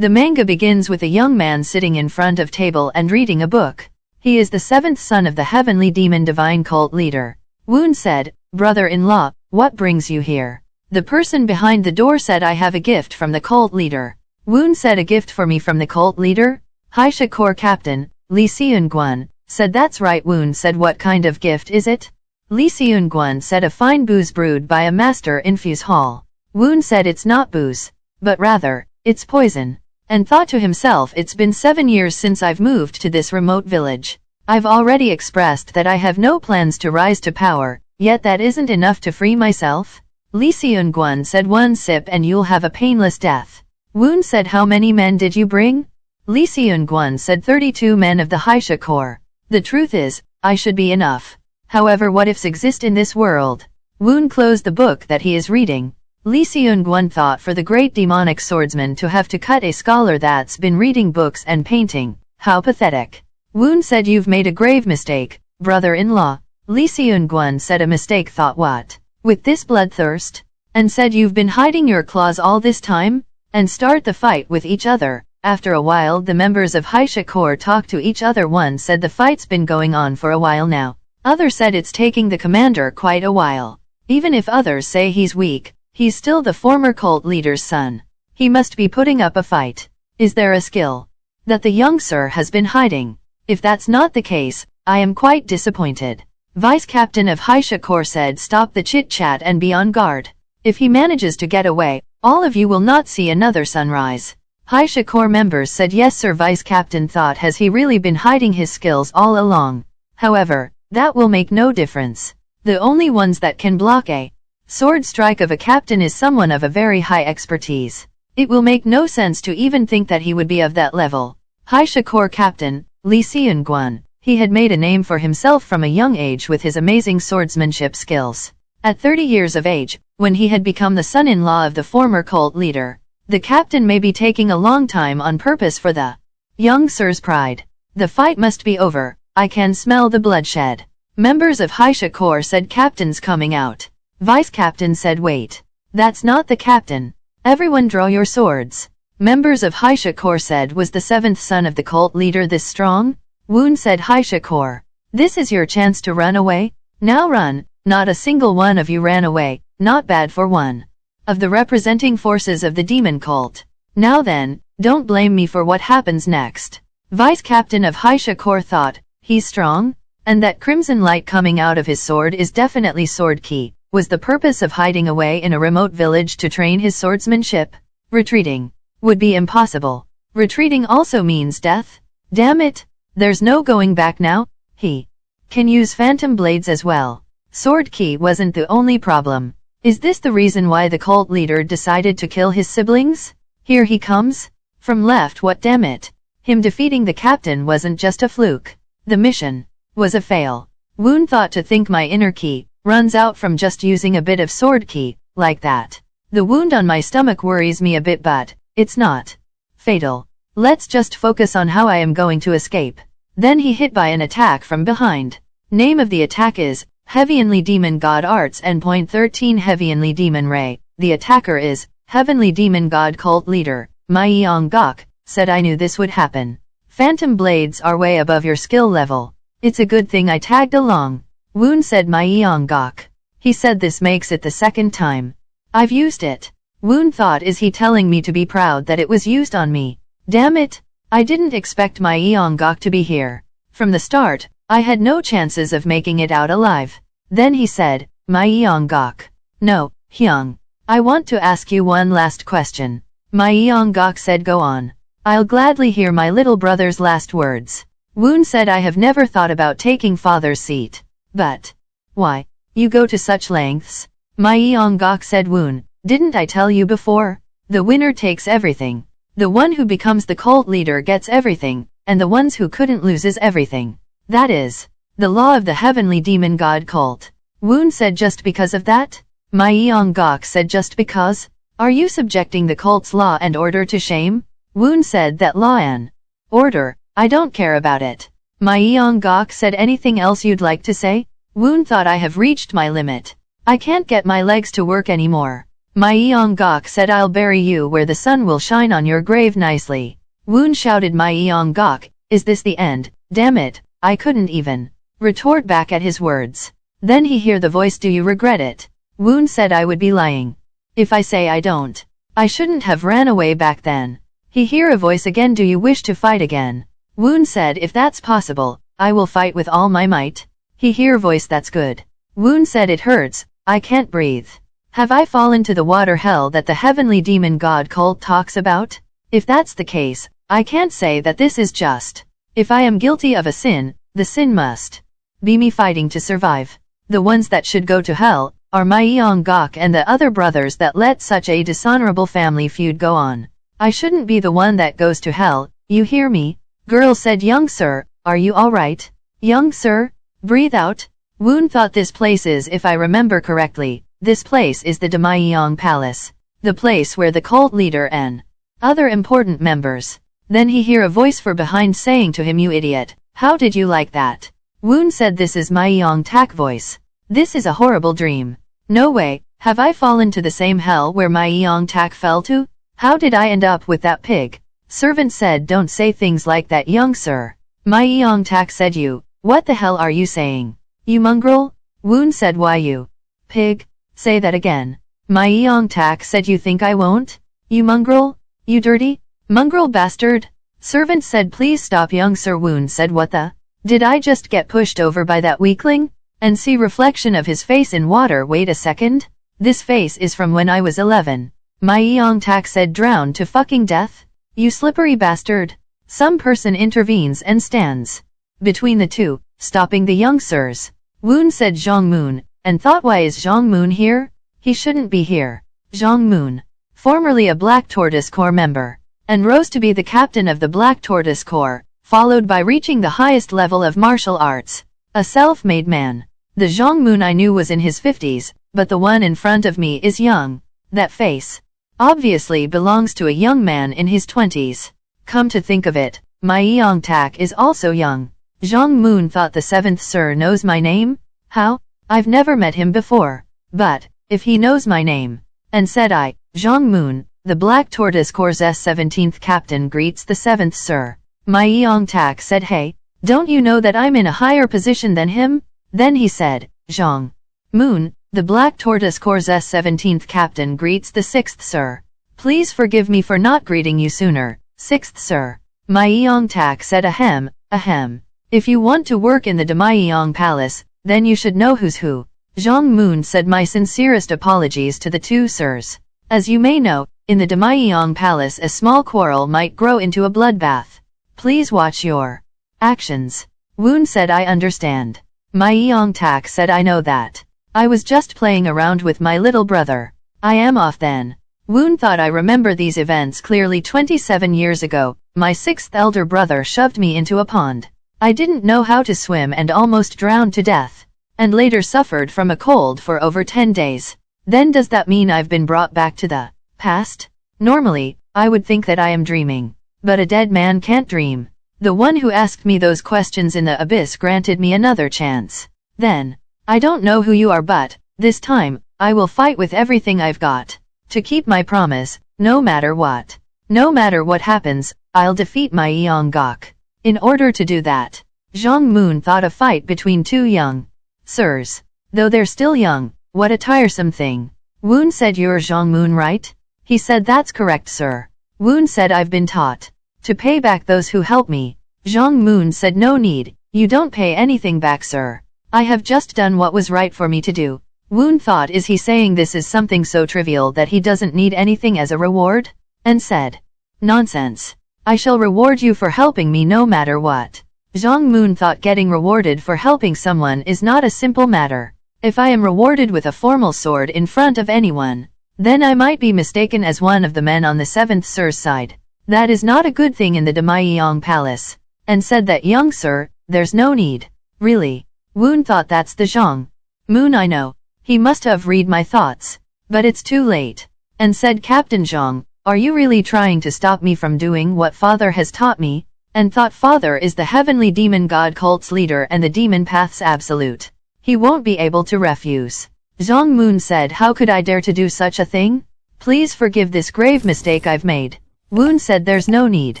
The manga begins with a young man sitting in front of table and reading a book. He is the 7th son of the Heavenly Demon Divine Cult leader. Woon said, "Brother-in-law, what brings you here?" The person behind the door said, "I have a gift from the cult leader." Woon said, "A gift for me from the cult leader?" Haisha Corps Captain, Lee Seung-gun, said, "That's right." Woon said, "What kind of gift is it?" Lee Seung-gun said, "A fine booze brewed by a master in Fuse Hall." Woon said, "It's not booze, but rather, it's poison." And thought to himself, "It's been 7 years since I've moved to this remote village. I've already expressed that I have no plans to rise to power, yet that isn't enough to free myself." Lee Seung-gun said, "1 sip and you'll have a painless death." Woon said, "How many men did you bring?" Lee Seung-gun said, 32 men of the Haisha Corps. "The truth is, I should be enough. However, what ifs exist in this world?" Woon closed the book that he is reading. Lee Seung-gun thought, for the great demonic swordsman to have to cut a scholar that's been reading books and painting, how pathetic. Woon said, "You've made a grave mistake, brother-in-law." Lee Seung-gun said, "A mistake? Thought what? With this bloodthirst?" And said, "You've been hiding your claws all this time?" And start the fight with each other. After a while the members of Haisha Corps talked to each other. One said, "The fight's been going on for a while now." Other said, "It's taking the commander quite a while. Even if others say he's weak, he's still the former cult leader's son. He must be putting up a fight. Is there a skill that the young sir has been hiding? If that's not the case, I am quite disappointed." Vice Captain of Haisha Corps said, "Stop the chit-chat and be on guard. If he manages to get away, all of you will not see another sunrise." Haisha Corps members said, "Yes sir." Vice Captain thought, has he really been hiding his skills all along? However, that will make no difference. The only ones that can block a sword strike of a captain is someone of a very high expertise. It will make no sense to even think that he would be of that level. Haisha Corps Captain, Lee Seung-gun, he had made a name for himself from a young age with his amazing swordsmanship skills. At 30 years of age, when he had become the son-in-law of the former cult leader, the captain may be taking a long time on purpose for the young sir's pride. "The fight must be over, I can smell the bloodshed." Members of Haisha Corps said, "Captain's coming out." Vice Captain said, "Wait. That's not the captain. Everyone draw your swords." Members of Haisha Corps said, "Was the 7th son of the cult leader this strong?" Woon said, "Haisha Corps, this is your chance to run away. Now run." Not a single one of you ran away. Not bad for one of the representing forces of the demon cult. Now then, don't blame me for what happens next. Vice Captain of Haisha Corps thought, he's strong? And that crimson light coming out of his sword is definitely sword ki. Was the purpose of hiding away in a remote village to train his swordsmanship? Retreating would be impossible. Retreating also means death. Damn it, there's no going back now. He can use phantom blades as well. Sword ki wasn't the only problem. Is this the reason why the cult leader decided to kill his siblings? Here he comes. From left, what, damn it. Him defeating the captain wasn't just a fluke. The mission was a fail. Woon thought to think, my inner ki runs out from just using a bit of sword ki, like that. The wound on my stomach worries me a bit, but it's not fatal. Let's just focus on how I am going to escape. Then he hit by an attack from behind. Name of the attack is Heavenly Demon God Arts Endpoint 13 Heavenly Demon Ray. The attacker is Heavenly Demon God Cult Leader, Myeong-gak, said, "I knew this would happen. Phantom blades are way above your skill level. It's a good thing I tagged along." Woon said, Myeong-gak. He said, "This makes it the 2nd time I've used it." Woon thought, is he telling me to be proud that it was used on me? Damn it, I didn't expect Myeong-gak to be here. From the start, I had no chances of making it out alive. Then he said, Myeong-gak. "No, Hyung. I want to ask you one last question." Myeong-gak said, "Go on. I'll gladly hear my little brother's last words." Woon said, "I have never thought about taking father's seat." "But why you go to such lengths?" Myeong-gak said, "Woon, didn't I tell you before? The winner takes everything. The one who becomes the cult leader gets everything, and the ones who couldn't loses everything. That is the law of the Heavenly Demon God Cult." Woon said, "Just because of that?" Myeong-gak said, "Just because? Are you subjecting the cult's law and order to shame?" Woon said, "That law and order, I don't care about it." Myeong-gak said, "Anything else you'd like to say?" Woon thought, "I have reached my limit. I can't get my legs to work anymore. Myeonggak said, I'll bury you where the sun will shine on your grave nicely. Woon shouted, Myeonggak, is this the end? Damn it, I couldn't even retort back at his words. Then he hear the voice, do you regret it? Woon said, I would be lying if I say I don't. I shouldn't have ran away back then. He hear a voice again, do you wish to fight again? Woon said, if that's possible, I will fight with all my might. He hear voice, that's good. Woon said, it hurts, I can't breathe. Have I fallen to the water hell that the Heavenly Demon Dod Cult talks about? If that's the case, I can't say that this is just. If I am guilty of a sin, the sin must be me fighting to survive. The ones that should go to hell are Myeonggak and the other brothers that let such a dishonorable family feud go on. I shouldn't be the one that goes to hell, you hear me? Girl said, young sir, are you alright? Young sir? Breathe out. Woon thought this place is, if I remember correctly, this place is the Myeong Palace. The place where the cult leader and other important members. Then he hear a voice from behind saying to him, you idiot, how did you like that? Woon said, this is Myeong-tak voice. This is a horrible dream. No way, have I fallen to the same hell where Myeong-tak fell to? How did I end up with that pig? Servant said, don't say things like that, young sir. Myeong-tak said, you, what the hell are you saying? You mongrel? Woon said, why you pig? Say that again. Myeong-tak said, you think I won't? You mongrel? You dirty mongrel bastard? Servant said, please stop, young sir. Woon said, what the? Did I just get pushed over by that weakling? And see reflection of his face in water. Wait a second. This face is from when I was 11. Myeong-tak said, drowned to fucking death? You slippery bastard. Some person intervenes and stands between the two, stopping the young sirs. Woon said, Jong-moon, and thought, why is Jong-moon here? He shouldn't be here. Jong-moon, formerly a Black Tortoise Corps member, and rose to be the captain of the Black Tortoise Corps, followed by reaching the highest level of martial arts. A self-made man. The Jong-moon I knew was in his 50s, but the one in front of me is young. That face obviously belongs to a young man in his 20s. Come to think of it, Myeong-tak is also young. Jong-moon thought, the 7th sir knows my name? How? I've never met him before. But, if he knows my name. And said I, Jong-moon, the Black Tortoise Corps' 17th captain greets the 7th sir. Myeong-tak said, hey, don't you know that I'm in a higher position than him? Then he said, Jong-moon, the Black Tortoise Corps' 17th captain greets the 6th sir. Please forgive me for not greeting you sooner, 6th sir. Myeong-tak said, ahem, ahem. If you want to work in the Myeong Palace, then you should know who's who. Jong-moon said, my sincerest apologies to the two sirs. As you may know, in the Myeong Palace a small quarrel might grow into a bloodbath. Please watch your actions. Woon said, I understand. Myeong-tak said, I know that. I was just playing around with my little brother. I am off then. Woon thought, I remember these events clearly. 27 years ago, my 6th elder brother shoved me into a pond. I didn't know how to swim and almost drowned to death, and later suffered from a cold for over 10 days. Then does that mean I've been brought back to the past? Normally, I would think that I am dreaming. But a dead man can't dream. The one who asked me those questions in the abyss granted me another chance. Then, I don't know who you are, but this time, I will fight with everything I've got to keep my promise, no matter what. No matter what happens, I'll defeat Myeonggak. In order to do that, Jong-moon thought a fight between two young sirs. Though they're still young, what a tiresome thing. Woon said, you're Jong-moon, right? He said, that's correct, sir. Woon said, I've been taught to pay back those who help me. Jong-moon said, no need, you don't pay anything back, sir. I have just done what was right for me to do. Woon thought, is he saying this is something so trivial that he doesn't need anything as a reward? And said, nonsense. I shall reward you for helping me no matter what. Jong-moon thought getting rewarded for helping someone is not a simple matter. If I am rewarded with a formal sword in front of anyone, then I might be mistaken as one of the men on the 7th sir's side. That is not a good thing in the Myeong Palace. And said that, young sir, there's no need. Really? Woon thought, that's the Jong-moon I know. He must have read my thoughts. But it's too late. And said, Captain Jong, are you really trying to stop me from doing what father has taught me? And thought, father is the Heavenly Demon Dod Cult's leader and the demon path's absolute. He won't be able to refuse. Jong-moon said, how could I dare to do such a thing? Please forgive this grave mistake I've made. Woon said, there's no need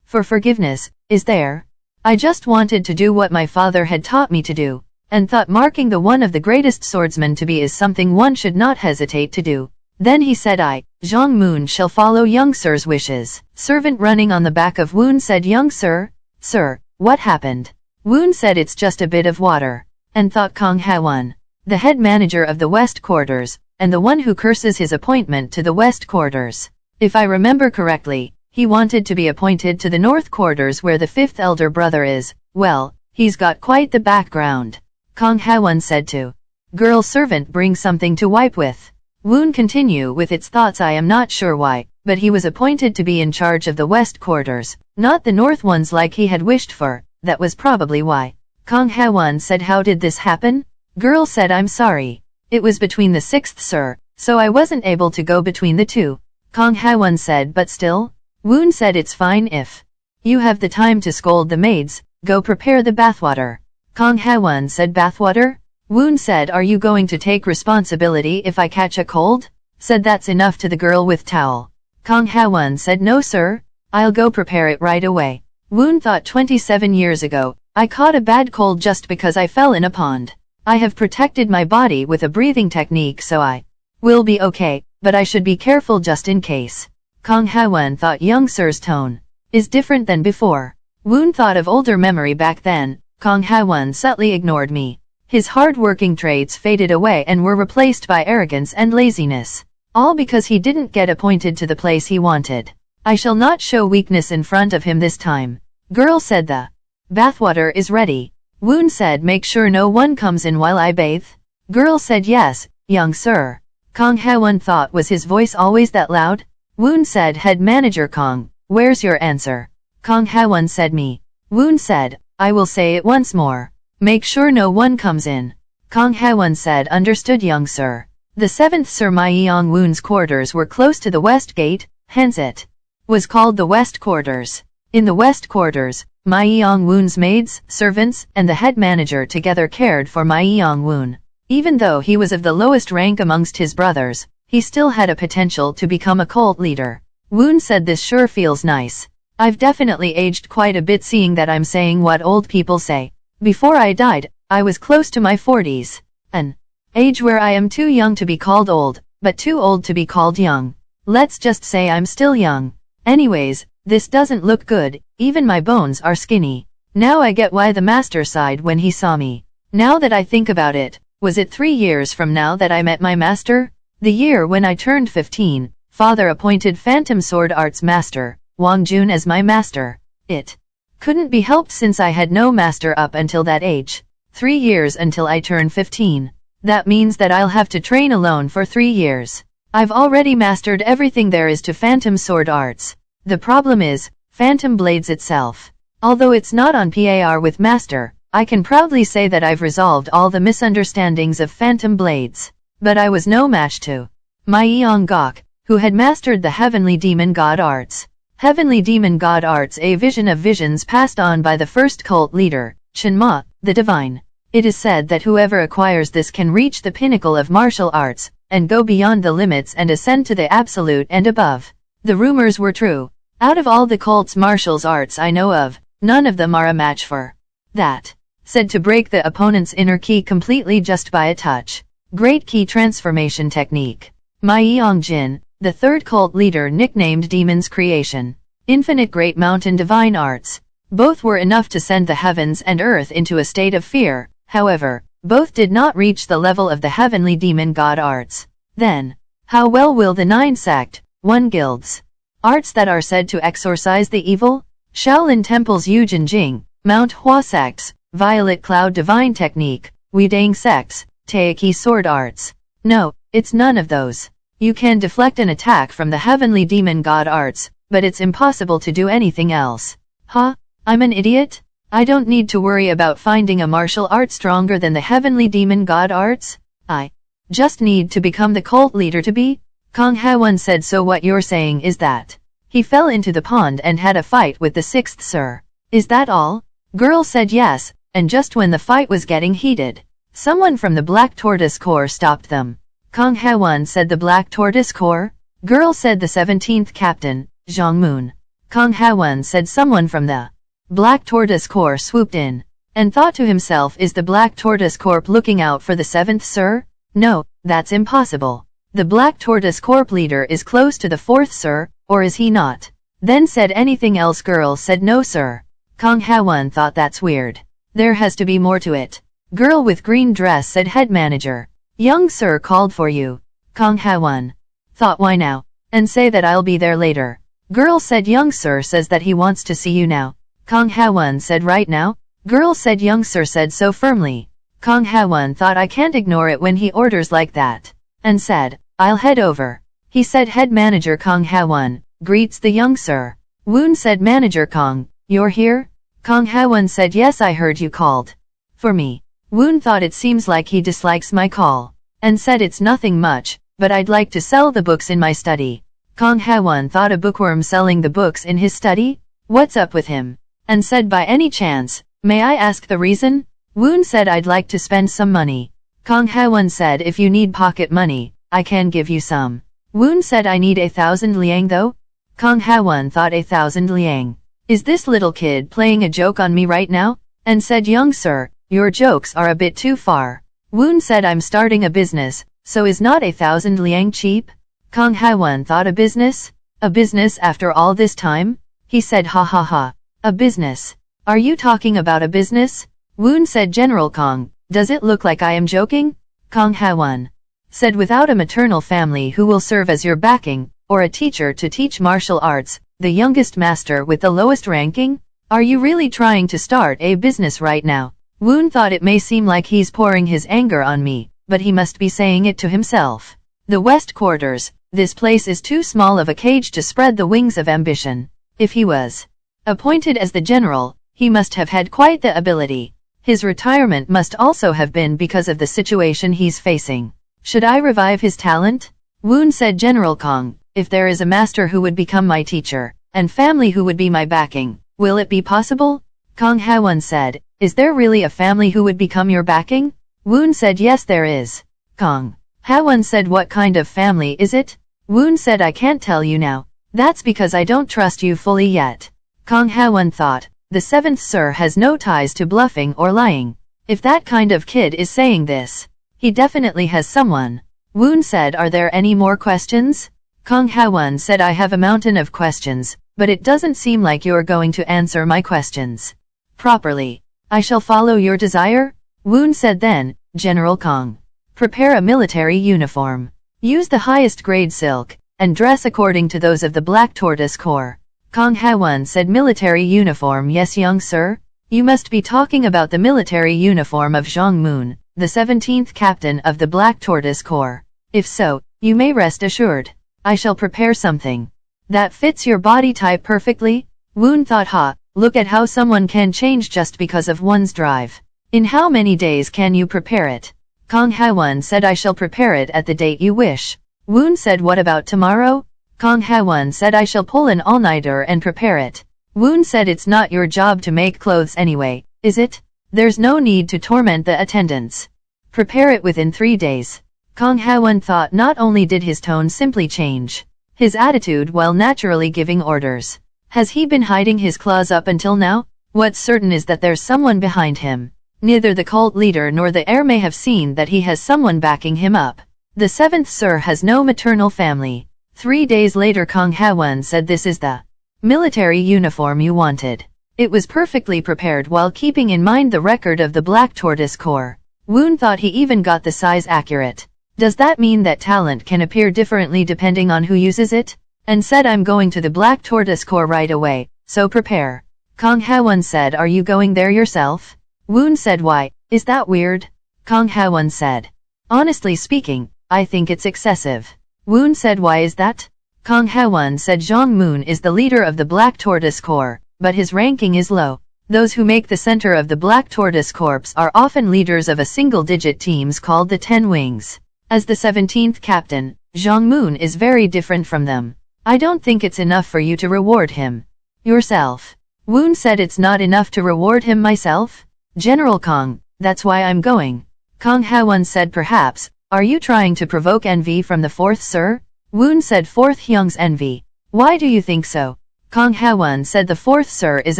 for forgiveness, is there? I just wanted to do what my father had taught me to do, and thought marking the one of the greatest swordsmen to be is something one should not hesitate to do. Then he said, I, Jong-moon, shall follow young sir's wishes. Servant running on the back of Woon said, young sir? Sir, what happened? Woon said, it's just a bit of water. And thought Kong Ha-won, the head manager of the West Quarters, and the one who curses his appointment to the West Quarters. If I remember correctly, he wanted to be appointed to the North Quarters where the fifth elder brother is. Well, he's got quite the background. Kong Ha-won said to girl servant, bring something to wipe with. Woon continue with its thoughts. I am not sure why, but he was appointed to be in charge of the West Quarters, not the North ones like he had wished for. That was probably why. Kong Ha-won said, how did this happen? Girl said, I'm sorry. It was between the sixth, sir, so I wasn't able to go between the two. Kong Ha-won said, but still? Woon said, it's fine if you have the time to scold the maids, go prepare the bathwater. Kong Ha-won said, bathwater? Woon said, are you going to take responsibility if I catch a cold? Said, that's enough to the girl with towel. Kong Ha-won said, no sir, I'll go prepare it right away. Woon thought, 27 years ago, I caught a bad cold just because I fell in a pond. I have protected my body with a breathing technique, so I will be okay, but I should be careful just in case. Kong Ha-won thought young sir's tone is different than before. Woon thought of older memory back then. Kong Ha-won subtly ignored me. His hard-working traits faded away and were replaced by arrogance and laziness. All because he didn't get appointed to the place he wanted. I shall not show weakness in front of him this time. Girl said, the bathwater is ready. Woon said, make sure no one comes in while I bathe. Girl said, yes, young sir. Kong Ha-won thought, was his voice always that loud? Woon said, head manager Kong, where's your answer? Kong Ha-won said, me. Woon said, I will say it once more. Make sure no one comes in. Kong Ha-won said, understood young sir. The 7th Sir Myeong-woon's quarters were close to the West Gate, hence it was called the West Quarters. In the West Quarters, Myeong-woon's maids, servants, and the head manager together cared for Myeong-woon. Even though he was of the lowest rank amongst his brothers, he still had a potential to become a cult leader. Woon said, this sure feels nice. I've definitely aged quite a bit, seeing that I'm saying what old people say. Before I died, I was close to my 40s. An age where I am too young to be called old, but too old to be called young. Let's just say I'm still young. Anyways, this doesn't look good, even my bones are skinny. Now I get why the master sighed when he saw me. Now that I think about it, was it 3 years from now that I met my master? The year when I turned 15, father appointed Phantom Sword Arts Master, Wang Jun, as my master. It couldn't be helped since I had no master up until that age. 3 years until I turn 15. That means that I'll have to train alone for 3 years. I've already mastered everything there is to Phantom Sword Arts. The problem is, Phantom Blades itself. Although it's not on par with Master, I can proudly say that I've resolved all the misunderstandings of Phantom Blades. But I was no match to Myeonggak, who had mastered the Heavenly Demon God Arts. Heavenly Demon God Arts, a vision of visions passed on by the first cult leader, Chenma, the Divine. It is said that whoever acquires this can reach the pinnacle of martial arts, and go beyond the limits and ascend to the absolute and above. The rumors were true. Out of all the cult's martial arts I know of, none of them are a match for that. Said to break the opponent's inner ki completely just by a touch. Great Ki Transformation Technique. Myeong-jin, the third cult leader, nicknamed Demon's Creation. Infinite Great Mountain Divine Arts. Both were enough to send the heavens and earth into a state of fear. However, both did not reach the level of the Heavenly Demon God Arts. Then, how well will the 9 sect, 1 guilds, arts that are said to exorcise the evil? Shaolin Temple's Yujin Jing, Mount Hua sects, Violet Cloud Divine Technique, Weidang sects, Taiki Sword Arts. No, it's none of those. You can deflect an attack from the Heavenly Demon God Arts, but it's impossible to do anything else. Huh? I'm an idiot? I don't need to worry about finding a martial art stronger than the Heavenly Demon God Arts. I just need to become the cult leader to be? Kong Ha-won said, so what you're saying is that he fell into the pond and had a fight with the 6th Sir. Is that all? Girl said yes, and just when the fight was getting heated, Someone from the Black Tortoise Corps stopped them. Kang Ha-won said the Black Tortoise Corps? Girl said the 17th captain, Jong-moon. Kang Ha-won said someone from the Black Tortoise Corps swooped in, and thought to himself, is the Black Tortoise Corps looking out for the 7th, sir? No, that's impossible. The Black Tortoise Corps leader is close to the 4th, sir, or is he not? Then said anything else? Girl said no, sir. Kang Ha-won thought that's weird. There has to be more to it. Girl with green dress said head manager. Young sir called for you. Kang Ha-won thought, why now? And say that I'll be there later. Girl said young sir says that he wants to see you now. Kang Ha-won said right now? Girl said young sir said so firmly. Kang Ha-won thought, I can't ignore it when he orders like that. And said, I'll head over. He said head manager Kang Ha-won greets the young sir. Woon said manager Kang, you're here? Kang Ha-won said yes, I heard you called for me. Woon thought it seems like he dislikes my call, and said it's nothing much, but I'd like to sell the books in my study. Kang Ha-won thought, a bookworm selling the books in his study? What's up with him? And said, by any chance, may I ask the reason? Woon said, I'd like to spend some money. Kang Ha-won said, if you need pocket money, I can give you some. Woon said, I need 1,000 liang though? Kang Ha-won thought, 1,000 liang. Is this little kid playing a joke on me right now? And said, young sir, your jokes are a bit too far. Woon said, I'm starting a business, so is not 1,000 liang cheap? Kang Ha-won thought, a business? A business after all this time? He said, ha ha ha. A business? Are you talking about a business? Woon said, General Kang, does it look like I am joking? Kang Ha-won said, without a maternal family who will serve as your backing, or a teacher to teach martial arts, the youngest master with the lowest ranking? Are you really trying to start a business right now? Woon thought it may seem like he's pouring his anger on me, but he must be saying it to himself. The West Quarters, this place is too small of a cage to spread the wings of ambition. If he was appointed as the general, he must have had quite the ability. His retirement must also have been because of the situation he's facing. Should I revive his talent? Woon said, General Kang, if there is a master who would become my teacher, and family who would be my backing, will it be possible? Kang Ha-won said, is there really a family who would become your backing? Woon said, yes there is. Kang Ha-won said, what kind of family is it? Woon said, I can't tell you now. That's because I don't trust you fully yet. Kang Ha-won thought, the 7th sir has no ties to bluffing or lying. If that kind of kid is saying this, he definitely has someone. Woon said, are there any more questions? Kang Ha-won said, I have a mountain of questions, but it doesn't seem like you're going to answer my questions properly. I shall follow your desire? Woon said, then, General Kang, prepare a military uniform. Use the highest grade silk, and dress according to those of the Black Tortoise Corps. Kang Ha-won said, military uniform? Yes, young sir. You must be talking about the military uniform of Jong-moon, the 17th captain of the Black Tortoise Corps. If so, you may rest assured. I shall prepare something that fits your body type perfectly. Woon thought, ha, look at how someone can change just because of one's drive. In how many days can you prepare it? Kang Ha-won said, I shall prepare it at the date you wish. Woon said, what about tomorrow? Kang Ha-won said, I shall pull an all-nighter and prepare it. Woon said, it's not your job to make clothes anyway, is it? There's no need to torment the attendants. Prepare it within 3 days. Kang Ha-won thought, not only did his tone simply change his attitude while naturally giving orders. Has he been hiding his claws up until now? What's certain is that there's someone behind him. Neither the cult leader nor the heir may have seen that he has someone backing him up. The 7th sir has no maternal family. 3 days later, Kang Ha-won said, this is the military uniform you wanted. It was perfectly prepared while keeping in mind the record of the Black Tortoise Corps. Woon thought he even got the size accurate. Does that mean that talent can appear differently depending on who uses it? And said, I'm going to the Black Tortoise Corps right away, so prepare. Kang Ha-won said, are you going there yourself? Woon said, why, is that weird? Kang Ha-won said, honestly speaking, I think it's excessive. Woon said, why is that? Kang Ha-won said, Jong-moon is the leader of the Black Tortoise Corps, but his ranking is low. Those who make the center of the Black Tortoise Corps are often leaders of a single-digit teams called the 10 Wings. As the 17th captain, Jong-moon is very different from them. I don't think it's enough for you to reward him yourself. Woon said, it's not enough to reward him myself? General Kang, that's why I'm going. Kang Ha-won said perhaps, are you trying to provoke envy from the fourth sir? Woon said fourth Hyung's envy. Why do you think so? Kang Ha-won said the fourth sir is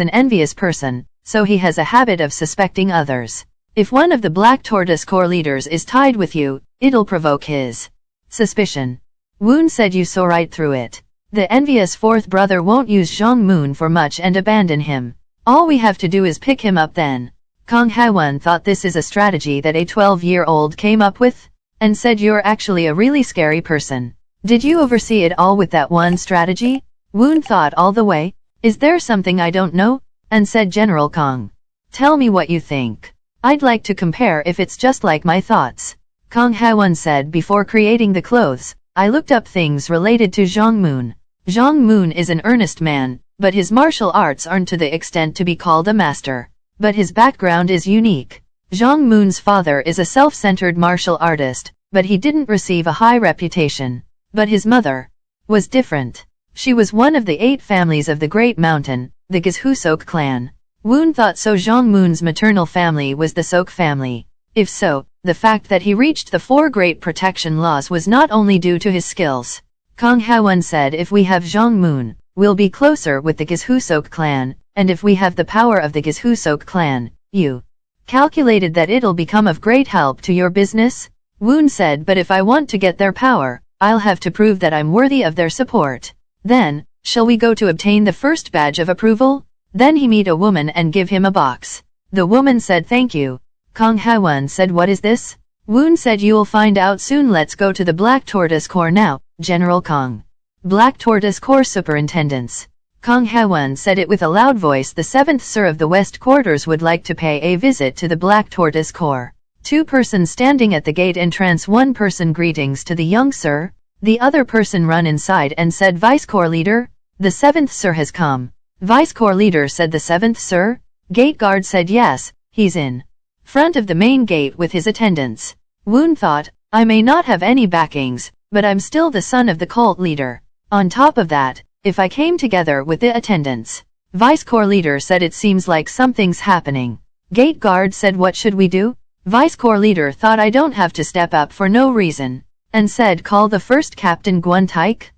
an envious person, so he has a habit of suspecting others. If one of the Black Tortoise Corps leaders is tied with you, it'll provoke his suspicion. Woon said you saw right through it. The envious fourth brother won't use Jong-moon for much and abandon him. All we have to do is pick him up then. Kang Ha-won thought this is a strategy that a 12-year-old came up with, and said you're actually a really scary person. Did you oversee it all with that one strategy? Woon thought all the way. Is there something I don't know? And said General Kang. Tell me what you think. I'd like to compare if it's just like my thoughts. Kang Ha-won said before creating the clothes, I looked up things related to Jong-moon. Jong-moon is an earnest man, but his martial arts aren't to the extent to be called a master. But his background is unique. Jong-moon's father is a self-centered martial artist, but he didn't receive a high reputation. But his mother was different. She was one of the 8 families of the Great Mountain, the Gishusok clan. Woon thought so Jong-moon's maternal family was the Sok family. If so, the fact that he reached the 4 great protection laws was not only due to his skills. Kang Ha-won said if we have Jong-moon, we'll be closer with the Gishusok clan, and if we have the power of the Gishusok clan, you calculated that it'll become of great help to your business? Woon said but if I want to get their power, I'll have to prove that I'm worthy of their support. Then, shall we go to obtain the first badge of approval? Then he meet a woman and give him a box. The woman said thank you. Kang Ha-won said what is this? Woon said you'll find out soon. Let's go to the Black Tortoise Corps now, General Kang. Black Tortoise Corps Superintendents. Kang Ha-won said it with a loud voice. The 7th Sir of the West Quarters would like to pay a visit to the Black Tortoise Corps. 2 persons standing at the gate entrance. 1 person greetings to the young sir. The other person run inside and said Vice Corps Leader, the 7th Sir has come. Vice Corps Leader said the 7th Sir? Gate guard said yes, he's in front of the main gate with his attendants. Woon thought, I may not have any backings, but I'm still the son of the cult leader. On top of that, if I came together with the attendants. Vice Corps Leader said it seems like something's happening. Gate guard said what should we do? Vice Corps Leader thought I don't have to step up for no reason, and said call the first Captain Gwon-taek.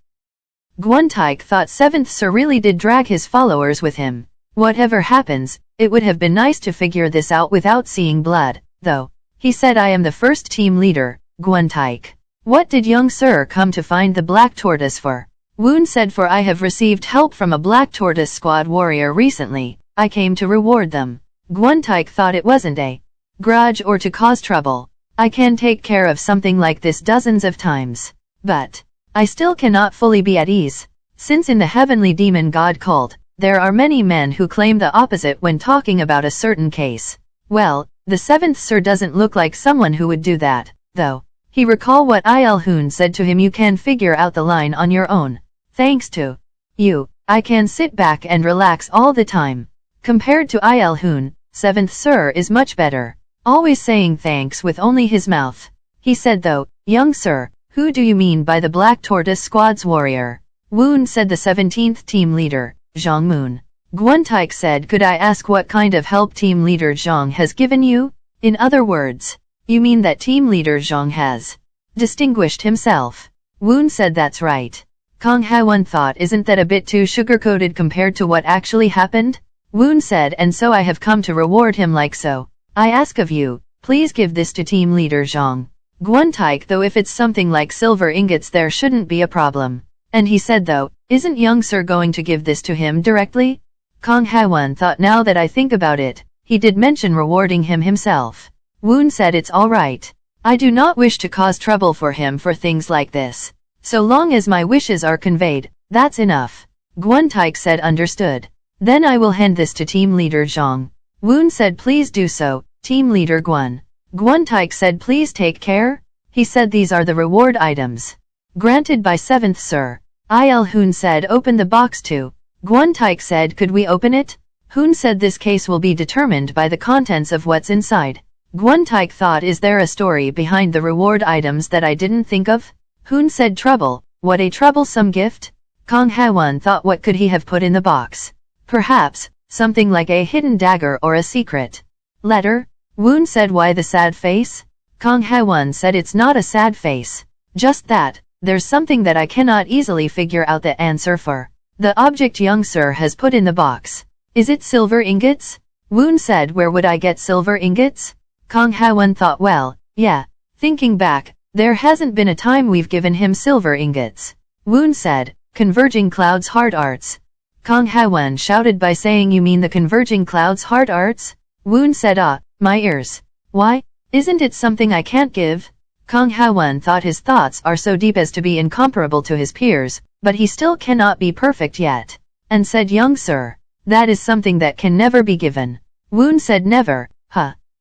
Gwon-taek thought 7th Sir really did drag his followers with him. Whatever happens, it would have been nice to figure this out without seeing blood, though. He said I am the first team leader, Gwon-taek. What did young sir come to find the Black Tortoise for? Woon said for I have received help from a Black Tortoise squad warrior recently, I came to reward them. Gwon-taek thought it wasn't a grudge or to cause trouble. I can take care of something like this dozens of times. But I still cannot fully be at ease. Since in the Heavenly Demon Dod Cult, there are many men who claim the opposite when talking about a certain case. Well, the 7th Sir doesn't look like someone who would do that, though. He recall what Il-hoon said to him, you can figure out the line on your own. Thanks to you, I can sit back and relax all the time. Compared to Il-hoon, 7th Sir is much better. Always saying thanks with only his mouth. He said though, young sir, who do you mean by the Black Tortoise Squad's warrior? Woon said the 17th team leader, Jong-moon. Gwon-taek said could I ask what kind of help team leader Jong has given you? In other words, you mean that team leader Jong has distinguished himself? Woon said that's right. Kang Ha-won thought isn't that a bit too sugar-coated compared to what actually happened? Woon said and so I have come to reward him like so. I ask of you, please give this to team leader Jong. Gwon-taek though if it's something like silver ingots there shouldn't be a problem. And he said though, isn't young sir going to give this to him directly? Kang Ha-won thought now that I think about it, he did mention rewarding him himself. Woon said it's alright. I do not wish to cause trouble for him for things like this. So long as my wishes are conveyed, that's enough. Gwon-taek said understood. Then I will hand this to team leader Jong. Woon said please do so, team leader Gwon. Gwon-taek said please take care. He said these are the reward items. Granted by 7th Sir. Il-hoon said open the box too. Gwon-taek said could we open it? Hoon said this case will be determined by the contents of what's inside. Gwon-taek thought is there a story behind the reward items that I didn't think of? Hoon said trouble, what a troublesome gift? Kang Ha-won thought what could he have put in the box? Perhaps, something like a hidden dagger or a secret letter? Woon said why the sad face? Kang Haewon said it's not a sad face. Just that, there's something that I cannot easily figure out the answer for. The object young sir has put in the box. Is it silver ingots? Woon said where would I get silver ingots? Kang Haewon thought well, yeah. Thinking back, there hasn't been a time we've given him silver ingots. Woon said, Converging Clouds Hard Arts. Kang Haewon shouted by saying you mean the Converging Clouds Hard Arts? Woon said my ears. Why? Isn't it something I can't give? Kang Haewon thought his thoughts are so deep as to be incomparable to his peers, but he still cannot be perfect yet. And said young sir, that is something that can never be given. Woon said never,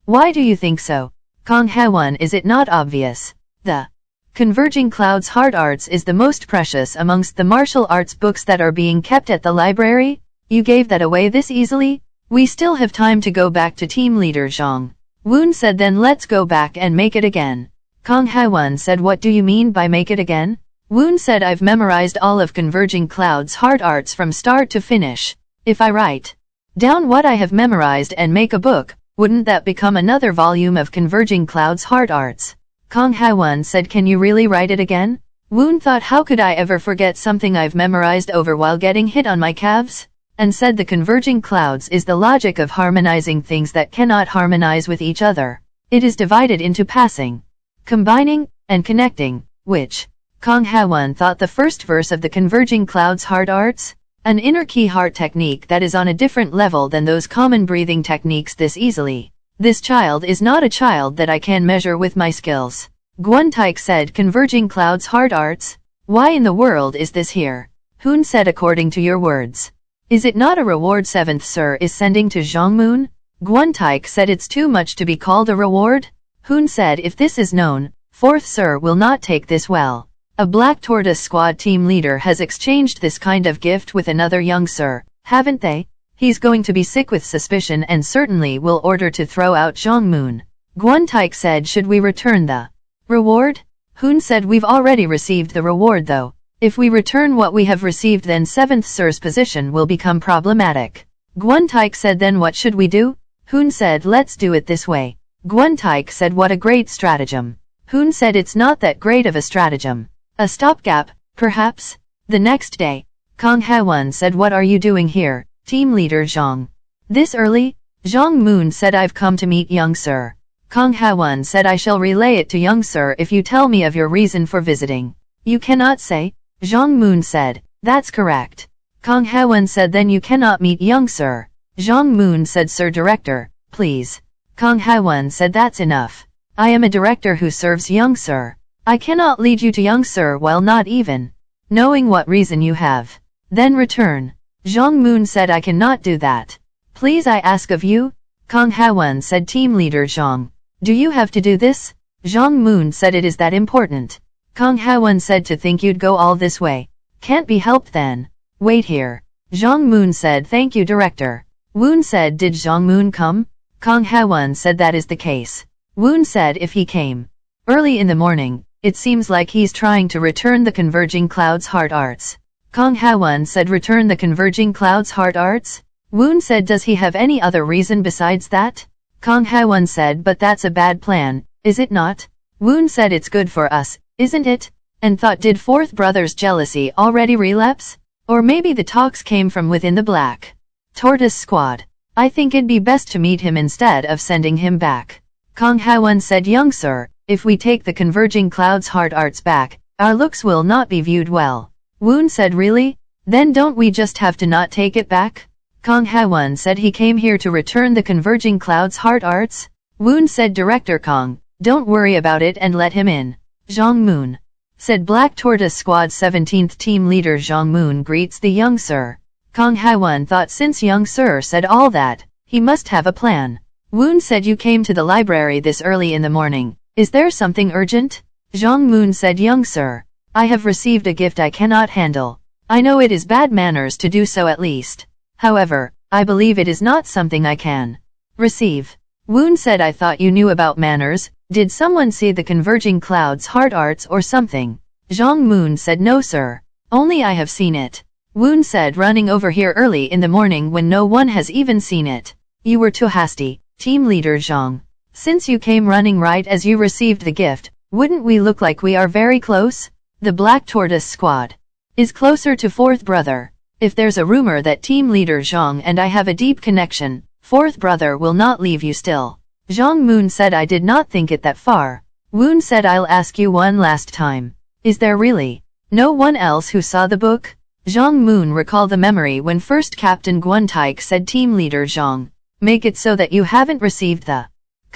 Why do you think so? Kang Haewon is it not obvious? The Converging Clouds Hard Arts is the most precious amongst the martial arts books that are being kept at the library? You gave that away this easily? We still have time to go back to team leader Zhang. Woon said then let's go back and make it again. Kang Haewon said what do you mean by make it again? Woon said I've memorized all of Converging Clouds Hard Arts from start to finish. If I write down what I have memorized and make a book, wouldn't that become another volume of Converging Clouds Hard Arts? Kang Haewon said can you really write it again? Woon thought how could I ever forget something I've memorized over while getting hit on my calves? And said the Converging Clouds is the logic of harmonizing things that cannot harmonize with each other. It is divided into passing, combining, and connecting, which Kang Haewon thought the first verse of the Converging Clouds Hard Arts? An inner key heart technique that is on a different level than those common breathing techniques this easily. This child is not a child that I can measure with my skills. Gwon-taek said Converging Clouds Hard Arts? Why in the world is this here? Hoon said according to your words. Is it not a reward 7th sir is sending to Jongmoon? Gwon-taek said it's too much to be called a reward? Hoon said if this is known, 4th sir will not take this well. A Black Tortoise squad team leader has exchanged this kind of gift with another young sir, haven't they? He's going to be sick with suspicion and certainly will order to throw out Jongmoon. Gwon-taek said should we return the reward? Hoon said we've already received the reward though. If we return what we have received then 7th sir's position will become problematic. Gwon-taek said then what should we do? Hoon said let's do it this way. Gwon-taek said what a great stratagem. Hoon said it's not that great of a stratagem. A stopgap, perhaps? The next day, Kang Haewon said what are you doing here, team leader Zhang? This early? Jongmoon said I've come to meet young sir. Kang Haewon said I shall relay it to young sir if you tell me of your reason for visiting. You cannot say? Jongmoon said, that's correct. Kang Haewon said then you cannot meet young sir. Jongmoon said sir director, please. Kang Haewon said that's enough. I am a director who serves young sir. I cannot lead you to young sir while not even knowing what reason you have. Then return. Jongmoon said I cannot do that. Please I ask of you? Kang Haewon said team leader Zhang. Do you have to do this? Jongmoon said it is that important. Kang Haewon said to think you'd go all this way. Can't be helped then. Wait here. Jongmoon said thank you director. Woon said did Jongmoon come? Kang Haewon said that is the case. Woon said if he came early in the morning, it seems like he's trying to return the Converging Clouds Hard Arts. Kang Haewon said return the Converging Clouds Hard Arts? Woon said does he have any other reason besides that? Kang Haewon said but that's a bad plan, is it not? Woon said it's good for us, isn't it? And thought did 4th brother's jealousy already relapse? Or maybe the talks came from within the Black Tortoise squad. I think it'd be best to meet him instead of sending him back. Kang Haewon said young sir, if we take the Converging Clouds Hard Arts back, our looks will not be viewed well. Woon said really? Then don't we just have to not take it back? Kang Haewon said he came here to return the Converging Clouds Hard Arts. Woon said director Kang, don't worry about it and let him in. Jongmoon said Black Tortoise Squad 17th team leader Jongmoon greets the young sir. Kang Haewon thought since young sir said all that, he must have a plan. Woon said you came to the library this early in the morning. Is there something urgent? Jongmoon said young sir, I have received a gift I cannot handle. I know it is bad manners to do so at least. However, I believe it is not something I can receive. Woon said I thought you knew about manners. Did someone see the Converging Clouds Hard Arts or something? Jongmoon said no sir. Only I have seen it. Woon said running over here early in the morning when no one has even seen it. You were too hasty, team leader Zhang Since you came running right as you received the gift, wouldn't we look like we are very close? The Black Tortoise Squad is closer to fourth brother. If there's a rumor that team leader Zhang and I have a deep connection, fourth brother will not leave you still. Zhang Moon said I did not think it that far. Woon said I'll ask you one last time. Is there really no one else who saw the book? Zhang Moon recalled the memory when first Captain Guantaik said team leader Zhang, make it so that you haven't received the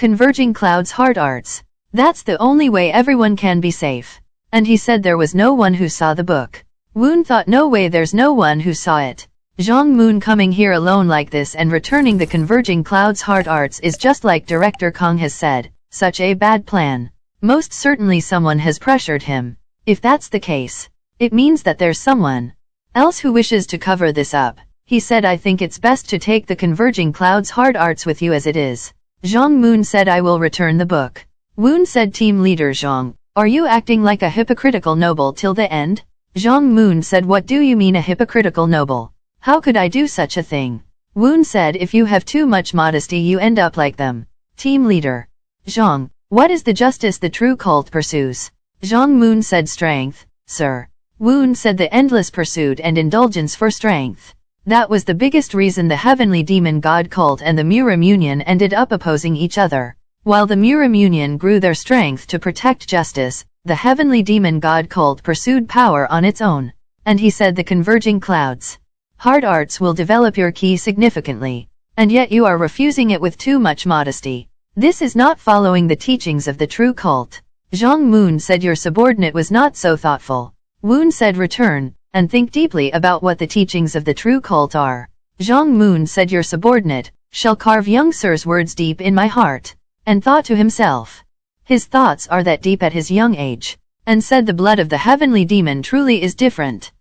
Converging Clouds Heart Arts. That's the only way everyone can be safe. And he said there was no one who saw the book. Woon thought no way there's no one who saw it. Zhang Moon coming here alone like this and returning the Converging Clouds Heart Arts is just like Director Kong has said, such a bad plan. Most certainly someone has pressured him. If that's the case, it means that there's someone else who wishes to cover this up. He said I think it's best to take the Converging Clouds Heart Arts with you as it is. Zhang Moon said I will return the book. Woon said team leader Zhang, are you acting like a hypocritical noble till the end? Zhang Moon said what do you mean a hypocritical noble? How could I do such a thing? Woon said if you have too much modesty you end up like them. Team leader Zhang, what is the justice the true cult pursues? Zhang Moon said strength, sir. Woon said the endless pursuit and indulgence for strength. That was the biggest reason the Heavenly Demon God Cult and the Murim Union ended up opposing each other. While the Murim Union grew their strength to protect justice, the Heavenly Demon God Cult pursued power on its own. And he said the Converging Clouds Heart Arts will develop your ki significantly. And yet you are refusing it with too much modesty. This is not following the teachings of the true cult. Zhang Moon said your subordinate was not so thoughtful. Woon said return, and think deeply about what the teachings of the true cult are. Zhang Moon said your subordinate shall carve young sir's words deep in my heart. And thought to himself. His thoughts are that deep at his young age. And said the blood of the heavenly demon truly is different.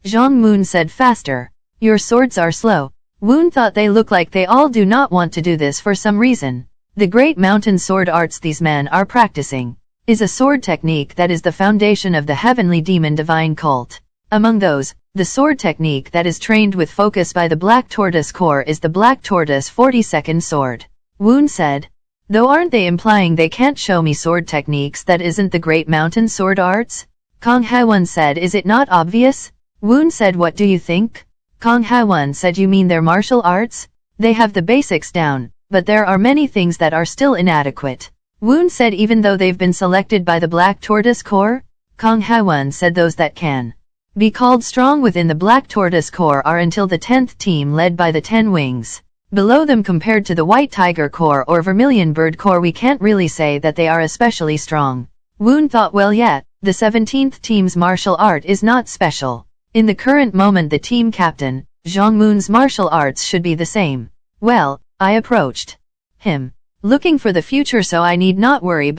Zhang Moon said faster. Your swords are slow. Woon thought they look like they all do not want to do this for some reason. The great mountain sword arts these men are practicing is a sword technique that is the foundation of the Heavenly Demon Divine Cult. Among those, the sword technique that is trained with focus by the Black Tortoise Core is the Black Tortoise 42nd Sword. Woon said. Though aren't they implying they can't show me sword techniques that isn't the great mountain sword arts? Kong Ha-won said is it not obvious? Woon said what do you think? Kong Ha-won said you mean their martial arts? They have the basics down, but there are many things that are still inadequate. Woon said even though they've been selected by the Black Tortoise Corps? Kong Ha-won said those that can be called strong within the Black Tortoise Corps are until the 10th team led by the 10 Wings. Below them compared to the White Tiger Corps or Vermilion Bird Corps we can't really say that they are especially strong. Woon thought well yet, the 17th team's martial art is not special. In the current moment the team captain, Zhang Moon's martial arts should be the same. Well, I approached him, looking for the future so I need not worry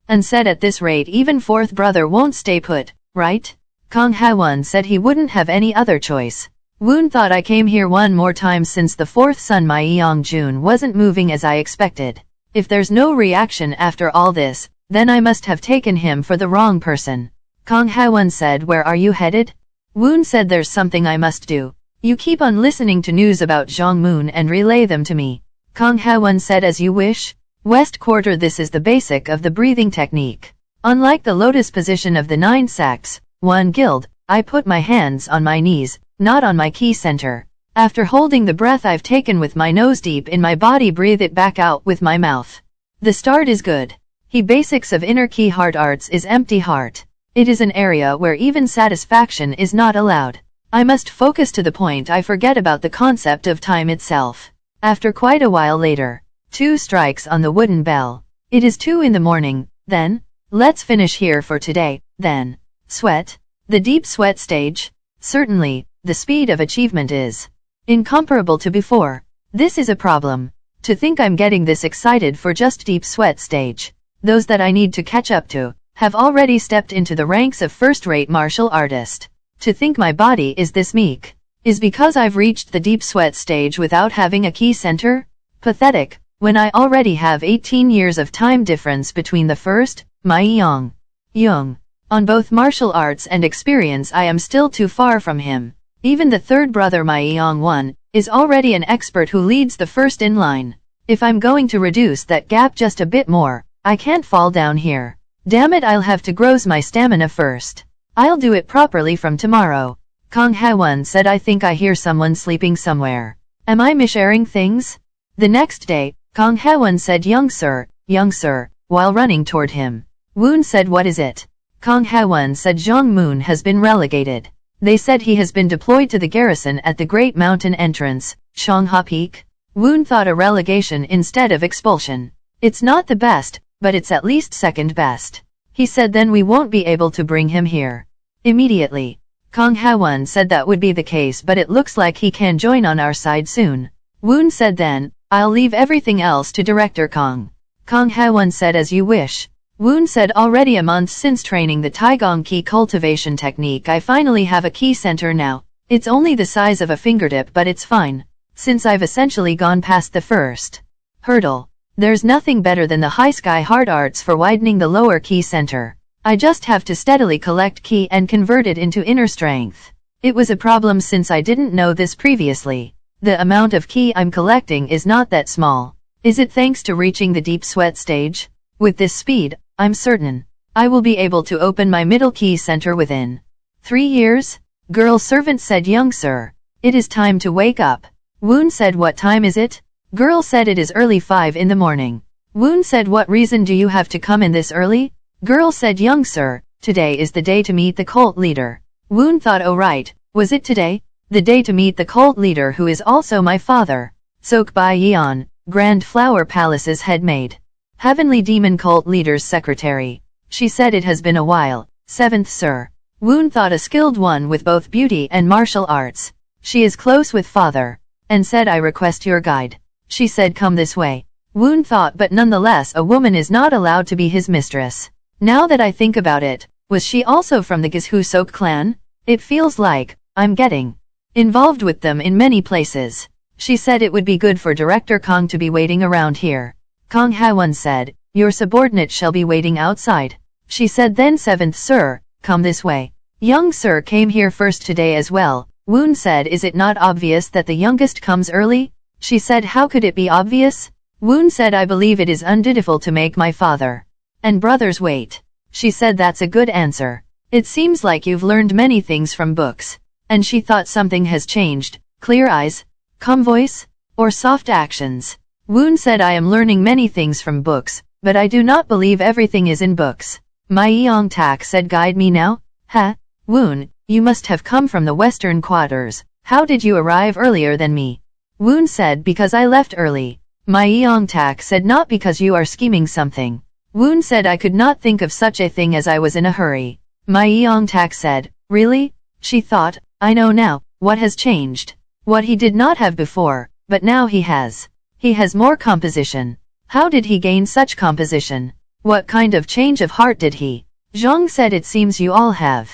and said at this rate even fourth brother won't stay put, right? Kong Ha-won said he wouldn't have any other choice. Woon thought I came here one more time since the fourth son Myeong-jun wasn't moving as I expected. If there's no reaction after all this, then I must have taken him for the wrong person. Kong Ha-won said where are you headed? Woon said there's something I must do. You keep on listening to news about Zhang Moon and relay them to me. Kong Ha-won said as you wish. West Quarter this is the basic of the breathing technique. Unlike the lotus position of the 9 sacks, 1 guild, I put my hands on my knees, not on my ki center. After holding the breath I've taken with my nose deep in my body breathe it back out with my mouth. The start is good. The basics of inner ki heart arts is empty heart. It is an area where even satisfaction is not allowed. I must focus to the point I forget about the concept of time itself. After quite a while later, 2 strikes on the wooden bell. It is 2 in the morning, then, let's finish here for today, then. Sweat? The deep sweat stage? Certainly, the speed of achievement is incomparable to before. This is a problem. To think I'm getting this excited for just deep sweat stage. Those that I need to catch up to have already stepped into the ranks of first-rate martial artist. To think my body is this meek is because I've reached the deep sweat stage without having a ki center? Pathetic, when I already have 18 years of time difference between the first, Myeong-un. On both martial arts and experience I am still too far from him. Even the third brother Myeong-won is already an expert who leads the first in line. If I'm going to reduce that gap just a bit more, I can't fall down here. Damn it, I'll have to grow my stamina first. I'll do it properly from tomorrow. Kang Haewon said, I think I hear someone sleeping somewhere. Am I mishearing things? The next day, Kang Haewon said, young sir, while running toward him. Woon said, what is it? Kang Haewon said, Jong-moon has been relegated. They said he has been deployed to the garrison at the Great Mountain entrance, Chonghwa Peak. Woon thought a relegation instead of expulsion. It's not the best, but it's at least second best. He said, then we won't be able to bring him here. Immediately, Kang Haewon said that would be the case, but it looks like he can join on our side soon. Woon said, then, I'll leave everything else to Director Kang. Kang Haewon said, as you wish. Woon said, already a month since training the Taegong key cultivation technique, I finally have a key center now. It's only the size of a fingertip, but it's fine, since I've essentially gone past the first hurdle. There's nothing better than the high sky hard arts for widening the lower key center. I just have to steadily collect ki and convert it into inner strength. It was a problem since I didn't know this previously. The amount of ki I'm collecting is not that small. Is it thanks to reaching the deep sweat stage? With this speed, I'm certain I will be able to open my middle key center within 3 years. Girl servant said, young sir, it is time to wake up. Woon said, what time is it? Girl said, it is early 5 in the morning. Woon said, what reason do you have to come in this early? Girl said, young sir, today is the day to meet the cult leader. Woon thought, oh right, was it today? The day to meet the cult leader who is also my father. Sok Bai Yeon, Grand Flower Palace's head maid. Heavenly Demon Cult leader's secretary. She said, it has been a while. 7th sir. Woon thought, a skilled one with both beauty and martial arts. She is close with father. And said, I request your guide. She said, come this way. Woon thought, but nonetheless a woman is not allowed to be his mistress. Now that I think about it, was she also from the Gishusok clan? It feels like I'm getting involved with them in many places. She said, it would be good for Director Kang to be waiting around here. Kang Haewon said, your subordinate shall be waiting outside. She said, then 7th sir, come this way. Young sir came here first today as well. Woon said, is it not obvious that the youngest comes early? She said, how could it be obvious? Woon said, I believe it is undutiful to make my father and brothers wait. She said, that's a good answer. It seems like you've learned many things from books. And she thought something has changed. Clear eyes, calm voice, or soft actions. Woon said, I am learning many things from books, but I do not believe everything is in books. Myeong-tak said, guide me now. Ha? Woon, you must have come from the western quarters. How did you arrive earlier than me? Woon said, because I left early. Myeong-tak said, not because you are scheming something. Woon said, I could not think of such a thing as I was in a hurry. Myeong-tak said, really? She thought, I know now, what has changed. What he did not have before, but now he has. He has more composition. How did he gain such composition? What kind of change of heart did he? Zhang said, it seems you all have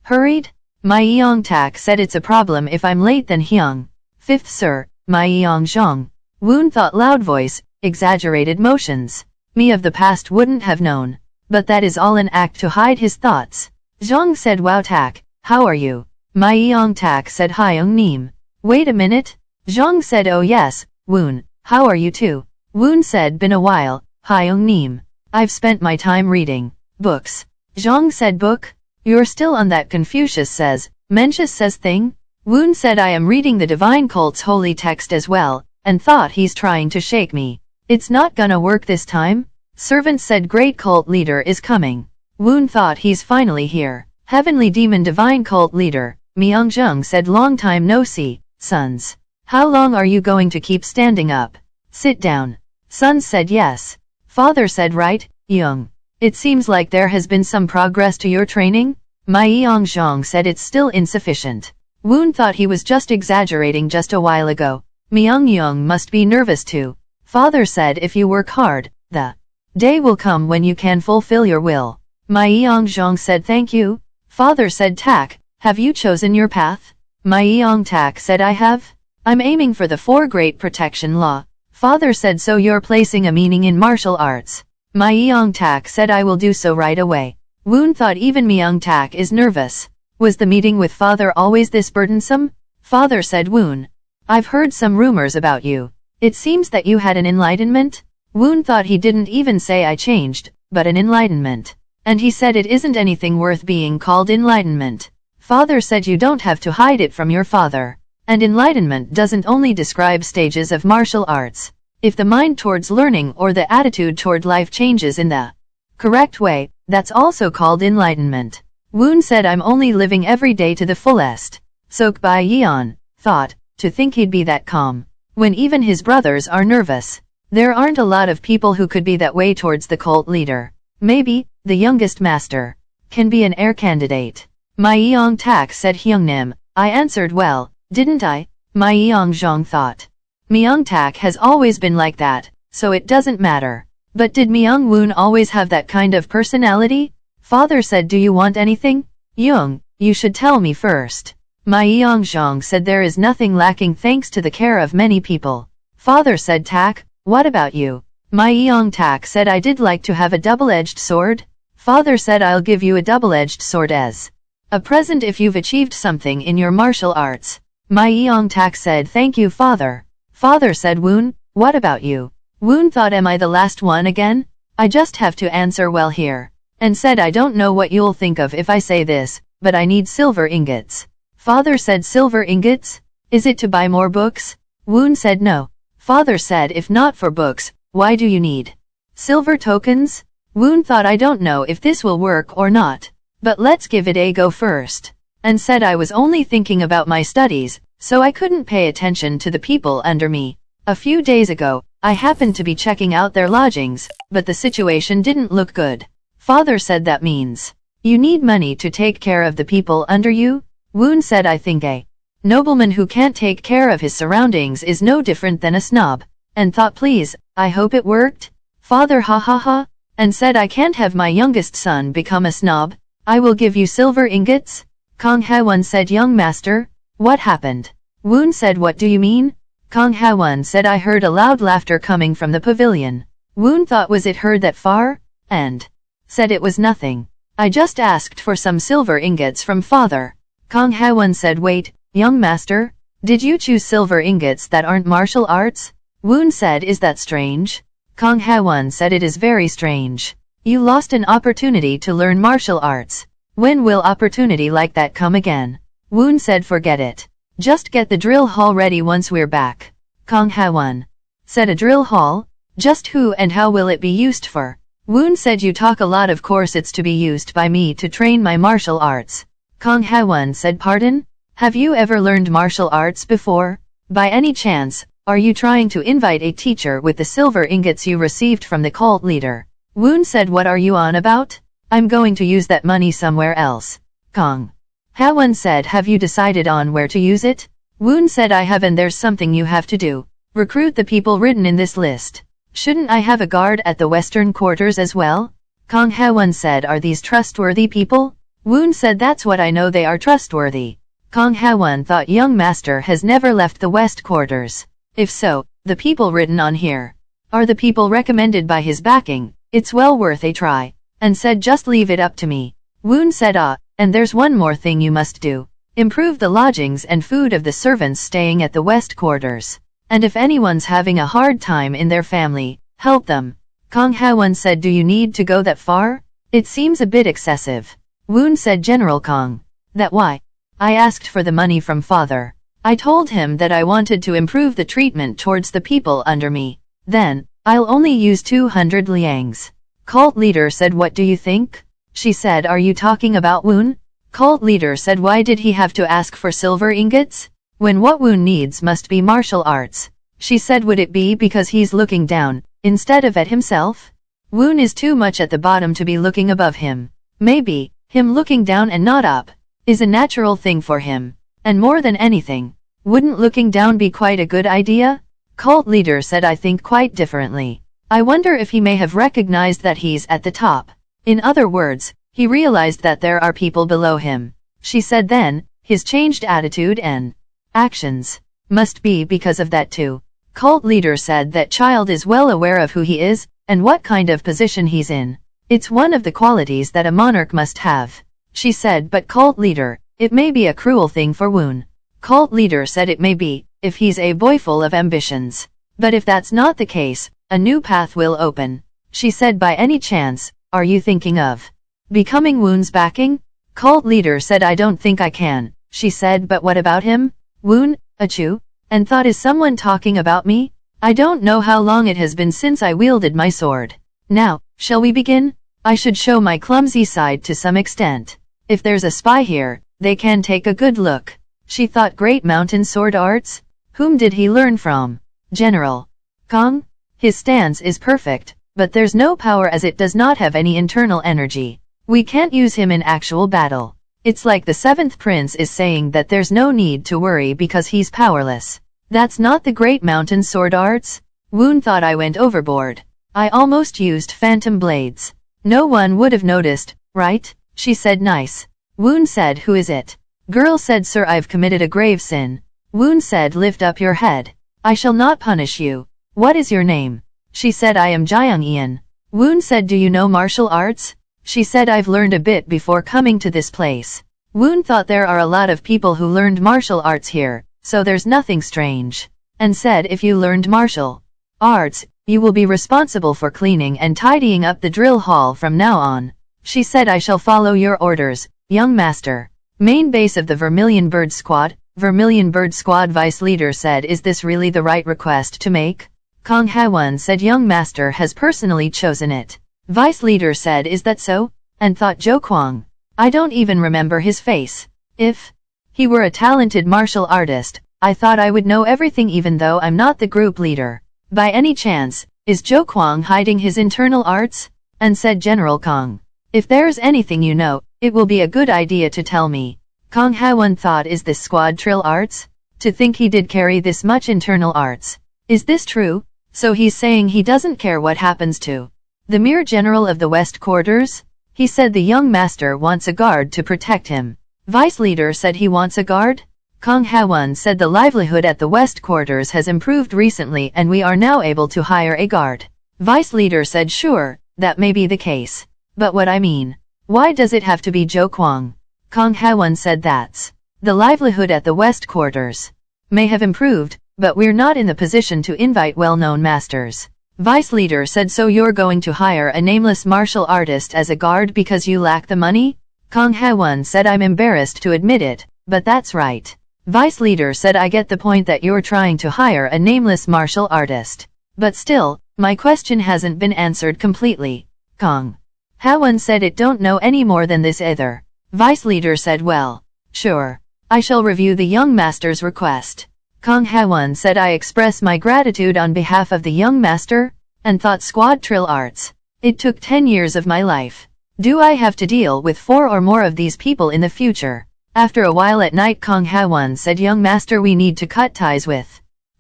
hurried. Myeong-tak said, it's a problem if I'm late then Hyung. 5th sir, Myeong-jong. Woon thought, loud voice, exaggerated motions. Me of the past wouldn't have known. But that is all an act to hide his thoughts. Zhang said, wow tak, how are you? Myeong-tak said, Hyung-nim. Wait a minute. Zhang said, oh yes, Woon, how are you too? Woon said, been a while, Hyung-nim. I've spent my time reading books. Zhang said, book? You're still on that Confucius says, Mencius says thing? Woon said, I am reading the divine cult's holy text as well, and thought he's trying to shake me. It's not gonna work this time? Servant said, great cult leader is coming. Woon thought, he's finally here. Heavenly Demon Divine Cult leader, Myeong-jung said, long time no see, sons. How long are you going to keep standing up? Sit down. Sons said, yes. Father said, right, Young. It seems like there has been some progress to your training? Myeong-jung said, it's still insufficient. Woon thought he was just exaggerating just a while ago. Myeong-jung must be nervous too. Father said, if you work hard, the day will come when you can fulfill your will. Myeong-jung said, thank you. Father said, tak, have you chosen your path? Myeong-tak said, I have. I'm aiming for the 4 great protection law. Father said, so you're placing a meaning in martial arts. Myeong-tak said, I will do so right away. Woon thought even Myeong-tak is nervous. Was the meeting with father always this burdensome? Father said, Woon, I've heard some rumors about you. It seems that you had an enlightenment? Woon thought he didn't even say I changed, but an enlightenment. And he said it isn't anything worth being called enlightenment. Father said you don't have to hide it from your father. And enlightenment doesn't only describe stages of martial arts. If the mind towards learning or the attitude toward life changes in the correct way, that's also called enlightenment. Woon said I'm only living every day to the fullest. Sok Bai Yeon thought, to think he'd be that calm, when even his brothers are nervous. There aren't a lot of people who could be that way towards the cult leader. Maybe, the youngest master, can be an heir candidate. Myeong-tak said Hyungnim. I answered well, didn't I? Myeong-jong thought. Myeong-tak has always been like that, so it doesn't matter. But did Myeong-woon always have that kind of personality? Father said do you want anything? Young, you should tell me first. Myeong-jong said there is nothing lacking thanks to the care of many people. Father said Tak, what about you? Myeong-tak said I did like to have a double-edged sword. Father said I'll give you a double-edged sword as a present if you've achieved something in your martial arts. Myeong-tak said thank you father. Father said Woon, what about you? Woon thought am I the last one again? I just have to answer well here. And said I don't know what you'll think of if I say this, but I need silver ingots. Father said silver ingots? Is it to buy more books? Woon said no. Father said if not for books, why do you need silver tokens? Woon thought I don't know if this will work or not. But let's give it a go first. And said I was only thinking about my studies, so I couldn't pay attention to the people under me. A few days ago, I happened to be checking out their lodgings, but the situation didn't look good. Father said that means you need money to take care of the people under you? Woon said I think a nobleman who can't take care of his surroundings is no different than a snob. And thought please, I hope it worked. Father ha ha ha. And said I can't have my youngest son become a snob. I will give you silver ingots. Kong Ha-won said young master, what happened? Woon said what do you mean? Kong Ha-won said I heard a loud laughter coming from the pavilion. Woon thought was it heard that far? And said it was nothing. I just asked for some silver ingots from father. Kong Ha-won said wait, young master, did you choose silver ingots that aren't martial arts? Woon said is that strange? Kong Ha-won said it is very strange. You lost an opportunity to learn martial arts. When will opportunity like that come again? Woon said forget it. Just get the drill hall ready once we're back. Kong Ha-won said a drill hall? Just who and how will it be used for? Woon said you talk a lot of course it's to be used by me to train my martial arts. Kong Ha-won said pardon? Have you ever learned martial arts before? By any chance, are you trying to invite a teacher with the silver ingots you received from the cult leader? Woon said what are you on about? I'm going to use that money somewhere else. Kong Ha-won said have you decided on where to use it? Woon said I have and there's something you have to do. Recruit the people written in this list. Shouldn't I have a guard at the western quarters as well? Kong Ha-won said are these trustworthy people? Woon said that's what I know they are trustworthy. Kong Ha-won thought young master has never left the west quarters. If so, the people written on here are the people recommended by his backing. It's well worth a try. And said just leave it up to me. Woon said and there's one more thing you must do. Improve the lodgings and food of the servants staying at the west quarters. And if anyone's having a hard time in their family, help them. Kong Ha-won said do you need to go that far? It seems a bit excessive. Woon said General Kong. That why? I asked for the money from father. I told him that I wanted to improve the treatment towards the people under me. Then, I'll only use 200 liangs. Cult leader said what do you think? She said are you talking about Woon? Cult leader said why did he have to ask for silver ingots? When what Woon needs must be martial arts. She said would it be because he's looking down, instead of at himself? Woon is too much at the bottom to be looking above him. Maybe, him looking down and not up, is a natural thing for him. And more than anything, wouldn't looking down be quite a good idea? Cult leader said I think quite differently. I wonder if he may have recognized that he's at the top. In other words, he realized that there are people below him. She said then, his changed attitude and actions must be because of that too. Cult leader said that child is well aware of who he is, and what kind of position he's in. It's one of the qualities that a monarch must have. She said but cult leader, it may be a cruel thing for Woon. Cult leader said it may be, if he's a boy full of ambitions. But if that's not the case, a new path will open. She said, by any chance, are you thinking of becoming Woon's backing? Cult leader said, I don't think I can. She said, but what about him? Woon, achoo, and thought, is someone talking about me? I don't know how long it has been since I wielded my sword. Now, shall we begin? I should show my clumsy side to some extent. If there's a spy here, they can take a good look. She thought, great mountain sword arts? Whom did he learn from? General Kong? His stance is perfect, but there's no power as it does not have any internal energy. We can't use him in actual battle. It's like the seventh prince is saying that there's no need to worry because he's powerless. That's not the great mountain sword arts? Woon thought, I went overboard. I almost used phantom blades. No one would have noticed, right? She said, nice. Woon said, who is it? Girl said, sir, I've committed a grave sin. Woon said, lift up your head. I shall not punish you. What is your name? She said, I am Jyoung-eun. Woon said, do you know martial arts? She said, I've learned a bit before coming to this place. Woon thought, there are a lot of people who learned martial arts here, so there's nothing strange. And said, if you learned martial arts, you will be responsible for cleaning and tidying up the drill hall from now on. She said, I shall follow your orders, young master. Main base of the Vermilion Bird Squad. Vermilion Bird Squad vice leader said, is this really the right request to make? Kong Ha-won said, young master has personally chosen it. Vice leader said, is that so? And thought, Jo Kwang. I don't even remember his face. If he were a talented martial artist, I thought I would know everything even though I'm not the group leader. By any chance, is Jo Kwang hiding his internal arts? And said General Kong. If there's anything you know, it will be a good idea to tell me. Kong Ha-won thought, is this squad trill arts? To think he did carry this much internal arts. Is this true? So he's saying he doesn't care what happens to the mere general of the West Quarters? He said the young master wants a guard to protect him. Vice leader said he wants a guard? Kong Ha-won said the livelihood at the West Quarters has improved recently and we are now able to hire a guard. Vice leader said, sure, that may be the case. But what I mean, why does it have to be Jo Kwang? Kong Ha-won said, that's the livelihood at the West Quarters may have improved, but we're not in the position to invite well-known masters. Vice leader said, so you're going to hire a nameless martial artist as a guard because you lack the money? Kong Ha-won said, I'm embarrassed to admit it, but that's right. Vice leader said, I get the point that you're trying to hire a nameless martial artist. But still, my question hasn't been answered completely. Kong Ha-won said, it don't know any more than this either. Vice leader said, well, sure. I shall review the young master's request. Kong Ha-won said, I express my gratitude on behalf of the young master, and thought, squad trill arts. It took 10 years of my life. Do I have to deal with 4 or more of these people in the future? After a while at night, Kong Ha-won said, young master, we need to cut ties with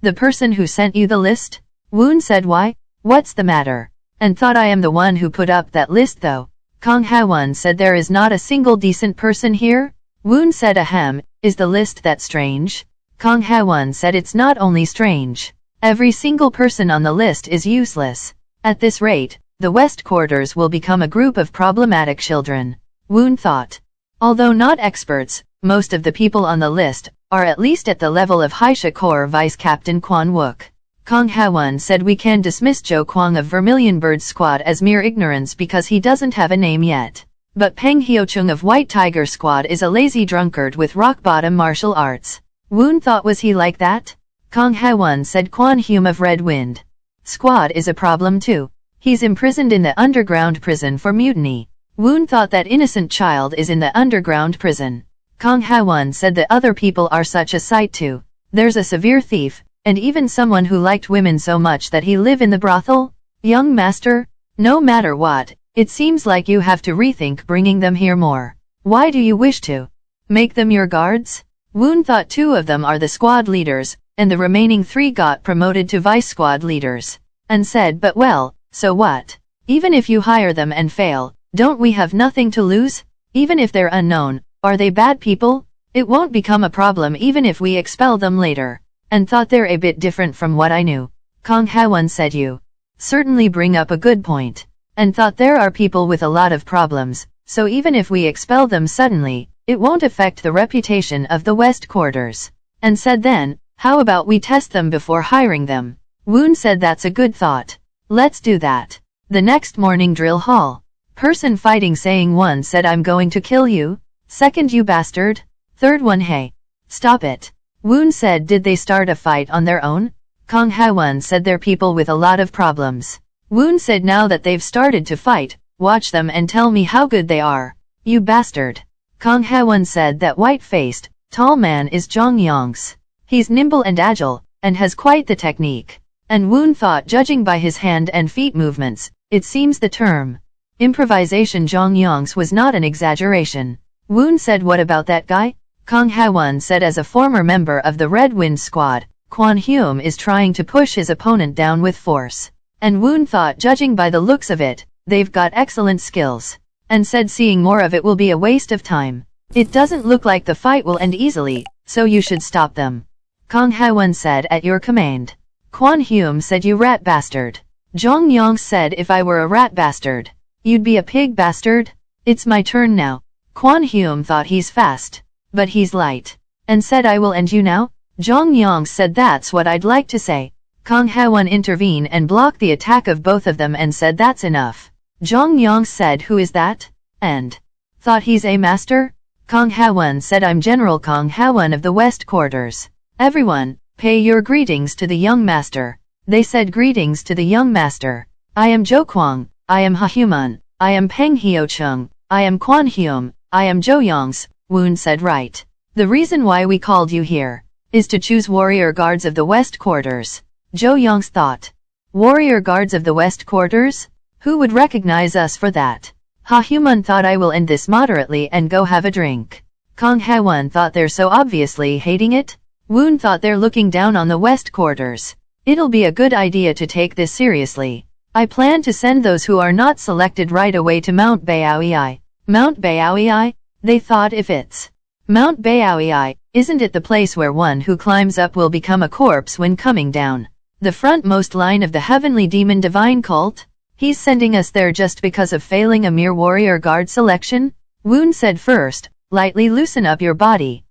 the person who sent you the list. Woon said, why? What's the matter? And thought, I am the one who put up that list though. Kong Ha-won said, there is not a single decent person here? Woon said, ahem, is the list that strange? Kong Ha-won said, it's not only strange. Every single person on the list is useless. At this rate, the West Quarters will become a group of problematic children. Woon thought. Although not experts, most of the people on the list are at least at the level of Haisha Corps Vice Captain Kwon Wook. Kong Ha-won said, we can dismiss Jo Kwang of Vermilion Bird Squad as mere ignorance because he doesn't have a name yet. But Peng Hyo-chung of White Tiger Squad is a lazy drunkard with rock-bottom martial arts. Woon thought, was he like that? Kong Ha-won said, Kwon Hume of Red Wind Squad is a problem too. He's imprisoned in the underground prison for mutiny. Woon thought, that innocent child is in the underground prison. Kong Ha-won said, the other people are such a sight too. There's a severe thief, and even someone who liked women so much that he live in the brothel. Young master, no matter what, it seems like you have to rethink bringing them here more. Why do you wish to make them your guards? Woon thought 2 of them are the squad leaders, and the remaining 3 got promoted to vice squad leaders. And said, but well, so what? Even if you hire them and fail, don't we have nothing to lose? Even if they're unknown, are they bad people? It won't become a problem even if we expel them later. And thought, they're a bit different from what I knew. Kong Ha-won said, you certainly bring up a good point. And thought, there are people with a lot of problems, so even if we expel them suddenly, it won't affect the reputation of the West Quarters. And said then, how about we test them before hiring them? Woon said that's a good thought. Let's do that. The next morning drill hall. Person fighting saying one said I'm going to kill you. Second you bastard. Third one hey. Stop it. Woon said did they start a fight on their own? Kong Ha-won said they're people with a lot of problems. Woon said now that they've started to fight, watch them and tell me how good they are. You bastard. Kong Ha-won said that white-faced, tall man is Jong Yong's. He's nimble and agile, and has quite the technique. And Woon thought judging by his hand and feet movements, it seems the term improvisation Jong Yong's was not an exaggeration. Woon said what about that guy? Kong Ha-won said as a former member of the Red Wind Squad, Kwon Hyum is trying to push his opponent down with force. And Woon thought judging by the looks of it, they've got excellent skills. And said seeing more of it will be a waste of time. It doesn't look like the fight will end easily, so you should stop them. Kong Ha-won said at your command. Kwon Hyum said you rat bastard. Jong Yong said if I were a rat bastard, you'd be a pig bastard? It's my turn now. Kwon Hyum thought he's fast, but he's light. And said I will end you now? Jong Yong said that's what I'd like to say. Kong Ha-won intervened and blocked the attack of both of them and said that's enough. Jong Yong said who is that? And thought he's a master? Kong Ha-won said I'm General Kong Ha-won of the West Quarters. Everyone, pay your greetings to the young master. They said greetings to the young master. I am Jo Kwang, I am Ha Hyumun, I am Peng Hyo Chung, I am Kwon Hyum, I am Jo Yongs. Woon said right. The reason why we called you here is to choose warrior guards of the West Quarters. Jo Yongs thought. Warrior guards of the West Quarters? Who would recognize us for that? Ha Hyumun thought I will end this moderately and go have a drink. Kong Ha-won thought they're so obviously hating it. Woon thought they're looking down on the West Quarters. It'll be a good idea to take this seriously. I plan to send those who are not selected right away to Mount Baoei. Mount Baoei? They thought if it's Mount Baoei, isn't it the place where one who climbs up will become a corpse when coming down? The frontmost line of the Heavenly Demon Divine Cult? He's sending us there just because of failing a mere warrior guard selection? Woon said first, lightly loosen up your body.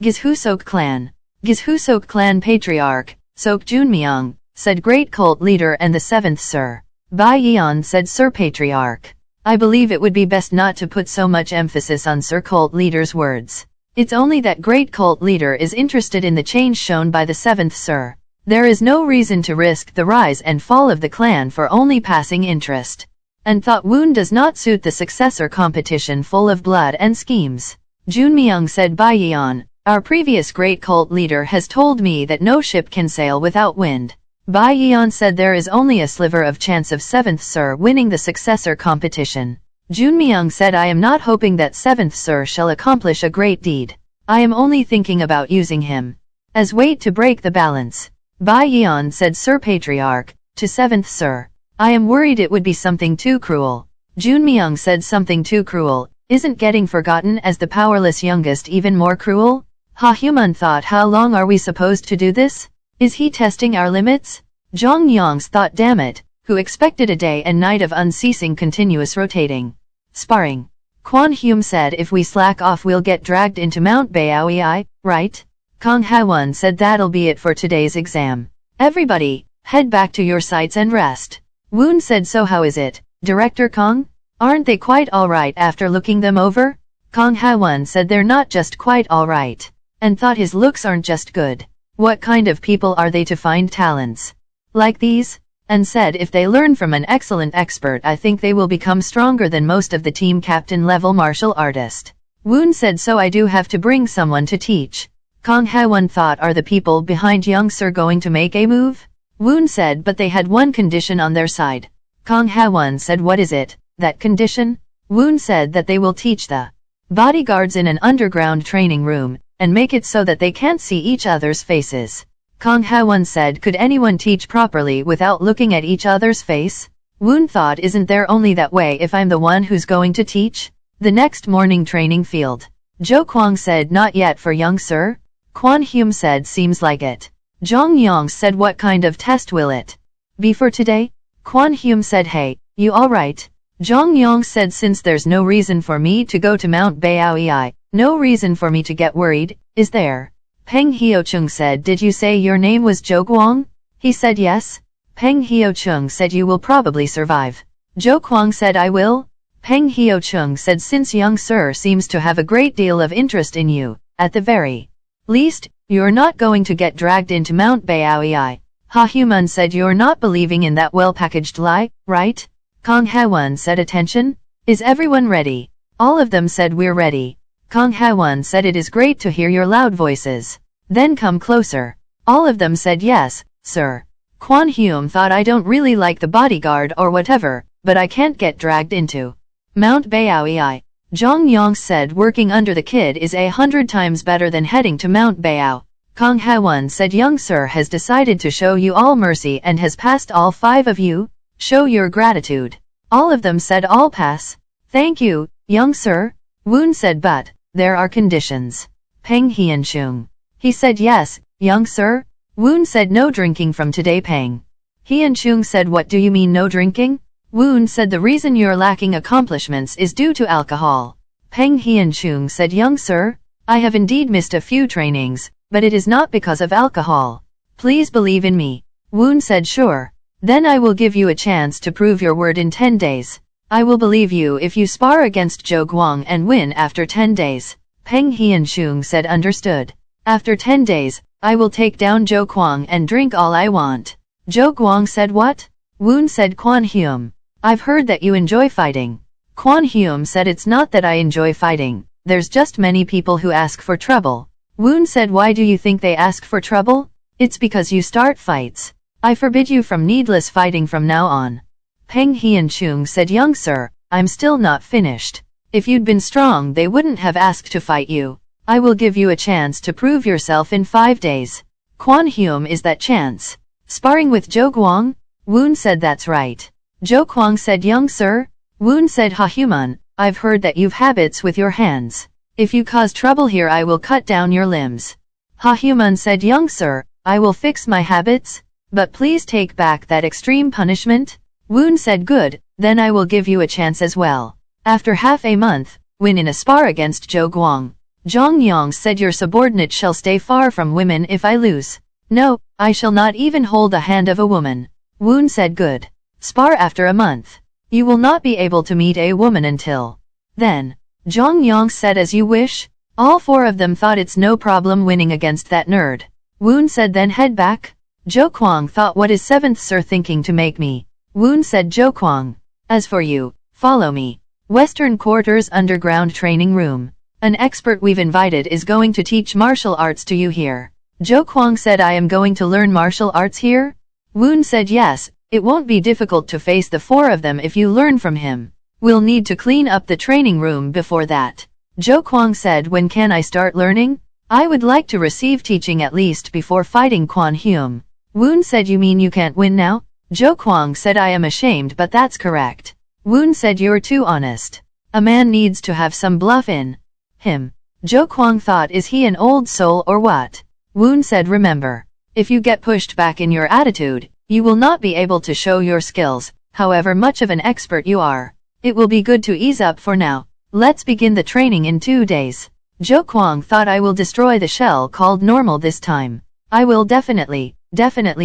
Gishusok Clan. Gishusok Clan Patriarch, Sok Junmyeong, said Great Cult Leader and the 7th Sir. Bai Yeon said Sir Patriarch. I believe it would be best not to put so much emphasis on Sir Cult Leader's words. It's only that Great Cult Leader is interested in the change shown by the 7th Sir. There is no reason to risk the rise and fall of the clan for only passing interest. And thought Woon does not suit the successor competition full of blood and schemes. Junmyeong said Bai Yeon, our previous Great Cult Leader has told me that no ship can sail without wind. Bai Yeon said there is only a sliver of chance of 7th Sir winning the successor competition. Junmyeong said I am not hoping that 7th Sir shall accomplish a great deed. I am only thinking about using him as weight to break the balance. Bai Yeon said Sir Patriarch, to 7th Sir. I am worried it would be something too cruel. Junmyeong said something too cruel, isn't getting forgotten as the powerless youngest even more cruel? Ha Hyumun thought how long are we supposed to do this? Is he testing our limits? Jong Yongs thought damn it, who expected a day and night of unceasing continuous rotating. Sparring. Kwon Hyum said if we slack off we'll get dragged into Mount Baoei, right? Kong Ha-won said that'll be it for today's exam. Everybody, head back to your sites and rest. Woon said so how is it, Director Kong? Aren't they quite alright after looking them over? Kong Ha-won said they're not just quite alright. And thought his looks aren't just good. What kind of people are they to find talents like these? And said if they learn from an excellent expert I think they will become stronger than most of the team captain level martial artist. Woon said so I do have to bring someone to teach. Kong Ha-won thought are the people behind Young Sir going to make a move? Woon said but they had one condition on their side. Kong Ha-won said what is it, that condition? Woon said that they will teach the bodyguards in an underground training room, and make it so that they can't see each other's faces. Kong Ha-won said could anyone teach properly without looking at each other's face? Woon thought isn't there only that way if I'm the one who's going to teach? The next morning training field. Jo Kwang said not yet for Young Sir. Kwon Hyum said seems like it. Jong Yong said what kind of test will it be for today? Kwon Hyum said hey, you alright? Jong Yong said since there's no reason for me to go to Mount Baoei, no reason for me to get worried, is there? Peng Hyo Chung said did you say your name was Jo Kwang? He said yes. Peng Hyo-chung said you will probably survive. Jo Kwang said I will. Peng Hyo-chung said since young sir seems to have a great deal of interest in you, at the very least, you're not going to get dragged into Mount Baoei. Ha Human said you're not believing in that well-packaged lie, right? Kong Ha-won said attention? Is everyone ready? All of them said we're ready. Kong Ha-won said it is great to hear your loud voices. Then come closer. All of them said yes, sir. Kwon Hyum thought I don't really like the bodyguard or whatever, but I can't get dragged into Mount Baoei. Jong Yong said working under the kid is 100 times better than heading to Mount Bao. Kong Ha-won said young sir has decided to show you all mercy and has passed all 5 of you. Show your gratitude. All of them said I'll pass. Thank you, young sir. Woon said but, there are conditions. Peng Hyun-chung. He said yes, young sir. Woon said no drinking from today. Peng Hyun-chung said what do you mean no drinking? Woon said the reason you're lacking accomplishments is due to alcohol. Peng Hyun-chung said young sir, I have indeed missed a few trainings, but it is not because of alcohol. Please believe in me. Woon said sure. Then I will give you a chance to prove your word in 10 days. I will believe you if you spar against Jo Kwang and win after 10 days. Peng Hyun-chung said understood. After 10 days, I will take down Jo Kwang and drink all I want. Jo Kwang said what? Woon said Kwon Hyum. I've heard that you enjoy fighting. Kwon Hyum said it's not that I enjoy fighting, there's just many people who ask for trouble. Woon said why do you think they ask for trouble? It's because you start fights. I forbid you from needless fighting from now on. Peng Hyun-chung said young sir, I'm still not finished. If you'd been strong they wouldn't have asked to fight you. I will give you a chance to prove yourself in 5 days. Kwon Hyum is that chance. Sparring with Jo Kwang? Woon said that's right. Jo Kwang said young sir? Woon said Ha Human, I've heard that you've habits with your hands. If you cause trouble here I will cut down your limbs. Ha Human said young sir, I will fix my habits, but please take back that extreme punishment. Woon said good, then I will give you a chance as well. After half a month, win in a spar against Jo Kwang. Jong Yong said your subordinate shall stay far from women if I lose. No, I shall not even hold the hand of a woman. Woon said good. Spar after a month. You will not be able to meet a woman until then. Jong Yong said as you wish. All 4 of them thought it's no problem winning against that nerd. Woon said then head back. Jo Kwang thought what is 7th sir thinking to make me? Woon said Jo Kwang. As for you, follow me. Western Quarters Underground Training Room. An expert we've invited is going to teach martial arts to you here. Jo Kwang said I am going to learn martial arts here? Woon said yes, it won't be difficult to face the 4 of them if you learn from him. We'll need to clean up the training room before that. Jo Kwang said when can I start learning? I would like to receive teaching at least before fighting Kwon Hyum. Woon said you mean you can't win now? Jo Kwang said I am ashamed but that's correct. Woon said you're too honest. A man needs to have some bluff in him. Jo Kwang thought is he an old soul or what? Woon said remember, if you get pushed back in your attitude, you will not be able to show your skills, however much of an expert you are. It will be good to ease up for now. Let's begin the training in 2 days. Jo Kwang thought I will destroy the shell called normal this time. I will definitely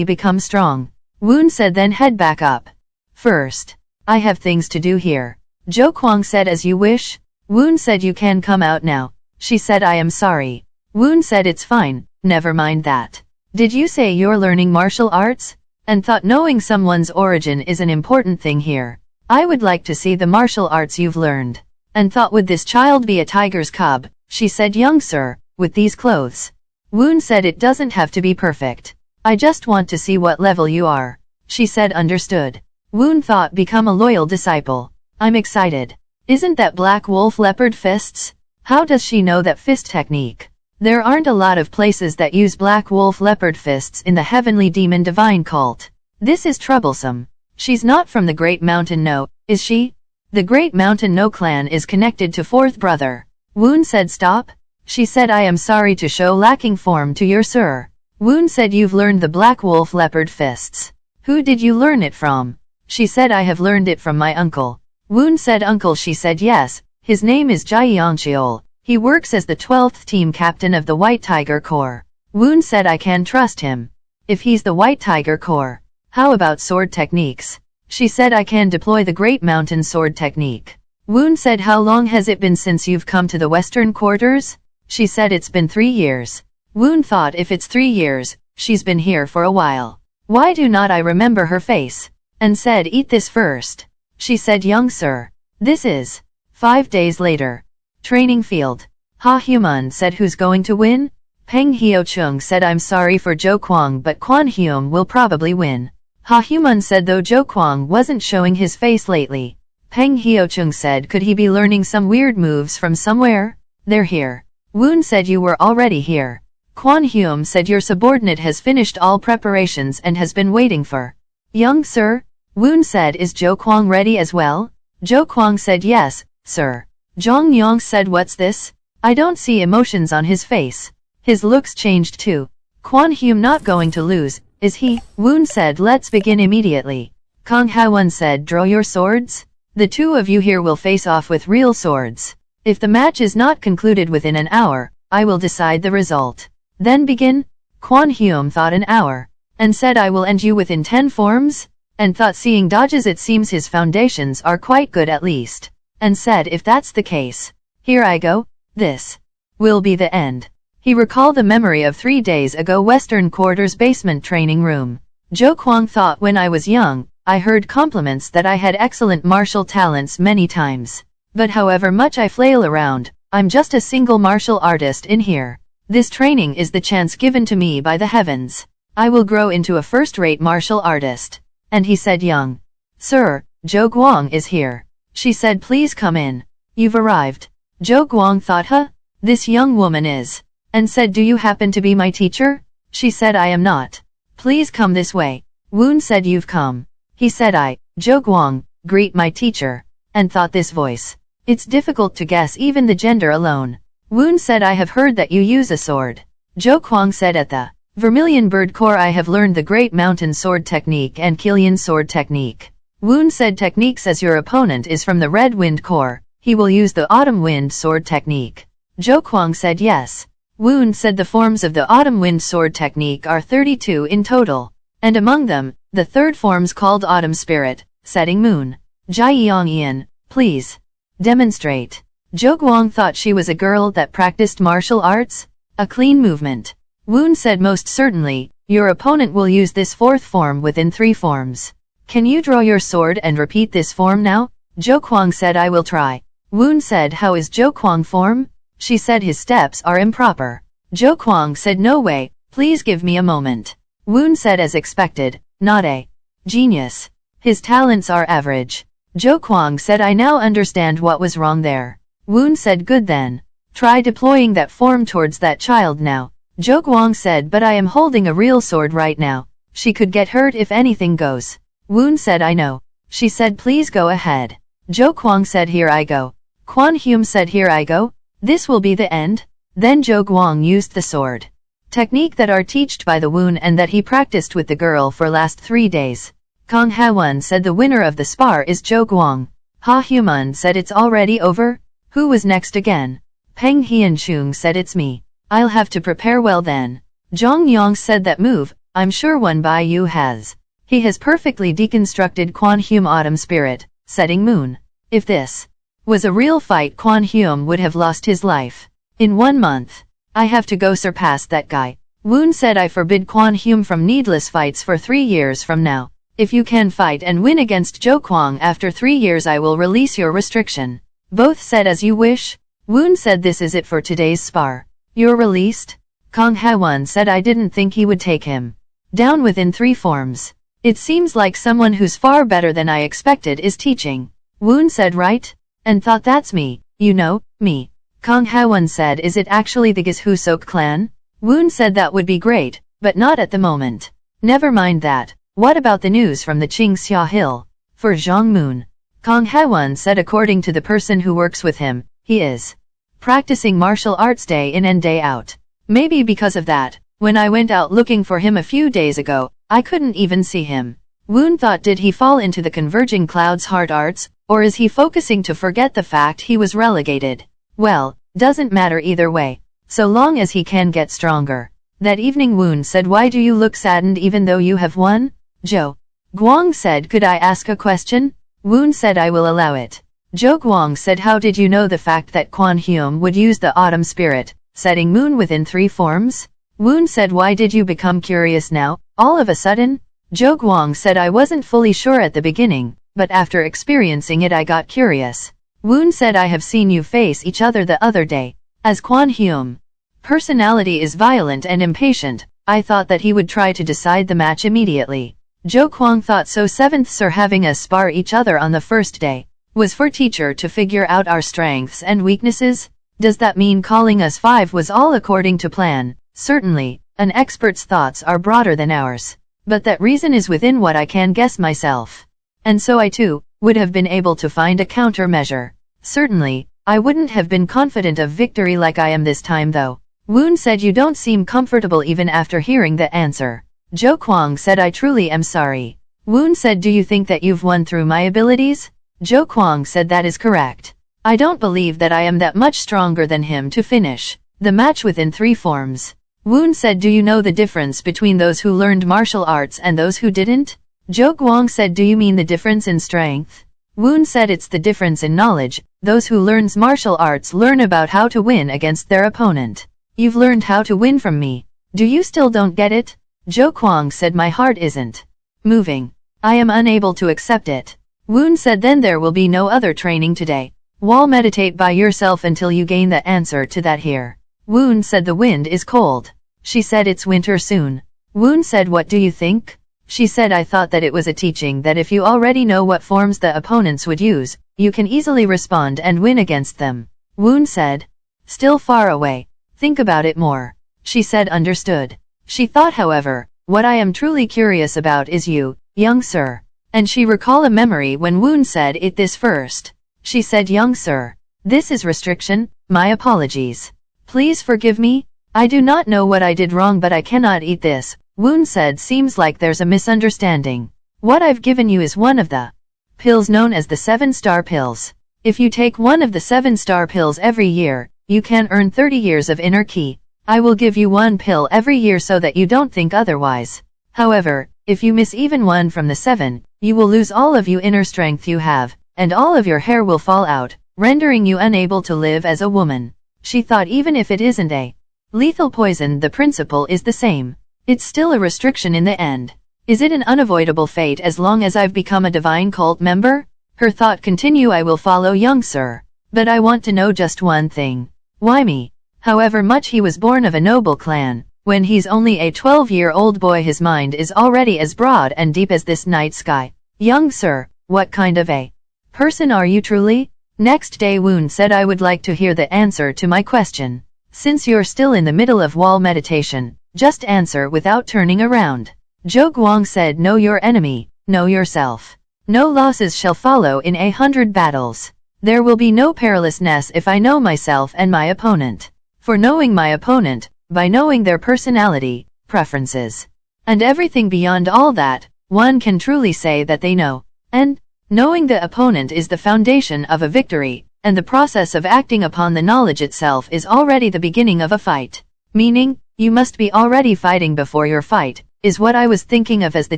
become strong. Woon said then head back up. First, I have things to do here. Jo Kwang said as you wish. Woon said you can come out now. She said I am sorry. Woon said it's fine, never mind that. Did you say you're learning martial arts? And thought knowing someone's origin is an important thing here. I would like to see the martial arts you've learned. And thought would this child be a tiger's cub? She said young sir, with these clothes. Woon said it doesn't have to be perfect. I just want to see what level you are. She said understood. Woon thought become a loyal disciple. I'm excited. Isn't that black wolf leopard fists? How does she know that fist technique? There aren't a lot of places that use black wolf leopard fists in the Heavenly Demon Dod Cult. This is troublesome. She's not from the Great Mountain No, is she? The Great Mountain No clan is connected to 4th brother. Woon said stop. She said I am sorry to show lacking form to your sir. Woon said you've learned the black wolf leopard fists. Who did you learn it from? She said I have learned it from my uncle. Woon said uncle. She said yes, his name is Jaeyoung-cheol. He works as the 12th team captain of the White Tiger Corps. Woon said I can trust him. If he's the White Tiger Corps, how about sword techniques? She said I can deploy the Great Mountain Sword technique. Woon said how long has it been since you've come to the Western Quarters? She said it's been 3 years. Woon thought if it's 3 years, she's been here for a while. Why do not I remember her face? And said eat this first. She said young sir. This is. 5 days later. Training field. Ha Hyun said who's going to win? Peng Hyo-chung said I'm sorry for Jo Kwang but Kwon Hyun will probably win. Ha Hyun said though Jo Kwang wasn't showing his face lately. Peng Hyo-chung said could he be learning some weird moves from somewhere? They're here. Woon said you were already here. Kwon Hyun said your subordinate has finished all preparations and has been waiting for. Young sir? Woon said is Jo Kwang ready as well? Jo Kwang said yes, sir. Jong Yong said what's this? I don't see emotions on his face. His looks changed too. Kwon Hyun not going to lose, is he? Woon said let's begin immediately. Kang Ha-won said draw your swords. The two of you here will face off with real swords. If the match is not concluded within an hour, I will decide the result. Then begin? Kwon Hyun thought an hour. And said I will end you within 10 forms? And thought seeing dodges it seems his foundations are quite good at least. And said if that's the case. Here I go. This will be the end. He recalled the memory of 3 days ago Western Quarters basement training room. Jo Kwang thought when I was young, I heard compliments that I had excellent martial talents many times. But however much I flail around, I'm just a single martial artist in here. This training is the chance given to me by the heavens. I will grow into a first-rate martial artist. And he said young. Sir, Jo Kwang is here. She said please come in. You've arrived. Jo Kwang thought huh? This young woman is. And said do you happen to be my teacher? She said I am not. Please come this way. Woon said you've come. He said I, Jo Kwang, greet my teacher. And thought this voice. It's difficult to guess even the gender alone. Woon said I have heard that you use a sword. Jo Kwang said at the Vermilion Bird Corps I have learned the Great Mountain Sword technique and Killian Sword technique. Woon said techniques as your opponent is from the Red Wind Corps. He will use the Autumn Wind Sword technique. Jo Kwang said yes. Woon said the forms of the Autumn Wind Sword technique are 32 in total. And among them, the third form's called Autumn Spirit, Setting Moon. Jae-yong-ian, please. Demonstrate. Jo Kwang thought she was a girl that practiced martial arts. A clean movement. Woon said most certainly, your opponent will use this fourth form within 3 forms. Can you draw your sword and repeat this form now? Jo Kwang said I will try. Woon said how is Jo Kwang form? She said his steps are improper. Jo Kwang said no way, please give me a moment. Woon said as expected, not a genius. His talents are average. Jo Kwang said I now understand what was wrong there. Woon said good then. Try deploying that form towards that child now. Jo Kwang said but I am holding a real sword right now. She could get hurt if anything goes. Woon said I know. She said please go ahead. Jo Kwang said here I go. Kwon Hyun said here I go. This will be the end. Then Jo Kwang used the sword technique that are taught by the Woon and that he practiced with the girl for last 3 days. Kang Ha-won said the winner of the spar is Jo Kwang. Ha Hyun said it's already over? Who was next again? Peng Hyun-chung said it's me. I'll have to prepare well then. Jong Yong said that move, I'm sure one by you has. He has perfectly deconstructed Kwon Hyun Autumn Spirit, Setting Moon. If this was a real fight Kwon Hyun would have lost his life. In 1 month. I have to go surpass that guy. Woon said I forbid Kwon Hyun from needless fights for 3 years from now. If you can fight and win against Jo Kwang after 3 years I will release your restriction. Both said as you wish. Woon said this is it for today's spar. You're released? Kang Ha-won said I didn't think he would take him down within 3 forms. It seems like someone who's far better than I expected is teaching. Woon said right? And thought that's me, you know, me. Kang Ha-won said is it actually the Gishusok clan? Woon said that would be great, but not at the moment. Never mind that. What about the news from the Qingxia Hill? For Zhang Moon. Kang Ha-won said according to the person who works with him, he is practicing martial arts day in and day out. Maybe because of that, when I went out looking for him a few days ago, I couldn't even see him. Woon thought did he fall into the converging clouds hard arts, or is he focusing to forget the fact he was relegated? Well, doesn't matter either way, so long as he can get stronger. That evening Woon said, why do you look saddened even though you have won? Jo Guang said, could I ask a question? Woon said, I will allow it. Jo Guang said, how did you know the fact that Kwan Hyum would use the autumn spirit, setting moon within 3 forms? Woon said, why did you become curious now, all of a sudden? Jo Guang said, I wasn't fully sure at the beginning, but after experiencing it I got curious. Woon said, I have seen you face each other the other day. As Kwan Hyum personality is violent and impatient, I thought that he would try to decide the match immediately. Jo Kwang thought so. 7ths are having us spar each other on the first day. Was for teacher to figure out our strengths and weaknesses? Does that mean calling us 5 was all according to plan? Certainly, an expert's thoughts are broader than ours. But that reason is within what I can guess myself. And so I too, would have been able to find a countermeasure. Certainly, I wouldn't have been confident of victory like I am this time though. Woon said, you don't seem comfortable even after hearing the answer. Jo Kwang said, I truly am sorry. Woon said, do you think that you've won through my abilities? Jo Kwang said, that is correct. I don't believe that I am that much stronger than him to finish the match within 3 forms. Woon said, do you know the difference between those who learned martial arts and those who didn't? Jo Kwang said, do you mean the difference in strength? Woon said, it's the difference in knowledge. Those who learns martial arts learn about how to win against their opponent. You've learned how to win from me. Do you still don't get it? Jo Kwang said, my heart isn't moving. I am unable to accept it. Woon said, then there will be no other training today. Wall meditate by yourself until you gain the answer to that here. Woon said, the wind is cold. She said, it's winter soon. Woon said, what do you think? She said, I thought that it was a teaching that if you already know what forms the opponents would use, you can easily respond and win against them. Woon said, still far away. Think about it more. She said, understood. She thought, however, what I am truly curious about is you, young sir. And she recalled a memory when Woon said it this first. She said, young sir, this is restriction, my apologies. Please forgive me. I do not know what I did wrong, but I cannot eat this. Woon said, seems like there's a misunderstanding. What I've given you is one of the pills known as the 7-star pills. If you take one of the 7-star pills every year, you can earn 30 years of inner ki. I will give you 1 pill every year so that you don't think otherwise. However, if you miss even 1 from the 7, you will lose all of your inner strength you have, and all of your hair will fall out, rendering you unable to live as a woman. She thought, even if it isn't a lethal poison, the principle is the same. It's still a restriction in the end. Is it an unavoidable fate as long as I've become a divine cult member? Her thought continued, I will follow, young sir. But I want to know just one thing. Why me? However much he was born of a noble clan, when he's only a 12-year-old boy his mind is already as broad and deep as this night sky. Young sir, what kind of a person are you truly? Next day Woon said, I would like to hear the answer to my question. Since you're still in the middle of wall meditation, just answer without turning around. Jo Guang said, know your enemy, know yourself. No losses shall follow in 100 battles. There will be no perilousness if I know myself and my opponent. For knowing my opponent, by knowing their personality, preferences, and everything beyond all that, one can truly say that they know. And knowing the opponent is the foundation of a victory, and the process of acting upon the knowledge itself is already the beginning of a fight. Meaning, you must be already fighting before your fight, is what I was thinking of as the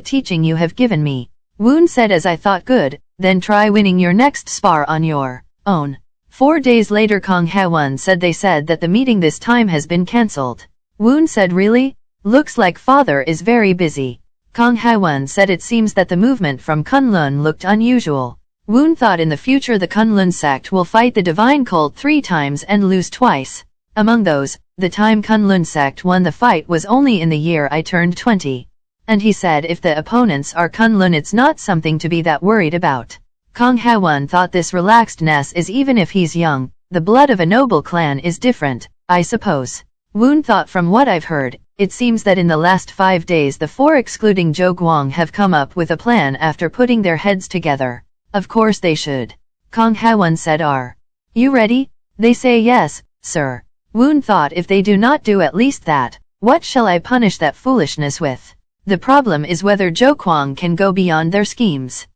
teaching you have given me. Woon said, as I thought, good, then try winning your next spar on your own. 4 days later Kong Haewon said they said that the meeting this time has been cancelled. Woon said, really? Looks like father is very busy. Kong Haewon said, it seems that the movement from Kunlun looked unusual. Woon thought in the future the Kunlun sect will fight the divine cult 3 times and lose twice. Among those, the time Kunlun sect won the fight was only in the year I turned 20. And he said, if the opponents are Kunlun, it's not something to be that worried about. Kong Haewon thought this relaxedness is even if he's young, the blood of a noble clan is different, I suppose. Woon thought, from what I've heard, it seems that in the last 5 days the 4 excluding Jo Guang have come up with a plan after putting their heads together. Of course they should. Kong Haewon said, are you ready? They say yes, sir. Woon thought, if they do not do at least that, what shall I punish that foolishness with? The problem is whether Jo Kwang can go beyond their schemes.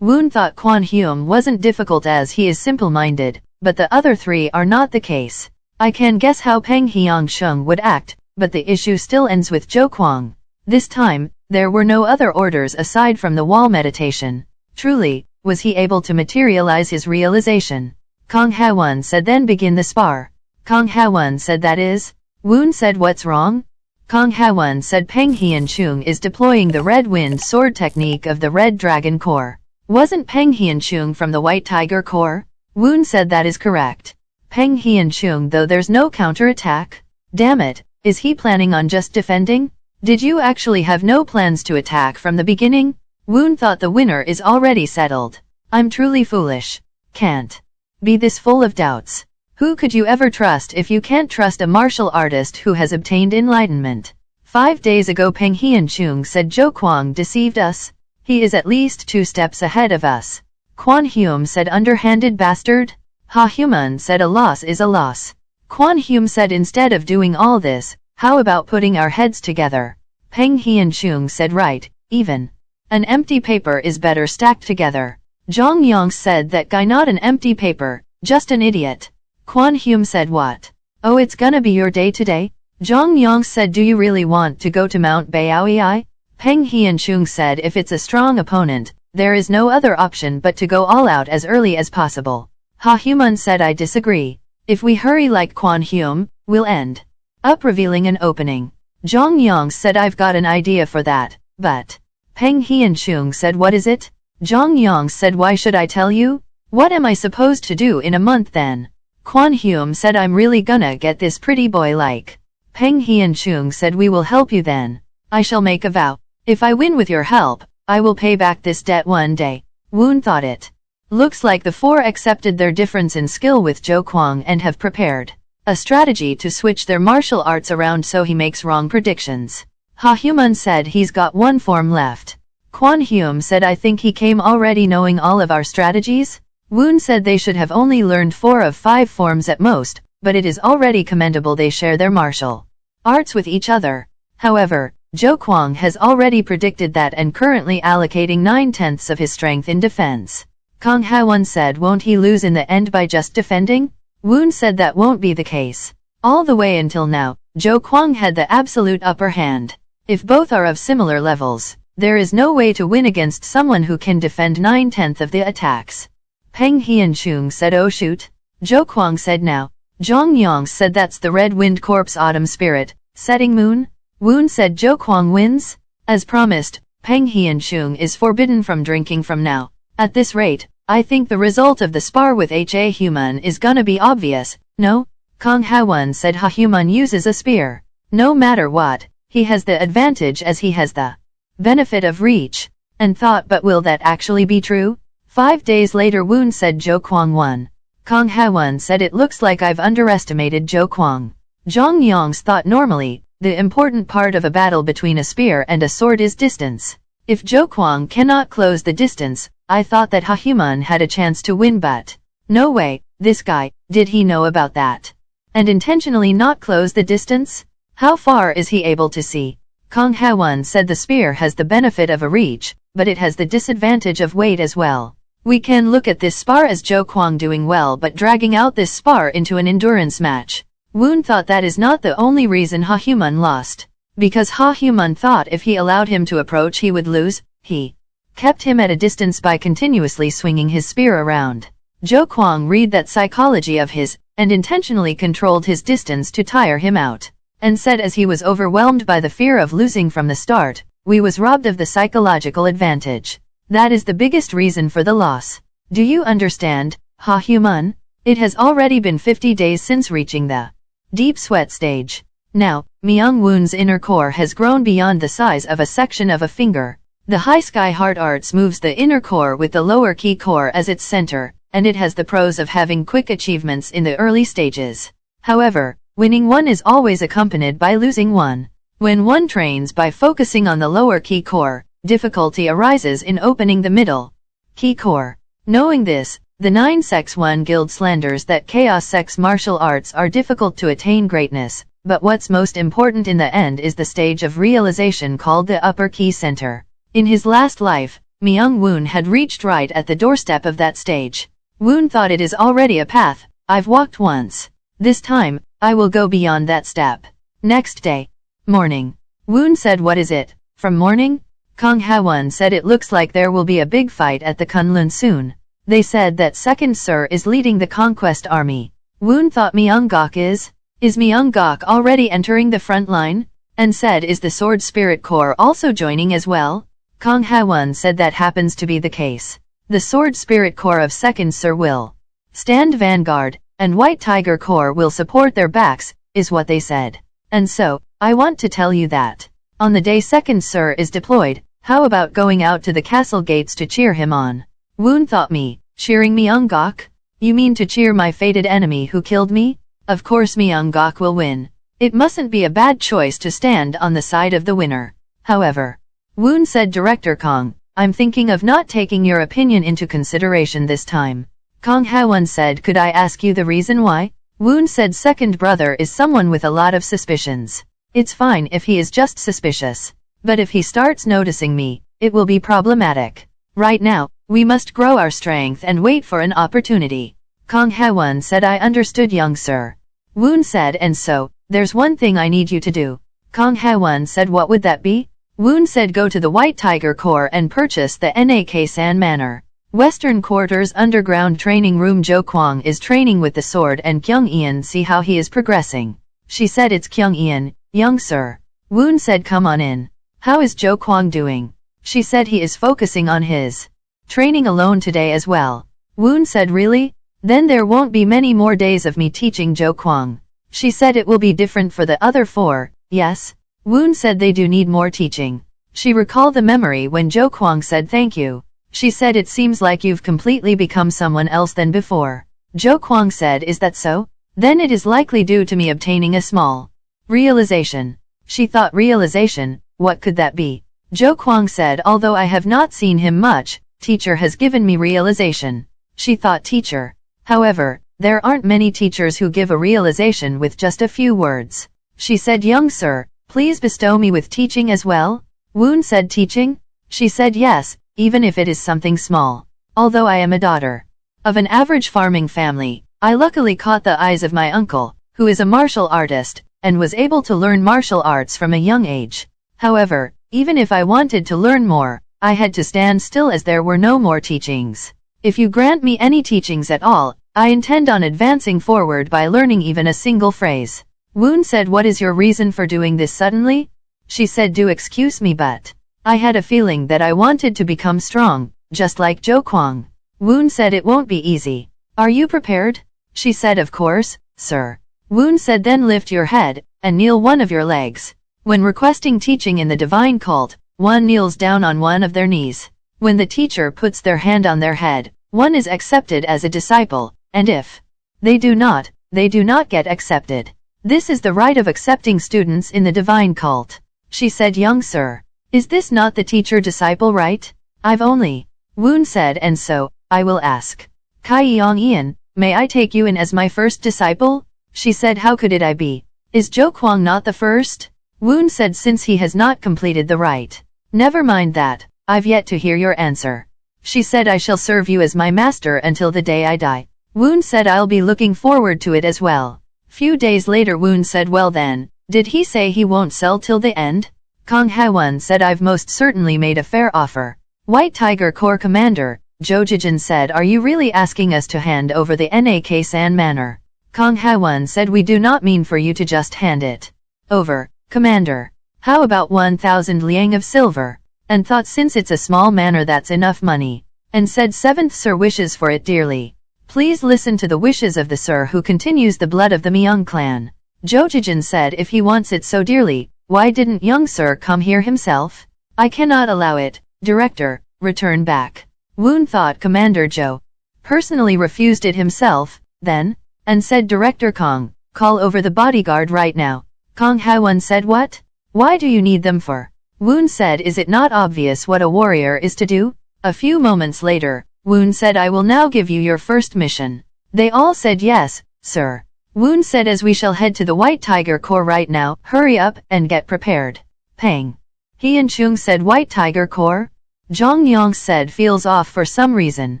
Woon thought Kwan Hyum wasn't difficult as he is simple-minded, but the other 3 are not the case. I can guess how Peng Hyang Shung would act, but the issue still ends with Zhou Kuang. This time, there were no other orders aside from the wall meditation. Truly, was he able to materialize his realization? Kong Ha-won said then begin the spar. Kong Ha-won said that is? Woon said what's wrong? Kong Ha-won said Peng Hian-chung is deploying the Red Wind Sword technique of the Red Dragon Corps. Wasn't Peng Hian-chung from the White Tiger Corps? Woon said that is correct. Peng Hian-chung though there's no counterattack? Damn it, is he planning on just defending? Did you actually have no plans to attack from the beginning? Woon thought the winner is already settled. I'm truly foolish. Can't be this full of doubts. Who could you ever trust if you can't trust a martial artist who has obtained enlightenment? 5 days ago Peng Hian-chung said Zhou Kuang deceived us. He is at least 2 steps ahead of us. Quan Hume said underhanded bastard. Ha Human said a loss is a loss. Quan Hume said instead of doing all this, how about putting our heads together? Peng Hian-chung said right, even an empty paper is better stacked together. Zhang Yang said that guy not an empty paper, just an idiot. Quan Hume said what? Oh it's gonna be your day today? Zhang Yang said do you really want to go to Mount Baoyi? Peng Hian-chung said if it's a strong opponent, there is no other option but to go all out as early as possible. Ha Human said I disagree. If we hurry like Quan Hume, we'll end up revealing an opening. Zhang Yang said I've got an idea for that, but Peng Hian-chung said what is it? Zhang Yang said why should I tell you? What am I supposed to do in a month then? Quan Hume said I'm really gonna get this pretty boy like. Peng Hian-chung said we will help you then. I shall make a vow. If I win with your help, I will pay back this debt one day. Woon thought it. Looks like the 4 accepted their difference in skill with Zhou Kuang and have prepared a strategy to switch their martial arts around so he makes wrong predictions. Ha Human said he's got 1 form left. Quan Hume said I think he came already knowing all of our strategies. Woon said they should have only learned 4 of 5 forms at most, but it is already commendable they share their martial arts with each other. However, Zhou Kuang has already predicted that and currently allocating 9/10 of his strength in defense. Kong Ha-won said won't he lose in the end by just defending? Woon said that won't be the case. All the way until now, Zhou Kuang had the absolute upper hand. If both are of similar levels, there is no way to win against someone who can defend 9/10 of the attacks. Peng Hian-chung said oh shoot. Zhou Kuang said now. Zhang Yang said that's the Red Wind Corp's autumn spirit, setting moon. Woon said Zhou Kuang wins. As promised, Peng Hian-chung is forbidden from drinking from now. At this rate, I think the result of the spar with Ha Human is gonna be obvious, no? Kong Ha-won said Ha Human uses a spear. No matter what, he has the advantage as he has the benefit of reach. And thought but will that actually be true? 5 days later Woon said Zhou Kuang won. Kong Ha-won said it looks like I've underestimated Zhou Kuang. Zhang Yang's thought normally, the important part of a battle between a spear and a sword is distance. If Zhou Kuang cannot close the distance, I thought that Ha Human had a chance to win but no way, this guy, did he know about that? And intentionally not close the distance? How far is he able to see? Kong Ha-won said the spear has the benefit of a reach, but it has the disadvantage of weight as well. We can look at this spar as Zhou Kuang doing well but dragging out this spar into an endurance match. Woon thought that is not the only reason Ha Human lost. Because Ha Human thought if he allowed him to approach he would lose, he kept him at a distance by continuously swinging his spear around. Zhou Kuang read that psychology of his, and intentionally controlled his distance to tire him out. And said as he was overwhelmed by the fear of losing from the start, we was robbed of the psychological advantage. That is the biggest reason for the loss. Do you understand, Ha Human? It has already been 50 days since reaching the deep sweat stage. Now, Myeong-woon's inner core has grown beyond the size of a section of a finger. The High Sky Heart Arts moves the inner core with the lower key core as its center, and it has the pros of having quick achievements in the early stages. However, winning one is always accompanied by losing one. When one trains by focusing on the lower key core, difficulty arises in opening the middle key core. Knowing this, the 9 Sex 1 Guild slanders that Chaos Sex martial arts are difficult to attain greatness, but what's most important in the end is the stage of realization called the upper key center. In his last life, Myeong-woon had reached right at the doorstep of that stage. Woon thought it is already a path, I've walked once. This time, I will go beyond that step. Next day. Morning. Woon said what is it, from morning? Kang Ha-won said it looks like there will be a big fight at the Kunlun soon. They said that second sir is leading the conquest army. Woon thought Myeonggak is Myeonggak already entering the front line? And said is the Sword Spirit Corps also joining as well? Kang Ha-won said that happens to be the case. The Sword Spirit Corps of second sir will stand vanguard, and White Tiger Corps will support their backs, is what they said. And so, I want to tell you that on the day second sir is deployed, how about going out to the castle gates to cheer him on? Woon thought me, cheering Myeonggak? You mean to cheer my fated enemy who killed me? Of course Myeonggak will win. It mustn't be a bad choice to stand on the side of the winner. However, Woon said Director Kang, I'm thinking of not taking your opinion into consideration this time. Kang Ha-won said could I ask you the reason why? Woon said second brother is someone with a lot of suspicions. It's fine if he is just suspicious. But if he starts noticing me, it will be problematic. Right now, we must grow our strength and wait for an opportunity. Kang Ha-won said I understood young sir. Woon said and so, there's one thing I need you to do. Kang Ha-won said what would that be? Woon said go to the White Tiger Corps and purchase the Nak-san Manor. Western Quarters Underground Training Room. Jo Kwang is training with the sword and Kyung-eun see how he is progressing. She said it's Kyung-eun, young sir. Woon said come on in. How is Jo Kwang doing? She said he is focusing on his training alone today as well. Woon said really? Then there won't be many more days of me teaching Jo Kwang. She said it will be different for the other four, yes? Woon said they do need more teaching. She recalled the memory when Jo Kwang said thank you. She said it seems like you've completely become someone else than before. Jo Kwang said is that so? Then it is likely due to me obtaining a small realization. She thought realization, what could that be? Jo Kwang said although I have not seen him much, teacher has given me realization. She thought teacher. However, there aren't many teachers who give a realization with just a few words. She said young sir, please bestow me with teaching as well? Woon said teaching? She said yes, even if it is something small. Although I am a daughter of an average farming family, I luckily caught the eyes of my uncle, who is a martial artist, and was able to learn martial arts from a young age. However, even if I wanted to learn more, I had to stand still as there were no more teachings. If you grant me any teachings at all, I intend on advancing forward by learning even a single phrase. Woon said what is your reason for doing this suddenly? She said do excuse me but I had a feeling that I wanted to become strong, just like Jo Kwang. Woon said it won't be easy. Are you prepared? She said of course, sir. Woon said then lift your head, and kneel one of your legs. When requesting teaching in the divine cult, one kneels down on one of their knees. When the teacher puts their hand on their head, one is accepted as a disciple, and if they do not get accepted. This is the right of accepting students in the divine cult. She said young sir. Is this not the teacher-disciple right? I've only. Woon said and so, I will ask. Kyung-eun, may I take you in as my first disciple? She said how could it I be? Is Jo Kwang not the first? Woon said since he has not completed the rite. Never mind that, I've yet to hear your answer. She said I shall serve you as my master until the day I die. Woon said I'll be looking forward to it as well. Few days later Woon said well then, did he say he won't sell till the end? Kang Ha-won said I've most certainly made a fair offer. White Tiger Corps Commander, Jo Jijin said are you really asking us to hand over the Nak-san Manor? Kang Ha-won said we do not mean for you to just hand it over, Commander. How about 1,000 liang of silver? And thought since it's a small manor that's enough money. And said 7th sir wishes for it dearly. Please listen to the wishes of the sir who continues the blood of the Myeong clan. Jo Jijin said if he wants it so dearly, why didn't young sir come here himself? I cannot allow it, Director, return back. Woon thought Commander Jo personally refused it himself, then, and said Director Kang, call over the bodyguard right now. Kang Ha-won said what? Why do you need them for? Woon said is it not obvious what a warrior is to do? A few moments later, Woon said I will now give you your first mission. They all said yes, sir. Woon said as we shall head to the White Tiger Corps right now, hurry up and get prepared. Pang. Hyun Chung said White Tiger Corps? Jong Yong said feels off for some reason.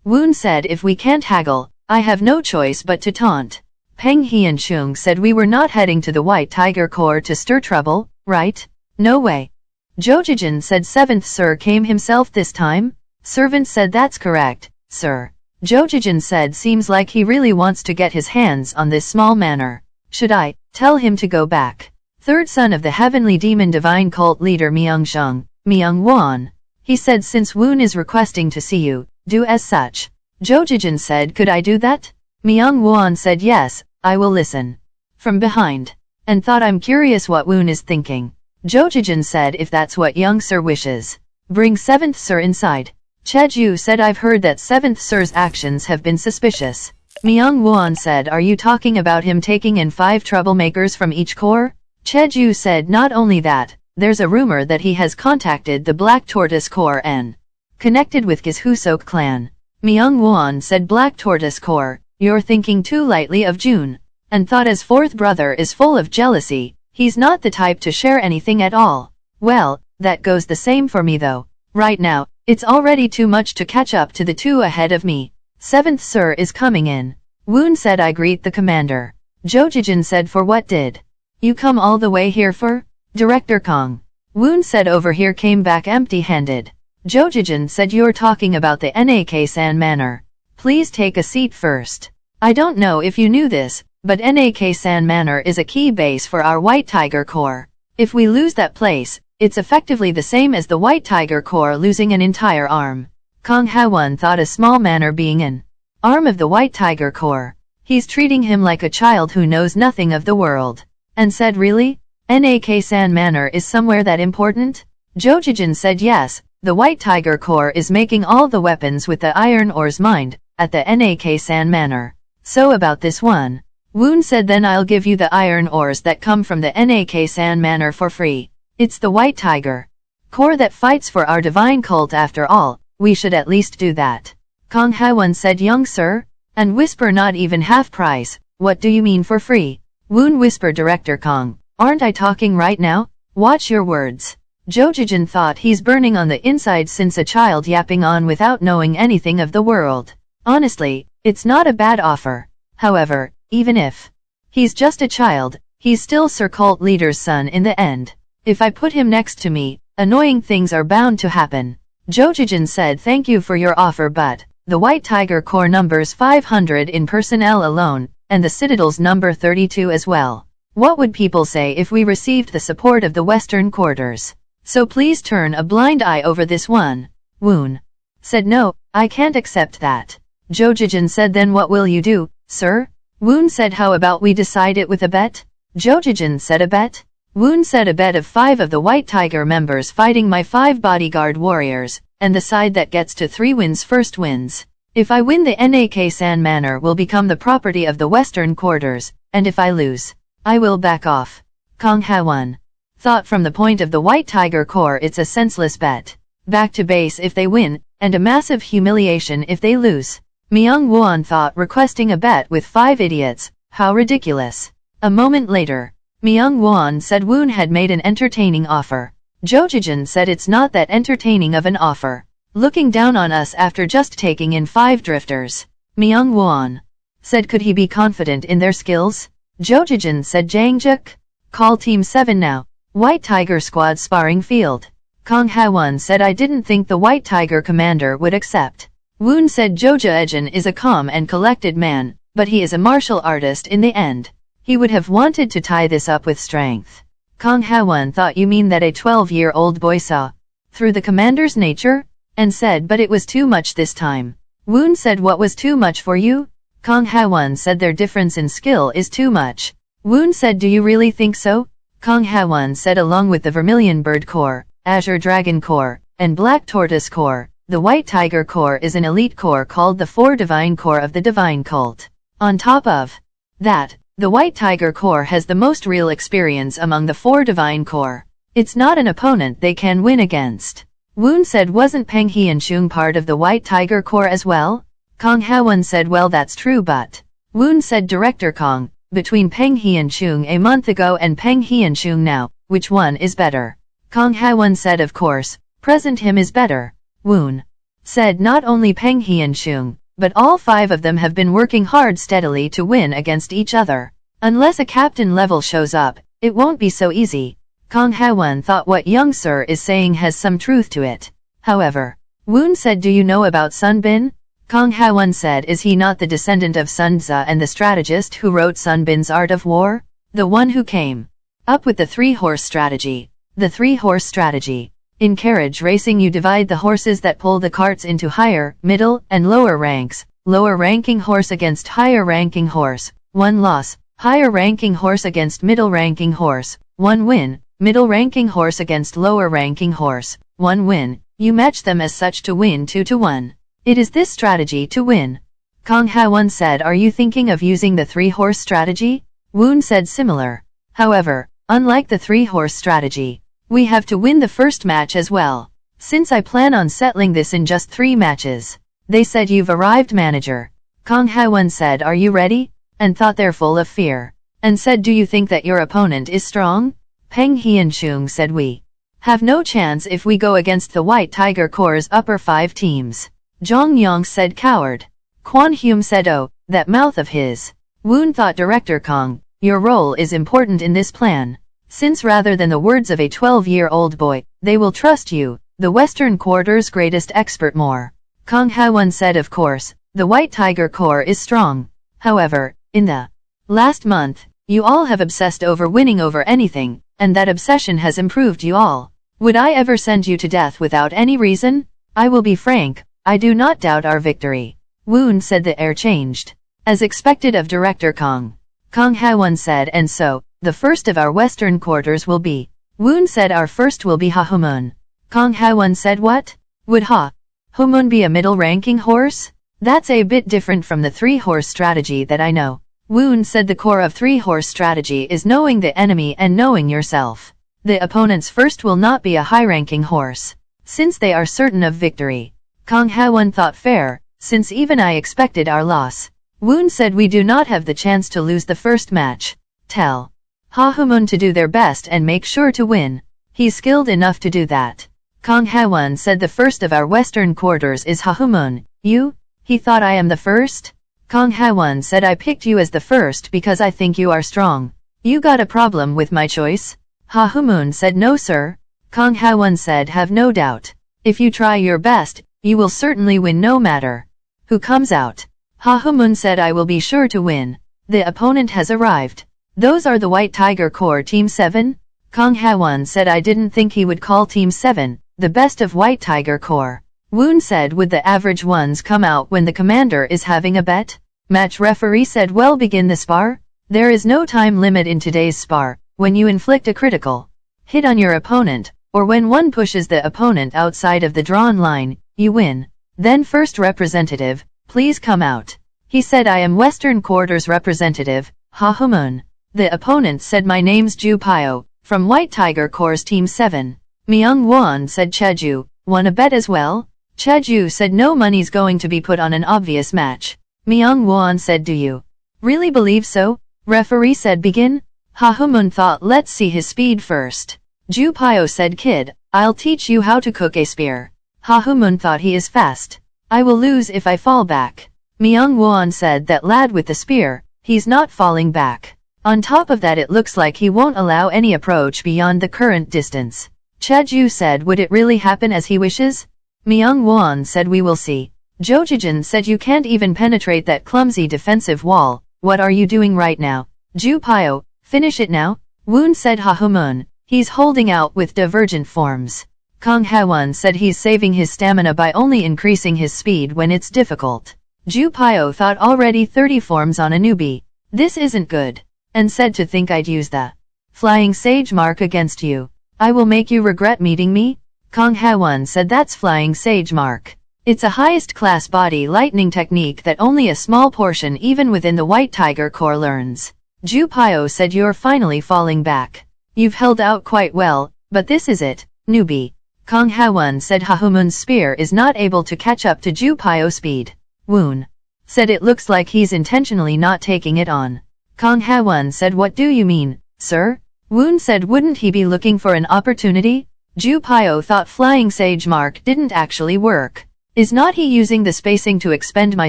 Woon said if we can't haggle, I have no choice but to taunt. Peng Hyun-chung said we were not heading to the White Tiger Corps to stir trouble, right? No way. Jojijin said 7th sir came himself this time? Servant said that's correct, sir. Jojijin said seems like he really wants to get his hands on this small manor. Should I tell him to go back? Third son of the Heavenly Demon Divine Cult leader Myeong-woon. He said since Woon is requesting to see you, do as such. Jojijin said could I do that? Myeong-woon said yes, I will listen. From behind. And thought I'm curious what Woon is thinking. Jojijin said if that's what young sir wishes. Bring 7th sir inside. Cheju said I've heard that 7th sir's actions have been suspicious. Myeong-woon said are you talking about him taking in 5 troublemakers from each corps? Cheju said not only that, there's a rumor that he has contacted the Black Tortoise Corps and connected with Gishusok clan. Myeong-woon said Black Tortoise Corps, you're thinking too lightly of June. And thought as 4th brother is full of jealousy, he's not the type to share anything at all. Well, that goes the same for me though. Right now, it's already too much to catch up to the 2 ahead of me. 7th sir is coming in. Woon said I greet the commander. Jojijin said for what did you come all the way here for? Director Kong. Woon said over here came back empty-handed. Jojijin said you're talking about the Nak-san manor. Please take a seat first. I don't know if you knew this, but Nak-san manor is a key base for our White Tiger Corps. If we lose that place, it's effectively the same as the White Tiger Corps losing an entire arm. Kong Ha-won thought a small manor being an arm of the White Tiger Corps. He's treating him like a child who knows nothing of the world. And said really? Nak-san manor is somewhere that important? Jojijin said yes, the White Tiger Corps is making all the weapons with the iron ores mined at the Nak-san manor. So about this one. Woon said then I'll give you the iron ores that come from the Nak-san manor for free. It's the White Tiger Corps that fights for our divine cult after all, we should at least do that. Kong Ha-won said young sir? And whisper not even half price, what do you mean for free? Woon whispered Director Kong, aren't I talking right now? Watch your words. Jojijin thought he's burning on the inside since a child yapping on without knowing anything of the world. Honestly, it's not a bad offer. However, even if he's just a child, he's still Sir Cult Leader's son in the end. If I put him next to me, annoying things are bound to happen. Jojijin said thank you for your offer but, the White Tiger Corps numbers 500 in personnel alone, and the Citadel's number 32 as well. What would people say if we received the support of the Western quarters? So please turn a blind eye over this one. Woon said no, I can't accept that. Jojijin said then what will you do, sir? Woon said how about we decide it with a bet? Jojijin said a bet? Woon said a bet of 5 of the White Tiger members fighting my 5 bodyguard warriors, and the side that gets to 3 wins first wins. If I win the Nak-san manor will become the property of the Western quarters, and if I lose, I will back off. Kong Ha-won thought from the point of the White Tiger Corps it's a senseless bet. Back to base if they win, and a massive humiliation if they lose. Myeong-woon thought requesting a bet with 5 idiots, how ridiculous. A moment later, Myeong-woon said Woon had made an entertaining offer. Jojijin said it's not that entertaining of an offer. Looking down on us after just taking in 5 drifters. Myeong-woon said could he be confident in their skills? Jojijin said Jangjuk. Call Team 7 now. White Tiger Squad sparring field. Kong Ha-won said I didn't think the White Tiger commander would accept. Woon said Joja-ejin is a calm and collected man, but he is a martial artist in the end. He would have wanted to tie this up with strength. Kong Ha-won thought you mean that a 12-year-old boy saw through the commander's nature? And said but it was too much this time. Woon said what was too much for you? Kong Ha-won said their difference in skill is too much. Woon said do you really think so? Kong Ha-won said along with the Vermilion Bird Corps, Azure Dragon Corps, and Black Tortoise Corps, the White Tiger Corps is an elite corps called the 4 Divine Corps of the Divine Cult. On top of that, the White Tiger Corps has the most real experience among the 4 Divine Corps. It's not an opponent they can win against. Woon said wasn't Peng Hyun-chung part of the White Tiger Corps as well? Kong Ha-won said well that's true but. Woon said Director Kong, between Peng Hyun-chung a month ago and Peng Hyun-chung now, which one is better? Kong Ha-won said of course, present him is better. Woon said not only Peng Hyun-chung, but all 5 of them have been working hard steadily to win against each other. Unless a captain level shows up, it won't be so easy. Kang Ha-won thought what young sir is saying has some truth to it. However, Woon said, do you know about Sun Bin? Kang Ha-won said, is he not the descendant of Sun Tzu and the strategist who wrote Sun Bin's Art of War? The one who came up with the 3-horse strategy. The 3-horse strategy. In carriage racing you divide the horses that pull the carts into higher, middle, and lower ranks. Lower ranking horse against higher ranking horse, 1 loss. Higher ranking horse against middle ranking horse, 1 win. Middle ranking horse against lower ranking horse, 1 win. You match them as such to win 2-1. It is this strategy to win. Kang Ha-won said, are you thinking of using the 3-horse strategy? Woon said similar. However, unlike the 3-horse strategy, we have to win the first match as well. Since I plan on settling this in just 3 matches. They said, you've arrived, manager. Kang Ha-won said, are you ready? And thought they're full of fear. And said, do you think that your opponent is strong? Peng Hyun-chung said, we have no chance if we go against the White Tiger Corps' upper 5 teams. Jong Yong said, coward. Kwon Hyum said, oh, that mouth of his. Woon thought, Director Kong, your role is important in this plan. Since rather than the words of a 12-year-old boy, they will trust you, the Western Quarter's greatest expert more. Kang Ha-won said, of course, the White Tiger Corps is strong. However, in the last month, you all have obsessed over winning over anything, and that obsession has improved you all. Would I ever send you to death without any reason? I will be frank, I do not doubt our victory. Woon said. The air changed. As expected of Director Kong. Kang Ha-won said, and so, the first of our Western Quarters will be. Woon said, our first will be Ha-Humun. Kang Ha-won said, what? Would Ha-Humun be a middle-ranking horse? That's a bit different from the 3-horse strategy that I know. Woon said, the core of 3-horse strategy is knowing the enemy and knowing yourself. The opponent's first will not be a high-ranking horse, since they are certain of victory. Kang Ha-won thought fair, since even I expected our loss. Woon said, we do not have the chance to lose the first match. Tell Ha-Humun to do their best and make sure to win. He's skilled enough to do that. Kang Ha-won said, the first of our Western Quarters is Ha-Humun. You? He thought, I am the first? Kang Ha-won said, I picked you as the first because I think you are strong. You got a problem with my choice? Ha-Humun said, no sir. Kang Ha-won said, have no doubt. If you try your best, you will certainly win no matter who comes out. Ha-Humun said, I will be sure to win. The opponent has arrived. Those are the White Tiger Corps Team 7? Kang Ha-won said, I didn't think he would call Team 7, the best of White Tiger Corps. Woon said, would the average ones come out when the commander is having a bet? Match referee said, well, begin the spar. There is no time limit in today's spar. When you inflict a critical hit on your opponent, or when one pushes the opponent outside of the drawn line, you win. Then first representative, please come out. He said, I am Western Quarters representative, Ha-Humun. The opponent said, my name's Ju Pyo, from White Tiger Corps Team 7. Myeong-woon said, Cheju, wanna bet as well? Cheju said, no money's going to be put on an obvious match. Myeong-woon said, do you really believe so? Referee said, begin. Ha-Humun thought, let's see his speed first. Ju Pyo said, kid, I'll teach you how to cook a spear. Ha-Humun thought, he is fast. I will lose if I fall back. Myeong-woon said, that lad with the spear, he's not falling back. On top of that, it looks like he won't allow any approach beyond the current distance. Cheju said, would it really happen as he wishes? Myeong-woon said, we will see. Jojijin said, you can't even penetrate that clumsy defensive wall. What are you doing right now? Ju Pyo, finish it now. Woon said, Ha-Humun, he's holding out with divergent forms. Kang Ha-won said, he's saving his stamina by only increasing his speed when it's difficult. Ju Pyo thought, already 30 forms on a newbie. This isn't good. And said, to think I'd use the flying sage mark against you. I will make you regret meeting me. Kang Ha-won said, that's flying sage mark. It's a highest class body lightning technique that only a small portion even within the White Tiger Corps learns. Ju Pyo said, you're finally falling back. You've held out quite well, but this is it, newbie. Kang Ha-won said, Ha-Humun's spear is not able to catch up to Ju Pyo's speed. Woon said, it looks like he's intentionally not taking it on. Kang Ha-won said, what do you mean, sir? Woon said, wouldn't he be looking for an opportunity? Ju Pyo thought flying sage mark didn't actually work. Is not he using the spacing to expend my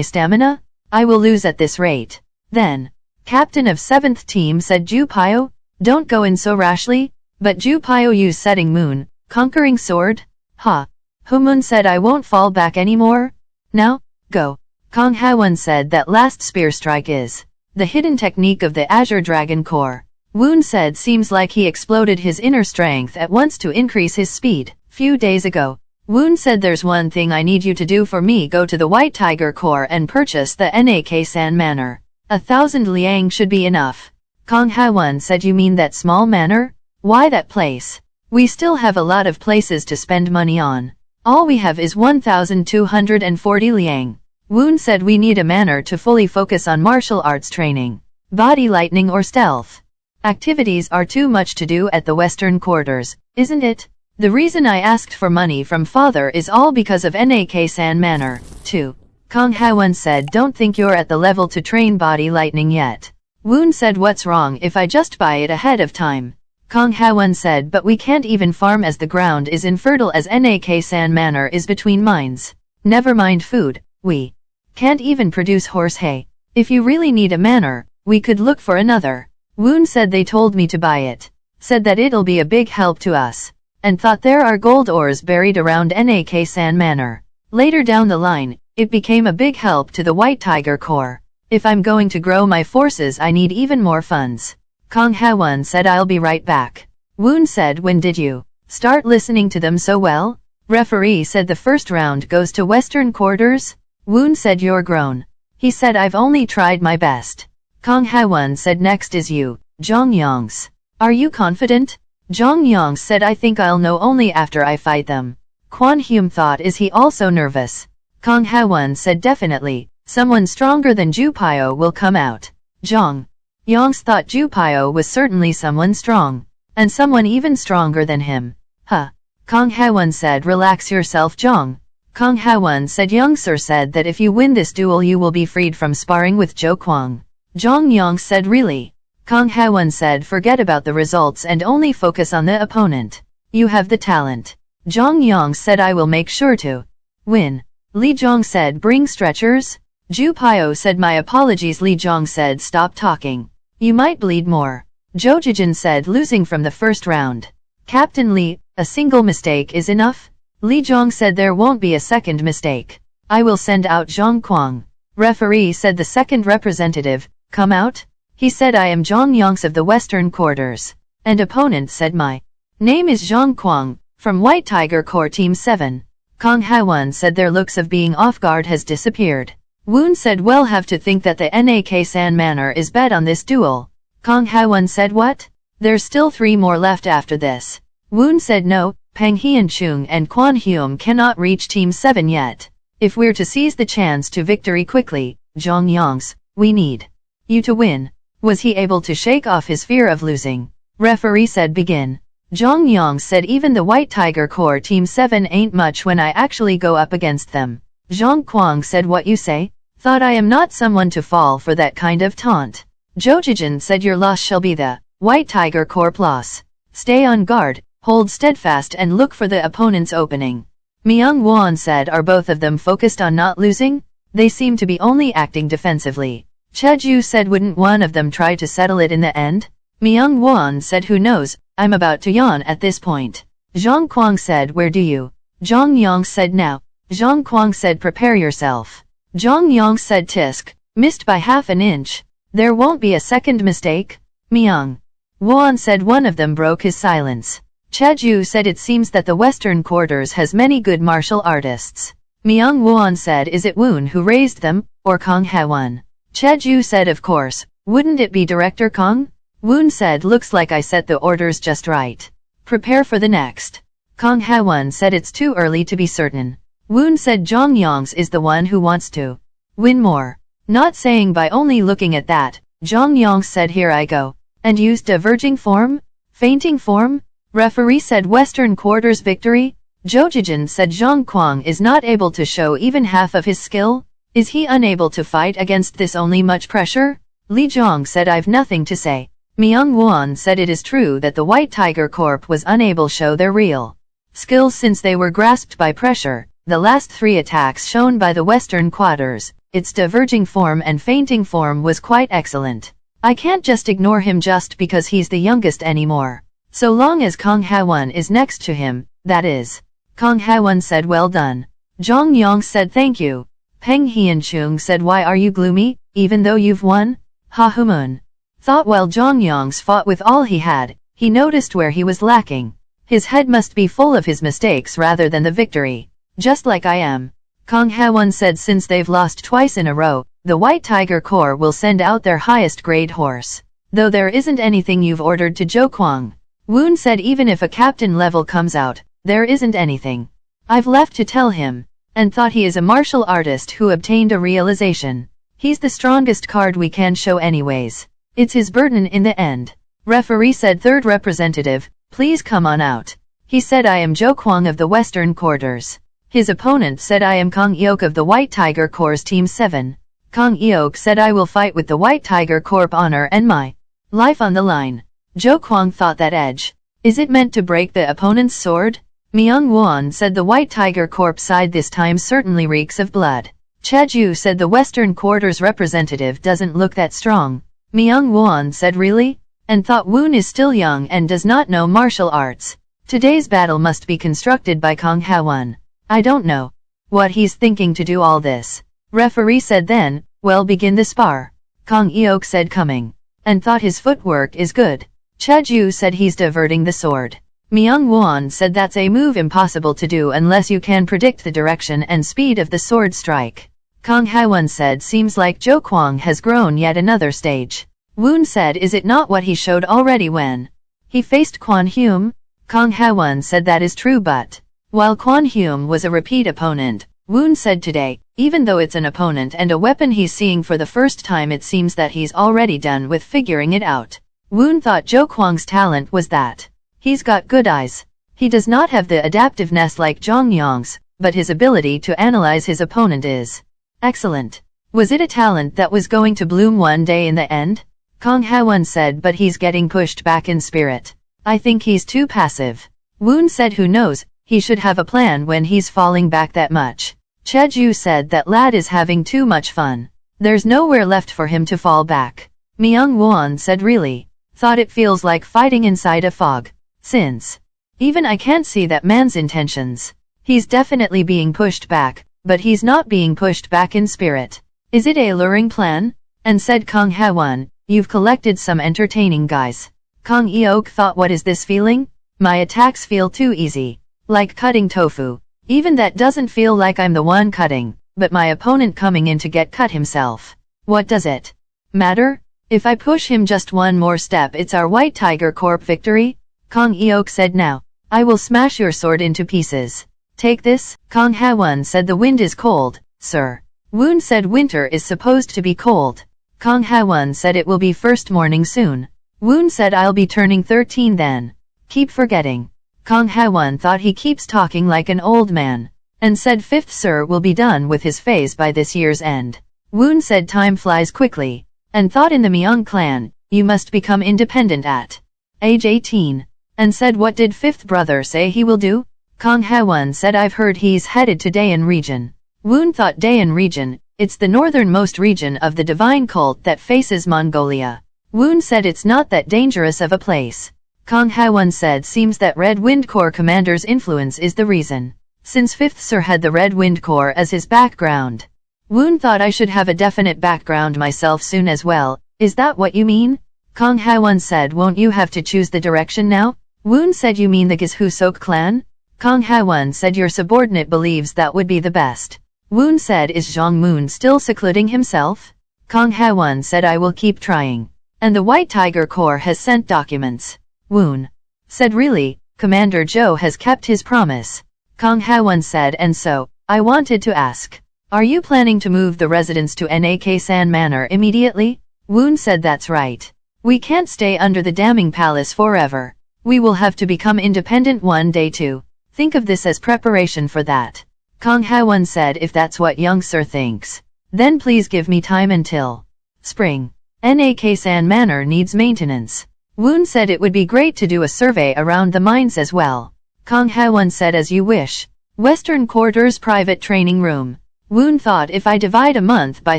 stamina? I will lose at this rate. Then, captain of 7th team said Ju Pyo, don't go in so rashly, but Ju Pyo used setting moon, conquering sword. Ha. Humun said I won't fall back anymore. Now, go. Kong Ha-won said that last spear strike is the hidden technique of the Azure Dragon Core. Woon said seems like he exploded his inner strength at once to increase his speed. Few days ago, Woon said there's one thing I need you to do for me, go to the White Tiger Core and purchase the Nak-san manor. 1,000 liang should be enough. Kong Ha-won said you mean that small manor? Why that place? We still have a lot of places to spend money on. All we have is 1,240 liang. Woon said we need a manor to fully focus on martial arts training, body lightning or stealth. Activities are too much to do at the western quarters, isn't it? The reason I asked for money from father is all because of Nak-san manor, too. Kong Ha-won said don't think you're at the level to train body lightning yet. Woon said what's wrong if I just buy it ahead of time? Kong Ha-won said but we can't even farm as the ground is infertile as Nak-san manor is between mines. Never mind food, we can't even produce horse hay. If you really need a manor, we could look for another. Woon said they told me to buy it. Said that it'll be a big help to us. And thought there are gold ores buried around Nak-san manor. Later down the line, it became a big help to the White Tiger Corps. If I'm going to grow my forces I need even more funds. Kong Ha-won said I'll be right back. Woon said when did you start listening to them so well? Referee said the first round goes to Western Quarters. Woon said you're grown. He said I've only tried my best. Kong Ha-won said next is you, Jong Yongs. Are you confident? Jong Yongs said I think I'll know only after I fight them. Kwon Hyum thought is he also nervous? Kong Ha-won said definitely, someone stronger than Ju Pyo will come out. Jong Yongs thought Ju Pyo was certainly someone strong. And someone even stronger than him. Huh. Kong Ha-won said relax yourself Jong. Kong Ha-won said Young Sir said that if you win this duel you will be freed from sparring with Jo Kwang. Jong Yong said really? Kong Ha-won said forget about the results and only focus on the opponent. You have the talent. Jong Yong said I will make sure to win. Lee Jong said bring stretchers. Ju Pyo said my apologies. Lee Jong said stop talking. You might bleed more. Jo Jijin said losing from the first round. Captain Lee, a single mistake is enough? Lee Jong said there won't be a second mistake. I will send out Zhang Kwang. Referee said the second representative, come out? He said I am Jong Yongs of the Western Quarters. And opponent said my name is Zhang Kwang, from White Tiger Corps Team 7. Kong Ha-won said their looks of being off guard has disappeared. Woon said we'll have to think that the Nak-san manor is bet on this duel. Kong Ha-won said what? There's still 3 more left after this. Woon said no, Pang Hyun-chung and Kwon Hyum cannot reach Team 7 yet. If we're to seize the chance to victory quickly, Jong Yongs, we need you to win. Was he able to shake off his fear of losing? Referee said begin. Jong Yongs said even the White Tiger Corps Team 7 ain't much when I actually go up against them. Zhang Kwang said what you say? Thought I am not someone to fall for that kind of taunt. Jo Jijin said your loss shall be the White Tiger Corps loss. Stay on guard. Hold steadfast and look for the opponent's opening. Myeong-woon said are both of them focused on not losing? They seem to be only acting defensively. Cheju said wouldn't one of them try to settle it in the end? Myeong-woon said who knows, I'm about to yawn at this point. Zhang Kwang said where do you? Jong Yong said now. Zhang Kwang said prepare yourself. Jong Yong said tisk, missed by half an inch. There won't be a second mistake? Myeong-woon said one of them broke his silence. Cheju said it seems that the Western Quarters has many good martial artists. Myeong-woon said is it Woon who raised them, or Kong Ha-won? Cheju said of course, wouldn't it be Director Kong? Woon said looks like I set the orders just right. Prepare for the next. Kong Ha-won said it's too early to be certain. Woon said Jong Yongs is the one who wants to win more. Not saying by only looking at that, Jong Yongs said here I go. And used diverging form? Fainting form? Referee said Western Quarters victory. Jo Jijin said Zhang Kwang is not able to show even half of his skill. Is he unable to fight against this only much pressure? Lee Jong said I've nothing to say. Myeong-woon said it is true that the White Tiger Corp was unable to show their real skills since they were grasped by pressure. the last 3 attacks shown by the Western quarters, its diverging form and fainting form was quite excellent. I can't just ignore him just because he's the youngest anymore. So long as Kang Ha-won is next to him, that is. Kang Ha-won said well done. Jong Yong said thank you. Peng Hyun-chung said why are you gloomy, even though you've won? Ha-Hu-moon thought while Jong Yong's fought with all he had, he noticed where he was lacking. His head must be full of his mistakes rather than the victory. Just like I am. Kang Ha-won said since they've lost twice in a row, the White Tiger Corps will send out their highest grade horse. Though there isn't anything you've ordered to Jo Kwang. Woon said even if a captain level comes out, there isn't anything. I've left to tell him. And thought he is a martial artist who obtained a realization. He's the strongest card we can show anyways. It's his burden in the end. Referee said third representative, please come on out. He said I am Jo Kwang of the Western Quarters. His opponent said I am Kang Eok of the White Tiger Corps Team 7. Kang Eok said I will fight with the White Tiger Corps honor and my life on the line. Jo Kwang thought that edge. Is it meant to break the opponent's sword? Myeong-woon said the White Tiger Corps side this time certainly reeks of blood. Cheju said the Western Quarters representative doesn't look that strong. Myeong-woon said really? And thought Woon is still young and does not know martial arts. Today's battle must be constructed by Kang Ha-won. I don't know what he's thinking to do all this. Referee said then, well begin the spar. Kang Eok said coming. And thought his footwork is good. Cheju said he's diverting the sword. Myeong-woon said that's a move impossible to do unless you can predict the direction and speed of the sword strike. Kang Ha-won said seems like Jo Kwang has grown yet another stage. Woon said is it not what he showed already when he faced Kwon Hume? Kang Ha-won said that is true but while Kwon Hume was a repeat opponent, Woon said today, even though it's an opponent and a weapon he's seeing for the first time it seems that he's already done with figuring it out. Woon thought Jo Kwang's talent was that he's got good eyes. He does not have the adaptiveness like Jong Yong's, but his ability to analyze his opponent is excellent. Was it a talent that was going to bloom one day in the end? Kang Ha-won said but he's getting pushed back in spirit. I think he's too passive. Woon said who knows, he should have a plan when he's falling back that much. Cheju said that lad is having too much fun. There's nowhere left for him to fall back. Myeong-woon said really? Thought it feels like fighting inside a fog. Since even I can't see that man's intentions. He's definitely being pushed back, but he's not being pushed back in spirit. Is it a luring plan? And said Kang Ha-won, you've collected some entertaining guys. Kang Eok thought what is this feeling? My attacks feel too easy. Like cutting tofu. Even that doesn't feel like I'm the one cutting, but my opponent coming in to get cut himself. What does it matter? If I push him just one more step it's our White Tiger Corp victory? Kang Eok said now. I will smash your sword into pieces. Take this. Kang Ha-won said the wind is cold, sir. Woon said winter is supposed to be cold. Kang Ha-won said it will be first morning soon. Woon said I'll be turning 13 then. Keep forgetting. Kang Ha-won thought he keeps talking like an old man. And said 5th sir will be done with his phase by this year's end. Woon said time flies quickly. And thought in the Myeong clan, you must become independent at age 18. And said what did 5th brother say he will do? Kang Ha-won said I've heard he's headed to Daean region. Woon thought Daean region, it's the northernmost region of the divine cult that faces Mongolia. Woon said it's not that dangerous of a place. Kang Ha-won said seems that Red Wind Corps commander's influence is the reason. Since 5th sir had the Red Wind Corps as his background. Woon thought I should have a definite background myself soon as well. Is that what you mean? Kang Ha-won said won't you have to choose the direction now? Woon said you mean the Gishusok clan? Kang Ha-won said your subordinate believes that would be the best. Woon said is Jong-moon still secluding himself? Kang Ha-won said I will keep trying. And the White Tiger Corps has sent documents. Woon said really, Commander Joe has kept his promise. Kang Ha-won said and so, I wanted to ask. Are you planning to move the residents to Nak-san Manor immediately? Woon said that's right. We can't stay under the damning palace forever. We will have to become independent one day too. Think of this as preparation for that. Kang Ha-won said if that's what young sir thinks, then please give me time until spring. Nak-san Manor needs maintenance. Woon said it would be great to do a survey around the mines as well. Kang Ha-won said as you wish. Western Quarters Private Training Room. Woon thought if I divide a month by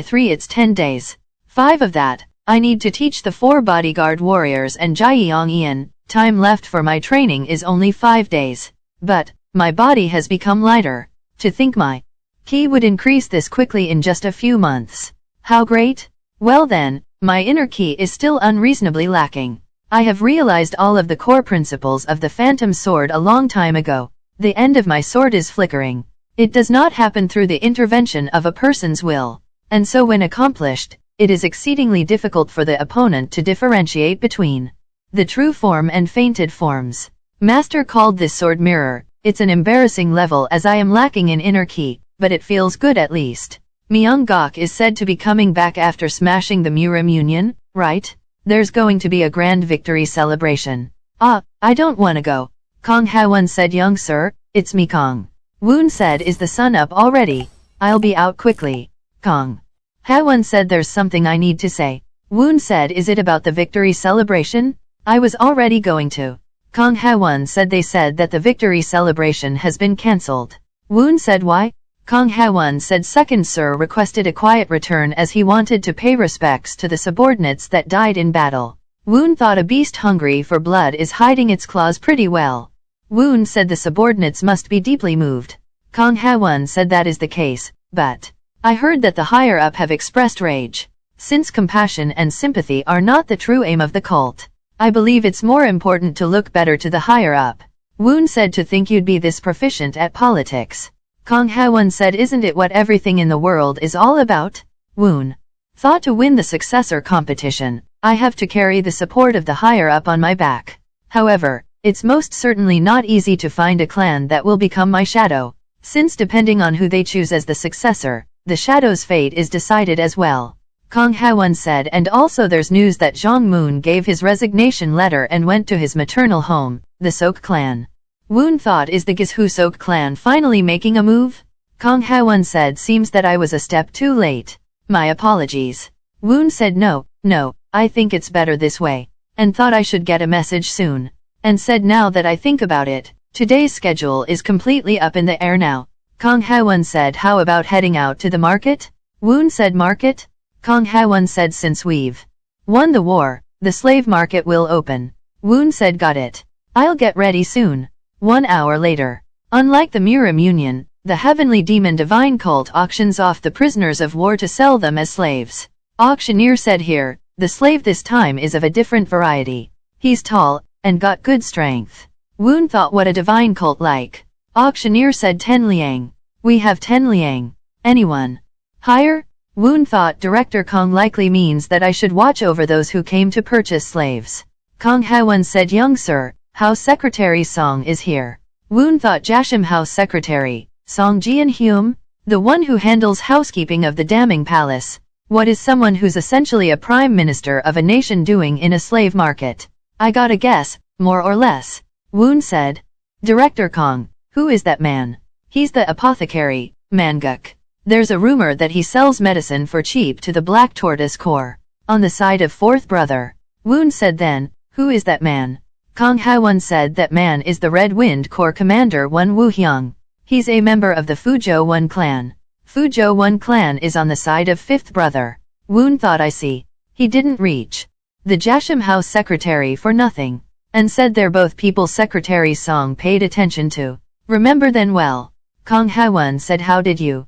3 it's 10 days. 5 of that, I need to teach the 4 bodyguard warriors and Jyeong-eun. Time left for my training is only 5 days. But, my body has become lighter. To think my ki would increase this quickly in just a few months. How great? Well then, my inner ki is still unreasonably lacking. I have realized all of the core principles of the Phantom Sword a long time ago. The end of my sword is flickering. It does not happen through the intervention of a person's will. And so when accomplished, it is exceedingly difficult for the opponent to differentiate between the true form and feinted forms. Master called this sword mirror. It's an embarrassing level as I am lacking in inner ki, but it feels good at least. Myeonggak is said to be coming back after smashing the Murim Union, right? There's going to be a grand victory celebration. Ah, I don't wanna go. Kong Ha-won said, young sir, it's me Kong. Woon said, is the sun up already? I'll be out quickly. Kong Ha-won said, there's something I need to say. Woon said, is it about the victory celebration? I was already going to. Kong Ha-won said, they said that the victory celebration has been cancelled. Woon said, why? Kong Ha-won said, second sir requested a quiet return as he wanted to pay respects to the subordinates that died in battle. Woon thought a beast hungry for blood is hiding its claws pretty well. Woon said the subordinates must be deeply moved. Kong Ha-won said that is the case, but I heard that the higher-up have expressed rage. Since compassion and sympathy are not the true aim of the cult, I believe it's more important to look better to the higher-up. Woon said, to think you'd be this proficient at politics. Kong Ha-won said, isn't it what everything in the world is all about? Woon thought, to win the successor competition, I have to carry the support of the higher-up on my back. However, it's most certainly not easy to find a clan that will become my shadow, since depending on who they choose as the successor, the shadow's fate is decided as well. Kong Ha-won said, and also there's news that Jong-moon gave his resignation letter and went to his maternal home, the Sok clan. Woon thought, is the Gishu Sok clan finally making a move? Kong Ha-won said, seems that I was a step too late. My apologies. Woon said, no, I think it's better this way, and thought I should get a message soon. And said, now that I think about it, today's schedule is completely up in the air now. Kong Ha-won said, how about heading out to the market? Woon said, market? Kong Ha-won said, since we've won the war, the slave market will open. Woon said, got it. I'll get ready soon. 1 hour later. Unlike the Murim Union, the Heavenly Demon Divine Cult auctions off the prisoners of war to sell them as slaves. Auctioneer said, here, the slave this time is of a different variety. He's tall, and got good strength. Woon thought, what a divine cult like. Auctioneer said, 10 liang. We have 10 liang. Anyone higher? Woon thought, Director Kong likely means that I should watch over those who came to purchase slaves. Kong Ha-won said, young sir, House Secretary Song is here. Woon thought, Jashim House Secretary, Song Jian-hyum? The one who handles housekeeping of the Damming Palace. What is someone who's essentially a prime minister of a nation doing in a slave market? I got a guess, more or less. Woon said. Director Kong, who is that man? He's the apothecary, Myeonggak. There's a rumor that he sells medicine for cheap to the Black Tortoise Corps, on the side of fourth brother. Woon said, then, who is that man? Kong Ha-won said, that man is the Red Wind Corps Commander Won Woo-hyung. He's a member of the Fujo-won clan. Fujo-won clan is on the side of fifth brother. Woon thought, I see. He didn't reach the Jashim House Secretary for nothing, and said they're both people Secretary Song paid attention to. Remember then well. Kong Ha-won said, how did you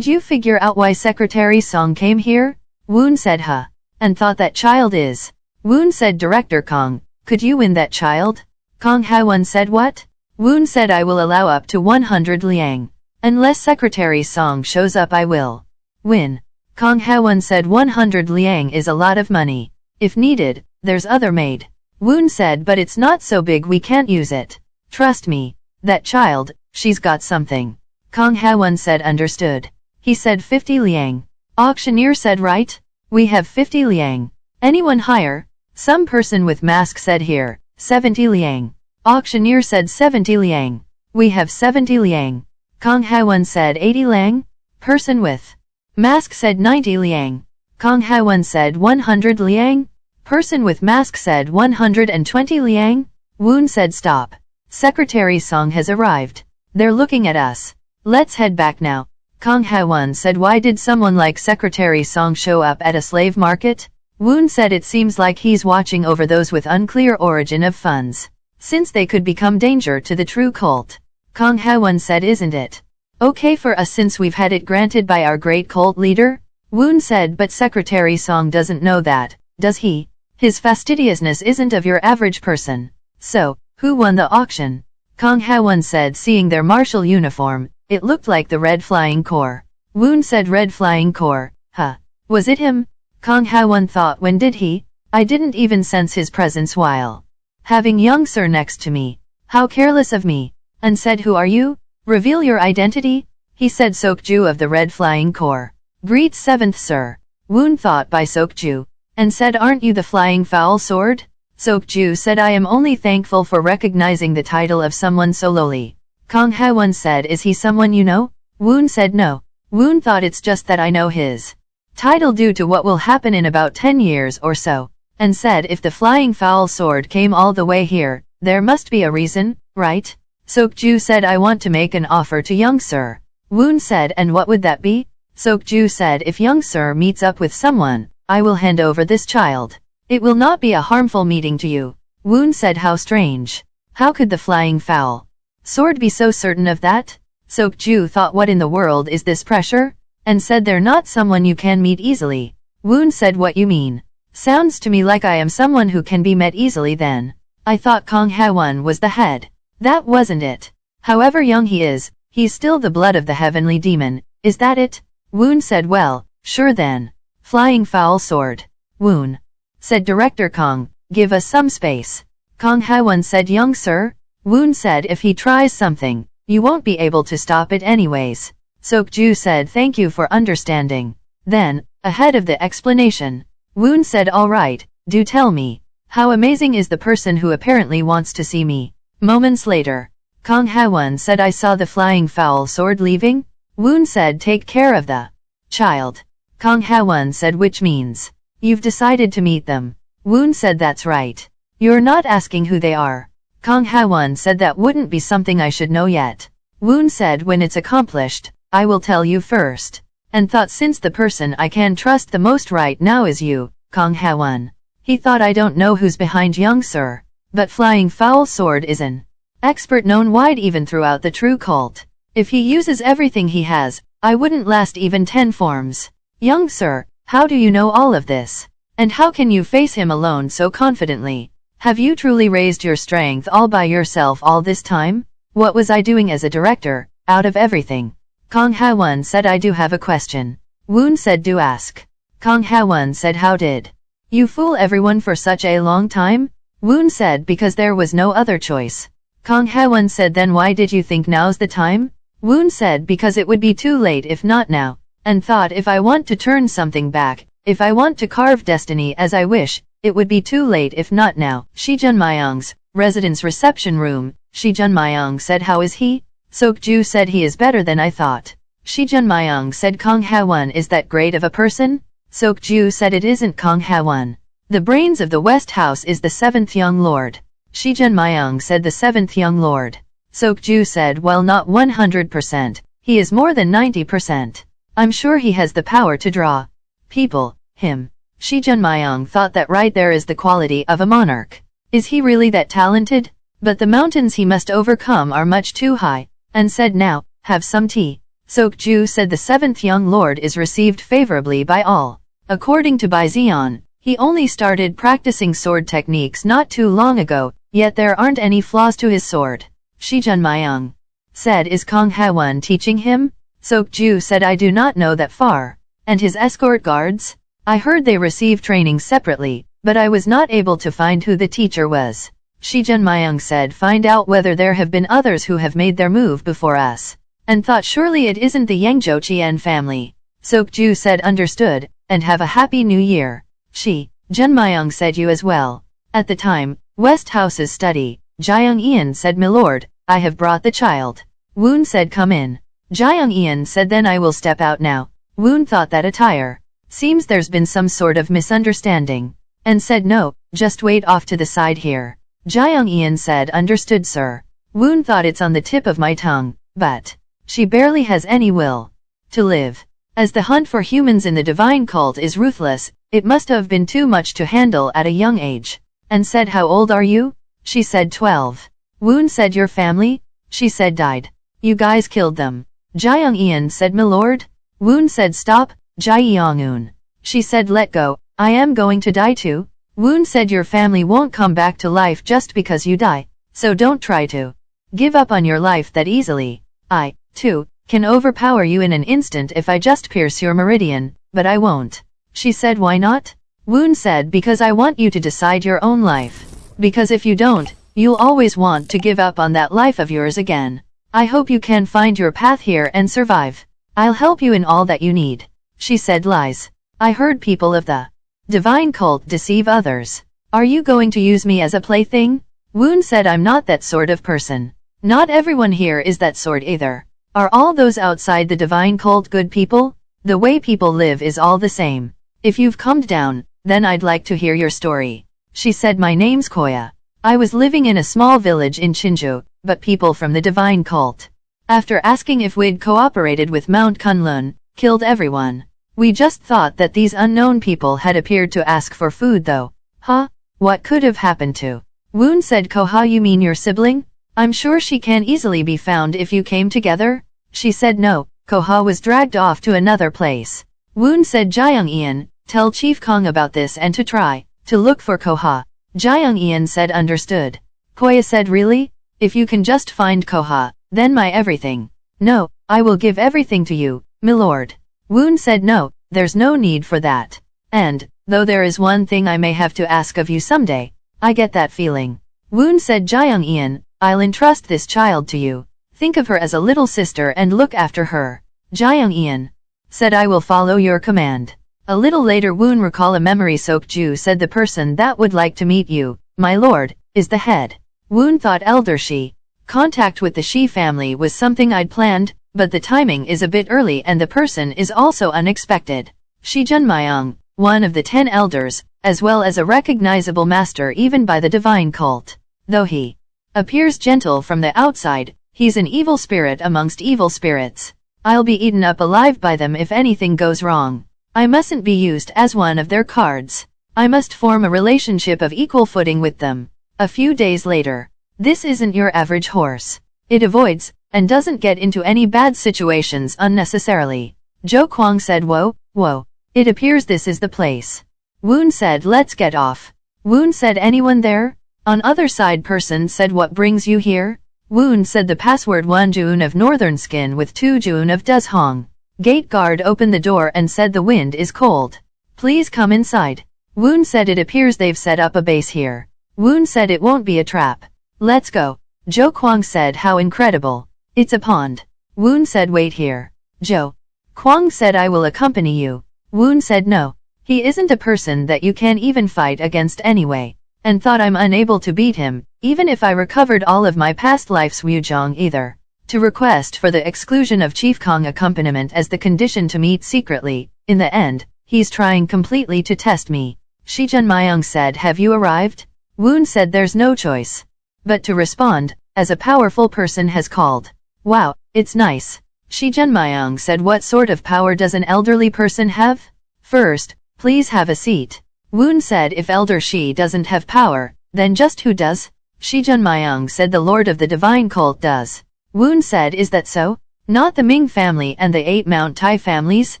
figure out why Secretary Song came here? Woon said, huh. And thought that child is. Woon said, Director Kong, could you win that child? Kong Ha-won said, what? Woon said, I will allow up to 100 liang. Unless Secretary Song shows up I will win. Kong Ha-won said, 100 liang is a lot of money. If needed, there's other maid. Woon said, but it's not so big we can't use it. Trust me. That child, she's got something. Kong Ha-won said, understood. He said, 50 liang. Auctioneer said, right? We have 50 liang. Anyone higher? Some person with mask said, here, 70 liang. Auctioneer said, 70 liang. We have 70 liang. Kong Ha-won said, 80 liang. Person with mask said, 90 liang. Kong Ha-won said, 100 liang. Person with mask said, 120 liang. Woon said, stop. Secretary Song has arrived. They're looking at us. Let's head back now. Kang Ha-won said. Why did someone like Secretary Song show up at a slave market? Woon said it seems like he's watching over those with unclear origin of funds, since they could become danger to the true cult. Kang Ha-won said, isn't it okay for us since we've had it granted by our great cult leader? Woon said, but Secretary Song doesn't know that, does he? His fastidiousness isn't of your average person. So, who won the auction? Kang Ha-won said, seeing their martial uniform, it looked like the Red Flying Corps. Woon said, Red Flying Corps, huh? Was it him? Kang Ha-won thought, when did he? I didn't even sense his presence while having young sir next to me. How careless of me. And said, who are you? Reveal your identity? He said, Sokju of the Red Flying Corps. Greet 7th sir. Woon thought by Sokju, and said, aren't you the Flying Foul Sword? Sokju said, I am only thankful for recognizing the title of someone so lowly. Kang Ha-won said, is he someone you know? Woon said no. Woon thought, it's just that I know his title due to what will happen in about 10 years or so, and said, if the Flying Foul Sword came all the way here, there must be a reason, right? Sokju said, I want to make an offer to young sir. Woon said, and what would that be? Sokju said, if young sir meets up with someone, I will hand over this child. It will not be a harmful meeting to you. Woon said, how strange. How could the Flying Foul Sword be so certain of that? Sokju thought, what in the world is this pressure? And said, they're not someone you can meet easily. Woon said, what you mean? Sounds to me like I am someone who can be met easily then. I thought Kang Ha-won was the head. That wasn't it. However young he is, he's still the blood of the Heavenly Demon, is that it? Woon said, well, sure then. Flying Foul Sword. Woon said, Director Kang, give us some space. Kang Ha-won said, young sir? Woon said, if he tries something, you won't be able to stop it anyways. Sokju said, thank you for understanding. Then, ahead of the explanation, Woon said, all right, do tell me. How amazing is the person who apparently wants to see me? Moments later, Kang Ha-won said, I saw the Flying Foul Sword leaving. Woon said, take care of the child. Kang Ha-won said, which means you've decided to meet them. Woon said, that's right. You're not asking who they are. Kang Ha-won said, that wouldn't be something I should know yet. Woon said, when it's accomplished, I will tell you first. And thought, since the person I can trust the most right now is you, Kang Ha-won. He thought, I don't know who's behind young sir, but Flying Foul Sword is an expert known wide even throughout the true cult. If he uses everything he has, I wouldn't last even 10 forms. Young sir, how do you know all of this? And how can you face him alone so confidently? Have you truly raised your strength all by yourself all this time? What was I doing as a director, out of everything? Kang Ha-won said, I do have a question. Woon said, do ask. Kang Ha-won said, how did you fool everyone for such a long time? Woon said, because there was no other choice. Kang Ha-won said, then why did you think now's the time? Woon said, because it would be too late if not now, and thought, if I want to turn something back, if I want to carve destiny as I wish, it would be too late if not now. Shijun Myeong's residence reception room. Shijun Myeong said, how is he? Sokju said, he is better than I thought. Shijun Myeong said, Kang Ha-won is that great of a person? Sokju said, it isn't Kang Ha-won. The brains of the West House is the 7th young lord. Shijun Myeong said, the 7th young lord. Sokju said, well, not 100%, he is more than 90%. I'm sure he has the power to draw people, him. Shijun Myeong thought, that right there is the quality of a monarch. Is he really that talented? But the mountains he must overcome are much too high, and said, now, have some tea. Sokju said, the 7th young lord is received favorably by all. According to Bai Zion, he only started practicing sword techniques not too long ago, yet there aren't any flaws to his sword. Shijun Myeong said, is Kang Ha-won teaching him? Sokju said, I do not know that far. And his escort guards? I heard they receive training separately, but I was not able to find who the teacher was. Shijun Myeong said, find out whether there have been others who have made their move before us. And thought, surely it isn't the Yangzhou family. Sokju said, understood, and have a happy new year. Jun Myeong said, you as well. At the time, West House's study, Jyoung-eun said, milord, I have brought the child. Woon said, come in. Jyoung-eun said, then I will step out now. Woon thought, that attire. Seems there's been some sort of misunderstanding. And said, no, just wait off to the side here. Jyoung-eun said, understood sir. Woon thought, it's on the tip of my tongue, but She barely has any will to live. As the hunt for humans in the divine cult is ruthless, it must have been too much to handle at a young age. And said, how old are you? She said 12. Woon said, your family? She said, died. You guys killed them. Myeong-un said, my lord. Woon said, stop, Myeong-un. She said, let go, I am going to die too. Woon said, your family won't come back to life just because you die, so don't try to give up on your life that easily. I, too, can overpower you in an instant if I just pierce your meridian, but I won't. She said, why not? Woon said, because I want you to decide your own life. Because if you don't, you'll always want to give up on that life of yours again. I hope you can find your path here and survive. I'll help you in all that you need. She said, lies. I heard people of the divine cult deceive others. Are you going to use me as a plaything? Woon said, I'm not that sort of person. Not everyone here is that sort either. Are all those outside the divine cult good people? The way people live is all the same. If you've calmed down, then I'd like to hear your story. She said, my name's Koya. I was living in a small village in Chinju, but people from the divine cult, after asking if we'd cooperated with Mount Kunlun, killed everyone. We just thought that these unknown people had appeared to ask for food though. Huh? What could have happened to? Woon said, Koha, you mean your sibling? I'm sure she can easily be found if you came together. She said, no, Koha was dragged off to another place. Woon said, Myeong-un, tell Chief Kong about this and to try to look for Koha. Myeong-un said, understood. Koya said, really? If you can just find Koha, then my everything. No, I will give everything to you, milord. Woon said, no, there's no need for that. And, though there is one thing I may have to ask of you someday, I get that feeling. Woon said, Myeong-un, I'll entrust this child to you. Think of her as a little sister and look after her. Myeong-un said, I will follow your command. A little later Woon recall a memory Sokju said, the person that would like to meet you, my lord, is the head. Woon thought elder Shi. Contact with the Shi family was something I'd planned, but the timing is a bit early and the person is also unexpected. Shi Junmyeong, one of the 10 elders, as well as a recognizable master even by the divine cult. Though he appears gentle from the outside, he's an evil spirit amongst evil spirits. I'll be eaten up alive by them if anything goes wrong. I mustn't be used as one of their cards. I must form a relationship of equal footing with them. A few days later. This isn't your average horse. It avoids, and doesn't get into any bad situations unnecessarily. Jo Kwang said, whoa, whoa. It appears this is the place. Woon said, let's get off. Woon said, anyone there? On other side person said, what brings you here? Woon said, the password 1 June of northern skin with 2 June of does hong. Gate guard opened the door and said, the wind is cold. Please come inside. Woon said, it appears they've set up a base here. Woon said, it won't be a trap. Let's go. Jo Kwang said, how incredible. It's a pond. Woon said, wait here. Jo Kwang said, I will accompany you. Woon said, no. He isn't a person that you can even fight against anyway. And thought I'm unable to beat him, even if I recovered all of my past life's Wujong either. To request for the exclusion of Chief Kong accompaniment as the condition to meet secretly. In the end, he's trying completely to test me. Shi Junmyeong said, have you arrived? Woon said, there's no choice but to respond, as a powerful person has called. Wow, it's nice. Shi Junmyeong said, what sort of power does an elderly person have? First, please have a seat. Woon said, if Elder Shi doesn't have power, then just who does? Shi Junmyeong said, the Lord of the Divine Cult does. Woon said, is that so? Not the Ming family and the 8 Mount Tai families?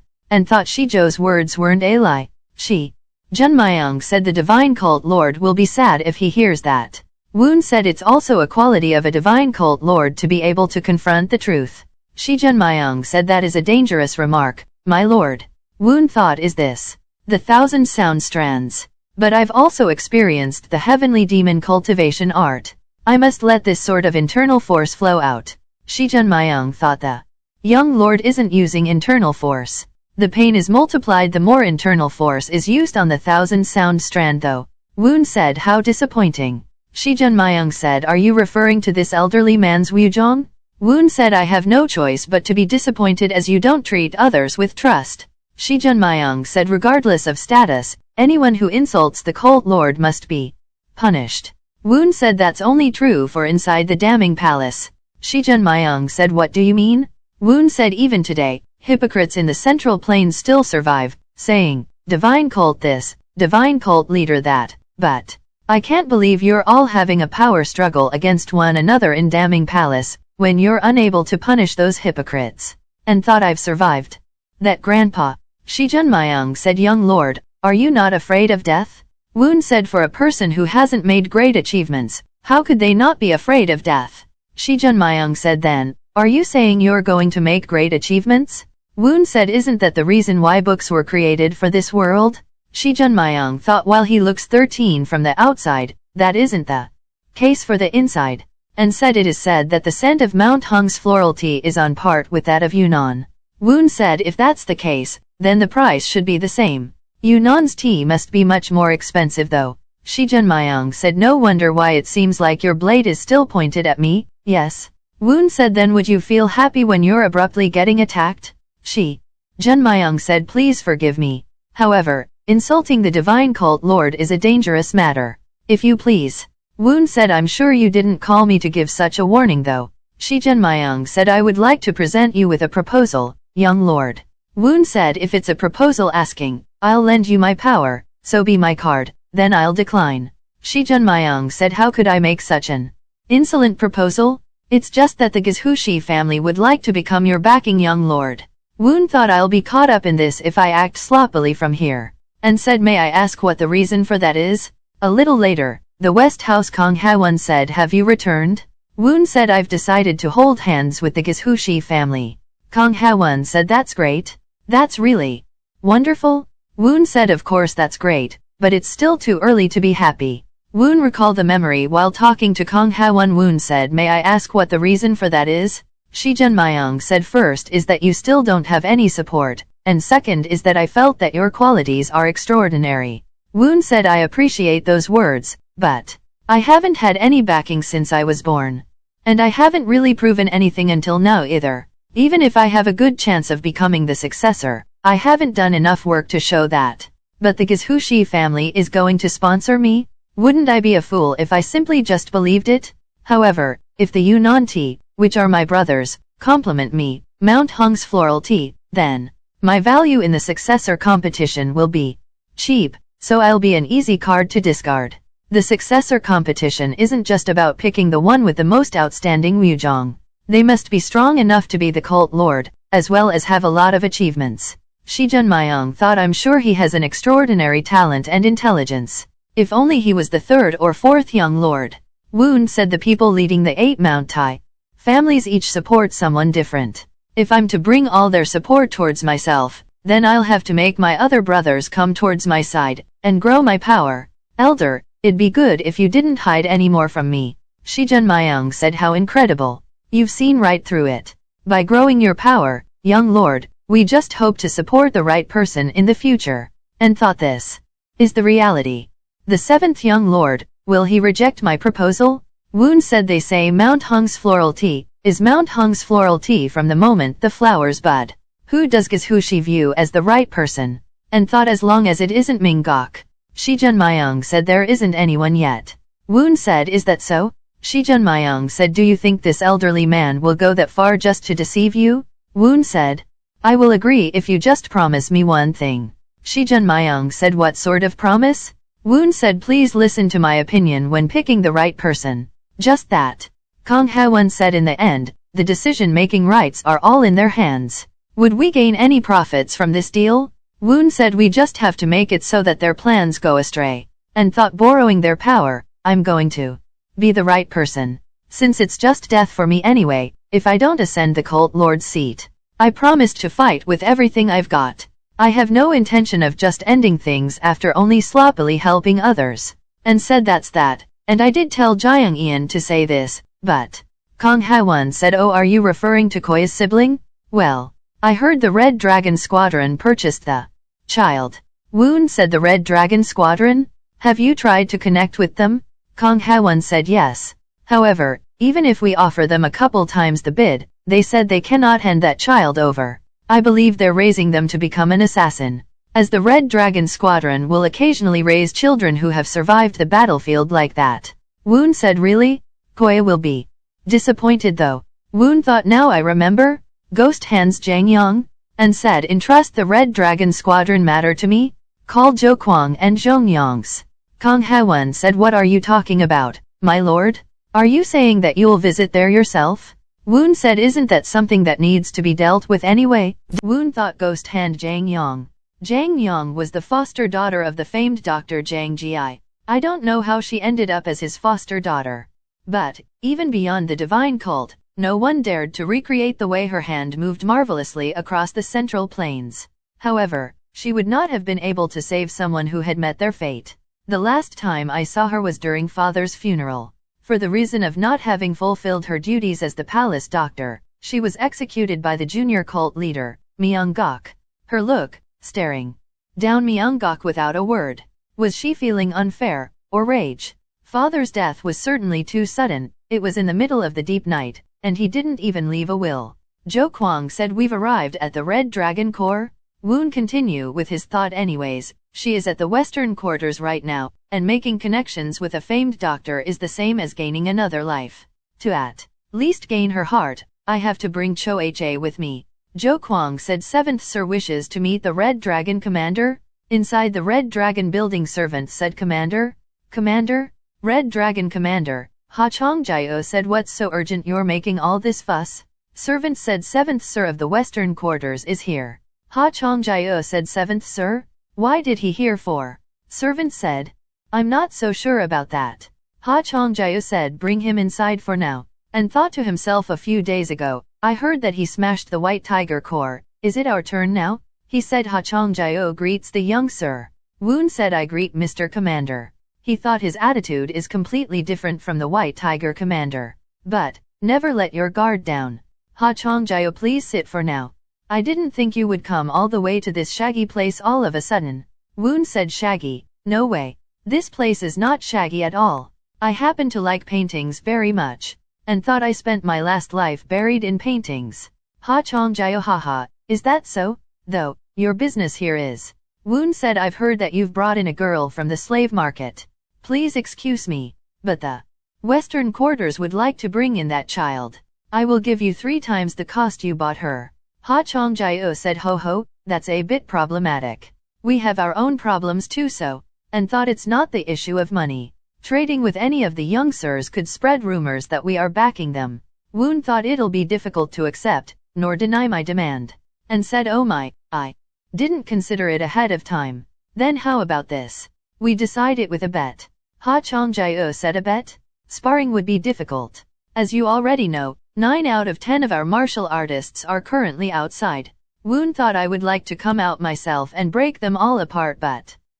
And thought Shijo's words weren't a lie. Shi Junmyeong said, the Divine Cult Lord will be sad if he hears that. Woon said, it's also a quality of a Divine Cult Lord to be able to confront the truth. Shi Junmyeong said, that is a dangerous remark, my lord. Woon thought, is this the 1,000 sound strands? But I've also experienced the heavenly demon cultivation art. I must let this sort of internal force flow out. Shi Junmyeong thought the young lord isn't using internal force. The pain is multiplied the more internal force is used on the 1,000 sound strand though. Woon said, how disappointing. Shi Junmyeong said, are you referring to this elderly man's Wujong? Woon said, I have no choice but to be disappointed as you don't treat others with trust. Shi Junmyeong said, regardless of status, anyone who insults the cult lord must be punished. Woon said, that's only true for inside the damning palace. Shi Junmyeong said, what do you mean? Woon said even today, hypocrites in the Central Plains still survive, saying, divine cult this, divine cult leader that, but I can't believe you're all having a power struggle against one another in damning palace, when you're unable to punish those hypocrites. And thought I've survived that, grandpa. Shijun Myeong said, young lord, are you not afraid of death? Woon said, for a person who hasn't made great achievements, how could they not be afraid of death? Shijun Myeong said, then, are you saying you're going to make great achievements? Woon said, isn't that the reason why books were created for this world? Shijun Myeong thought, while he looks 13 from the outside, that isn't the case for the inside, and said, it is said that the scent of Mount Hung's floral tea is on par with that of Yunnan. Woon said, if that's the case, then the price should be the same. Yunnan's tea must be much more expensive though. Shijun Myeong said, no wonder why it seems like your blade is still pointed at me. Yes. Woon said, then would you feel happy when you're abruptly getting attacked? Jun Myeong said, please forgive me. However, insulting the divine cult lord is a dangerous matter. If you please. Woon said, I'm sure you didn't call me to give such a warning though. Shijun Myeong said, I would like to present you with a proposal, young lord. Woon said, if it's a proposal asking, I'll lend you my power, so be my card, then I'll decline. Shijun Myeong said, how could I make such an insolent proposal? It's just that the Gushi family would like to become your backing, young lord. Woon thought, I'll be caught up in this if I act sloppily from here, and said, may I ask what the reason for that is? A little later, the West House Kong Ha-won said, have you returned? Woon said, I've decided to hold hands with the Gushi family. Kong Ha-won said, that's great. That's really wonderful. Woon said, of course that's great, but it's still too early to be happy. Woon recalled the memory while talking to Kong Ha-won. Woon said, may I ask what the reason for that is? Shijun Myeong said, first is that you still don't have any support, and second is that I felt that your qualities are extraordinary. Woon said, I appreciate those words, but I haven't had any backing since I was born. And I haven't really proven anything until now either. Even if I have a good chance of becoming the successor, I haven't done enough work to show that. But the Gushi family is going to sponsor me? Wouldn't I be a fool if I simply just believed it? However, if the Yunnan tea, which are my brothers, compliment me, Mount Hung's floral tea, then my value in the successor competition will be cheap, so I'll be an easy card to discard. The successor competition isn't just about picking the one with the most outstanding Myeong. They must be strong enough to be the cult lord, as well as have a lot of achievements. Shijun Myeong thought, I'm sure he has an extraordinary talent and intelligence. If only he was the third or fourth young lord. Woon said, the people leading the 8 Mount Tai families each support someone different. If I'm to bring all their support towards myself, then I'll have to make my other brothers come towards my side, and grow my power. Elder, it'd be good if you didn't hide any more from me. Shijun Myeong said, how incredible. You've seen right through it. By growing your power, young lord, we just hope to support the right person in the future. And thought, this is the reality. The 7th young lord, will he reject my proposal? Woon said, they say Mount Hung's floral tea is Mount Hung's floral tea from the moment the flowers bud. Who does Gushi view as the right person? And thought, as long as it isn't Myeonggak. Shijun Myeong said, there isn't anyone yet. Woon said, is that so? Shijun Myeong said, do you think this elderly man will go that far just to deceive you? Woon said, I will agree if you just promise me one thing. Shijun Myeong said, what sort of promise? Woon said, please listen to my opinion when picking the right person. Just that. Kong Ha-won said, in the end, the decision-making rights are all in their hands. Would we gain any profits from this deal? Woon said, we just have to make it so that their plans go astray. And thought, borrowing their power, I'm going to be the right person. Since it's just death for me anyway, if I don't ascend the cult lord's seat. I promised to fight with everything I've got. I have no intention of just ending things after only sloppily helping others. And said, that's that. And I did tell Jyoung-eun to say this, but Kong Ha-won said, oh, are you referring to Koi's sibling? Well, I heard the Red Dragon Squadron purchased the child. Woon said, the Red Dragon Squadron? Have you tried to connect with them? Kong Ha-won said, yes. However, even if we offer them a couple times the bid, they said they cannot hand that child over. I believe they're raising them to become an assassin. As the Red Dragon Squadron will occasionally raise children who have survived the battlefield like that. Woon said, really? Koi will be disappointed though. Woon thought, now I remember. Ghost hands Jang Yang, and said entrust the Red Dragon Squadron matter to me, called Zhou Kuang and Zhong Yangs. Kang Haewon said what are you talking about, my lord? Are you saying that you'll visit there yourself? Woon said isn't that something that needs to be dealt with anyway? Woon thought ghost hand Jang Yang. Jang Yang was the foster daughter of the famed Dr. Jang Ji. I don't know how she ended up as his foster daughter. But, even beyond the divine cult, no one dared to recreate the way her hand moved marvelously across the central plains. However, she would not have been able to save someone who had met their fate. The last time I saw her was during father's funeral. For the reason of not having fulfilled her duties as the palace doctor, she was executed by the junior cult leader, Myeonggak. Her look, staring down Myeonggak without a word. Was she feeling unfair, or rage? Father's death was certainly too sudden, it was in the middle of the deep night, and he didn't even leave a will. Zhou Kuang said we've arrived at the Red Dragon Core. Woon continue with his thought anyways, she is at the western quarters right now, and making connections with a famed doctor is the same as gaining another life. To at least gain her heart, I have to bring Cho Ha with me. Zhou Kuang said 7th Sir wishes to meet the Red Dragon Commander? Inside the Red Dragon building servant said Commander? Commander? Red Dragon Commander. Ha Chongjio said what's so urgent you're making all this fuss? Servant said 7th Sir of the Western Quarters is here. Ha Chongjio said 7th Sir? Why did he here for? Servant said. I'm not so sure about that. Ha Chongjio said bring him inside for now, and thought to himself a few days ago, I heard that he smashed the White Tiger Core, is it our turn now? He said Ha Chongjio greets the young sir. Woon said I greet Mr. Commander. He thought his attitude is completely different from the White Tiger Commander. But, never let your guard down. Ha Chongjio please sit for now. I didn't think you would come all the way to this shaggy place all of a sudden. Woon said shaggy, no way. This place is not shaggy at all. I happen to like paintings very much, and thought I spent my last life buried in paintings. Ha Chongjio haha, is that so? Though, your business here is. Woon said I've heard that you've brought in a girl from the slave market. Please excuse me, but the Western Quarters would like to bring in that child. I will give you 3 times the cost you bought her. Ha Chongjio said ho ho, that's a bit problematic. We have our own problems too so, and thought it's not the issue of money. Trading with any of the young sirs could spread rumors that we are backing them. Woon thought it'll be difficult to accept, nor deny my demand, and said oh my, I didn't consider it ahead of time. Then how about this? We decide it with a bet. Ha Chongjio said a bet? Sparring would be difficult. As you already know, 9 out of 10 of our martial artists are currently outside. Woon thought I would like to come out myself and break them all apart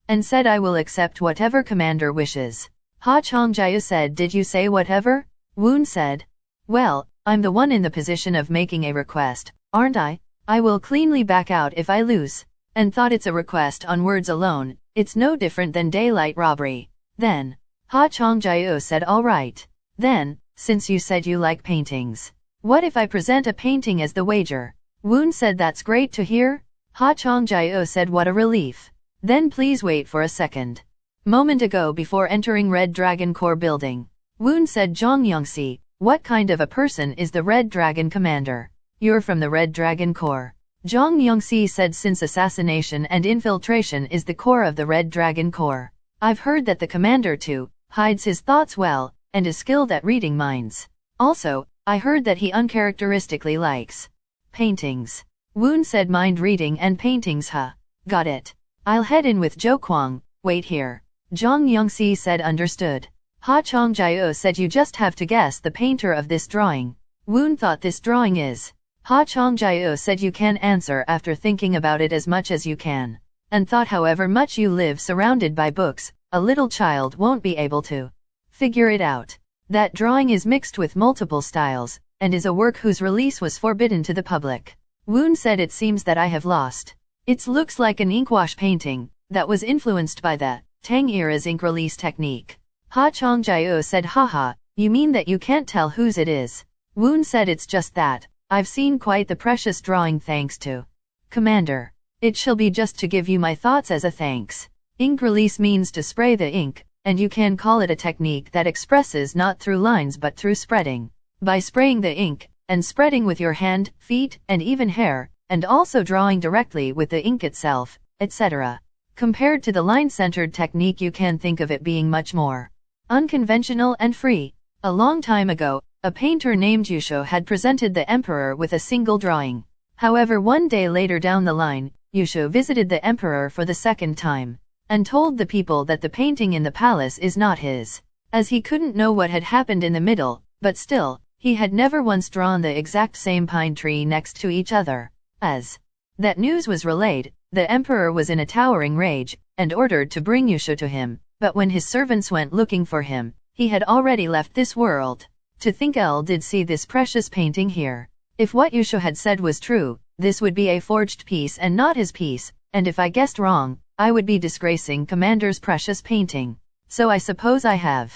and said I will accept whatever commander wishes. Ha Chongjio said did you say whatever? Woon said. Well, I'm the one in the position of making a request, aren't I? I will cleanly back out if I lose. And thought it's a request on words alone, it's no different than daylight robbery. Then, Ha Chongjio said alright. Then, since you said you like paintings, what if I present a painting as the wager? Woon said that's great to hear. Ha Chongjio said what a relief. Then please wait for a second. Moment ago before entering Red Dragon Core building, Woon said Zhong Yongxi, what kind of a person is the Red Dragon Commander? You're from the Red Dragon Core. Zhong Yongxi said since assassination and infiltration is the core of the Red Dragon Core, I've heard that the commander too hides his thoughts well, and is skilled at reading minds. Also, I heard that he uncharacteristically likes paintings. Woon said mind reading and paintings huh? Got it. I'll head in with Zhou Kuang, wait here. Zhong Yongxi said understood. Ha Chongjio said you just have to guess the painter of this drawing. Woon thought this drawing is. Ha Chongjio said you can answer after thinking about it as much as you can, and thought however much you live surrounded by books, a little child won't be able to figure it out. That drawing is mixed with multiple styles, and is a work whose release was forbidden to the public. Woon said it seems that I have lost. It looks like an inkwash painting, that was influenced by the Tang era's ink release technique. Ha Chongjio said haha, you mean that you can't tell whose it is? Woon said it's just that. I've seen quite the precious drawing thanks to Commander. It shall be just to give you my thoughts as a thanks. Ink release means to spray the ink, and you can call it a technique that expresses not through lines but through spreading. By spraying the ink, and spreading with your hand, feet, and even hair, and also drawing directly with the ink itself, etc. Compared to the line-centered technique, you can think of it being much more unconventional and free. A long time ago, a painter named Yusho had presented the emperor with a single drawing. However, one day later down the line, Yusho visited the emperor for the second time, and told the people that the painting in the palace is not his, as he couldn't know what had happened in the middle, but still, he had never once drawn the exact same pine tree next to each other. As that news was relayed, the emperor was in a towering rage, and ordered to bring Yusho to him, but when his servants went looking for him, he had already left this world. To think L did see this precious painting here. If what Yusho had said was true, this would be a forged piece and not his piece, and if I guessed wrong, I would be disgracing Commander's precious painting. So I suppose I have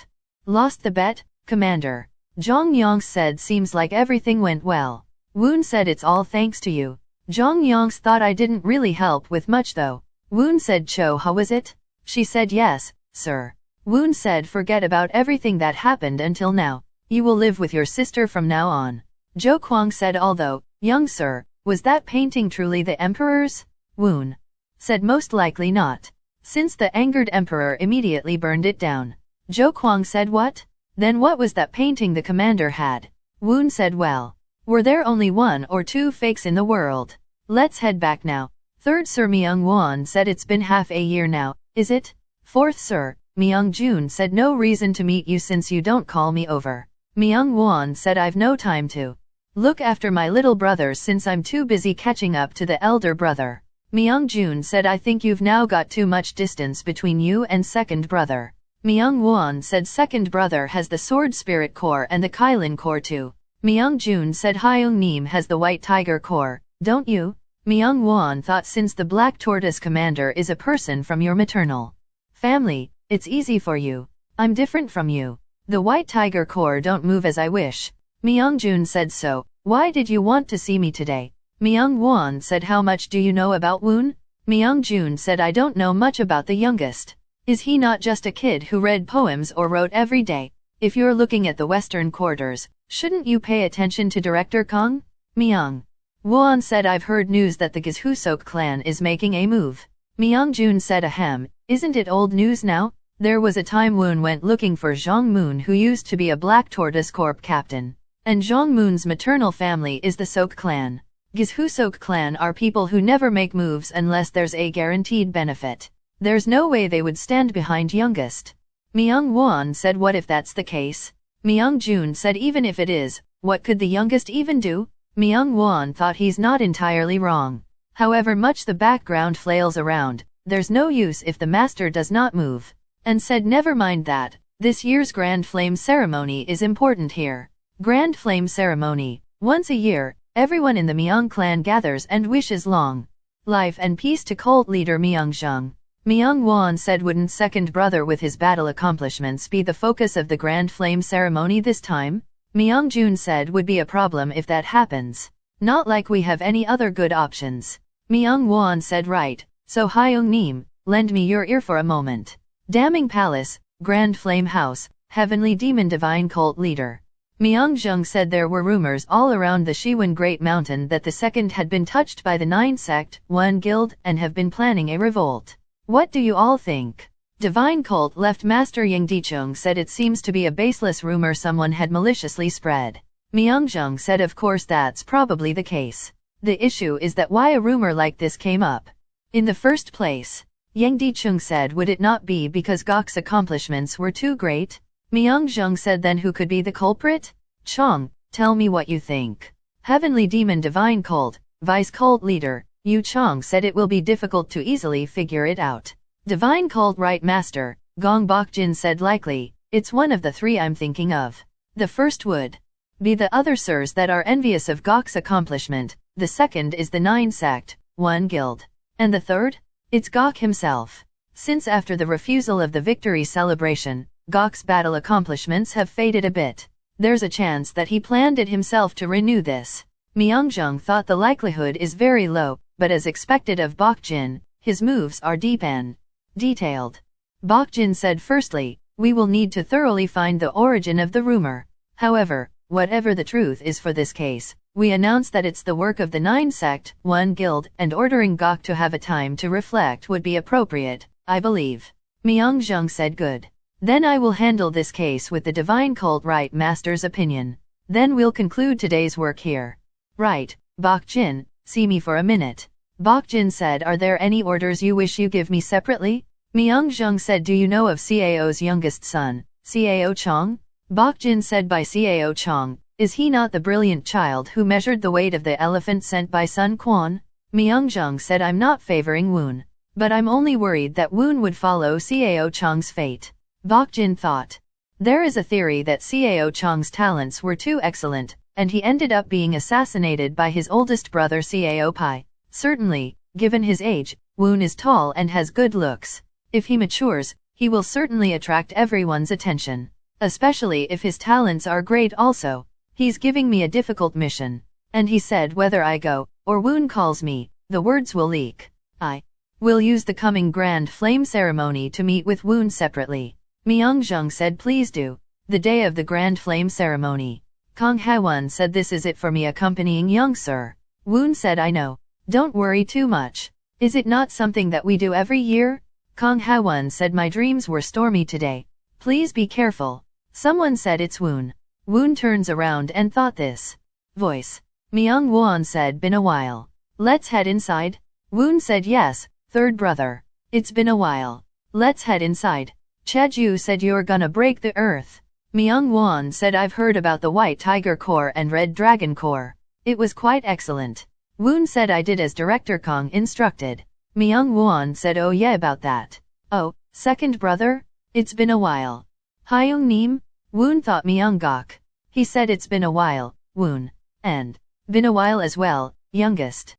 lost the bet, Commander. Zhang Yang said, seems like everything went well. Woon said, it's all thanks to you. Zhang Yang thought I didn't really help with much though. Woon said, Cho, how was it? She said, yes, sir. Woon said, forget about everything that happened until now. You will live with your sister from now on. Zhou Kuang said, although, young sir, was that painting truly the emperor's? Woon said, most likely not, since the angered emperor immediately burned it down. Zhou Kuang said, what? Then what was that painting the commander had? Woon said, well, were there only one or two fakes in the world? Let's head back now. Third Sir Myeong-woon said, it's been half a year now, is it? Fourth Sir Myeong-jun said, no reason to meet you since you don't call me over. Myeong-woon said, I've no time to look after my little brother since I'm too busy catching up to the elder brother. Myeong-jun said, I think you've now got too much distance between you and second brother. Myeong-woon said, second brother has the sword spirit core and the Kylin core too. Myeong-jun said, Hyung-nim has the white tiger core, don't you? Myeong-woon thought, since the black tortoise commander is a person from your maternal family, it's easy for you. I'm different from you. The white tiger core don't move as I wish. Myeong-jun said, so, why did you want to see me today? Myeong-woon said, how much do you know about Woon? Myeong-jun said, I don't know much about the youngest. Is he not just a kid who read poems or wrote every day? If you're looking at the western quarters, shouldn't you pay attention to Director Kong? Myeong-woon said, I've heard news that the Gishusok clan is making a move. Myeong-jun said, ahem, isn't it old news now? There was a time Woon went looking for Zhang Moon, who used to be a Black Tortoise Corp captain. And Zhang Moon's maternal family is the Sok clan. Gishusok clan are people who never make moves unless there's a guaranteed benefit. There's no way they would stand behind youngest. Myeong-woon said, what if that's the case? Myeong-jun said, even if it is, what could the youngest even do? Myeong-woon thought he's not entirely wrong. However much the background flails around, there's no use if the master does not move. And said, never mind that, this year's Grand Flame ceremony is important here. Grand Flame ceremony. Once a year, everyone in the Myeong clan gathers and wishes long life and peace to cult leader Myeong-jung. Myeong-woon said, wouldn't second brother with his battle accomplishments be the focus of the Grand Flame ceremony this time? Myeong-jun said, would be a problem if that happens. Not like we have any other good options. Myeong-woon said, right, so Hyung-nim, lend me your ear for a moment. Damning Palace, Grand Flame House, Heavenly Demon Divine Cult Leader. Myeong-jung said there were rumors all around the Shiwan Great Mountain that the second had been touched by the 9 sect, 1 guild, and have been planning a revolt. What do you all think? Divine Cult Left Master Yang Dichung said, it seems to be a baseless rumor someone had maliciously spread. Myeong-jung said, of course that's probably the case. The issue is that why a rumor like this came up in the first place. Yang Dichung said, would it not be because Gok's accomplishments were too great? Myeong-jung said, then who could be the culprit? Chong, tell me what you think. Heavenly Demon Divine Cult, Vice Cult Leader, Yu Chong said, it will be difficult to easily figure it out. Divine Cult Right Master, Gong Bokjin said, likely, it's one of the 3 I'm thinking of. The first would be the other sirs that are envious of Gok's accomplishment, the second is the 9 sect, 1 guild. And the third? It's Gok himself. Since after the refusal of the victory celebration, Gok's battle accomplishments have faded a bit. There's a chance that he planned it himself to renew this. Myeong-jung thought the likelihood is very low, but as expected of Bokjin, his moves are deep and detailed. Bokjin said, firstly, we will need to thoroughly find the origin of the rumor. However, Whatever the truth is for this case, we announce that it's the work of the 9 sect, 1 guild, and ordering Gok to have a time to reflect would be appropriate, I believe. Myeong-jung said good. Then I will handle this case with the Divine Cult Right Master's opinion. Then we'll conclude today's work here. Right, Bok-jin, see me for a minute. Bok-jin said, are there any orders you wish you give me separately? Myeong-jung said, do you know of Cao's youngest son, Cao Chong? Bok-jin said, by Cao Chong, is he not the brilliant child who measured the weight of the elephant sent by Sun Quan? Myeong-jung said, I'm not favoring Woon. But I'm only worried that Woon would follow Cao Chong's fate. Bok-jin thought. There is a theory that Cao Chong's talents were too excellent, and he ended up being assassinated by his oldest brother Cao Pai. Certainly, given his age, Woon is tall and has good looks. If he matures, he will certainly attract everyone's attention. Especially if his talents are great also. He's giving me a difficult mission. And he said whether I go, or Woon calls me, the words will leak. I will use the coming Grand Flame ceremony to meet with Woon separately. Myeong-jung said, please do. The day of the Grand Flame ceremony. Kong Ha-won said, this is it for me accompanying young sir. Woon said, I know. Don't worry too much. Is it not something that we do every year? Kong Ha-won said, my dreams were stormy today. Please be careful. Someone said it's Woon. Woon turns around and thought this. Voice. Myeong-won said, been a while. Let's head inside. Woon said, yes, third brother. It's been a while. Let's head inside. Cheju said, you're gonna break the earth. Myeong-won said, I've heard about the White Tiger Corps and Red Dragon Corps. It was quite excellent. Woon said, I did as Director Kong instructed. Myeong-won said, oh yeah, about that. Oh, second brother? It's been a while. Hyung-nim? Woon thought Myeonggak. He said, it's been a while, Woon. And been a while as well, youngest.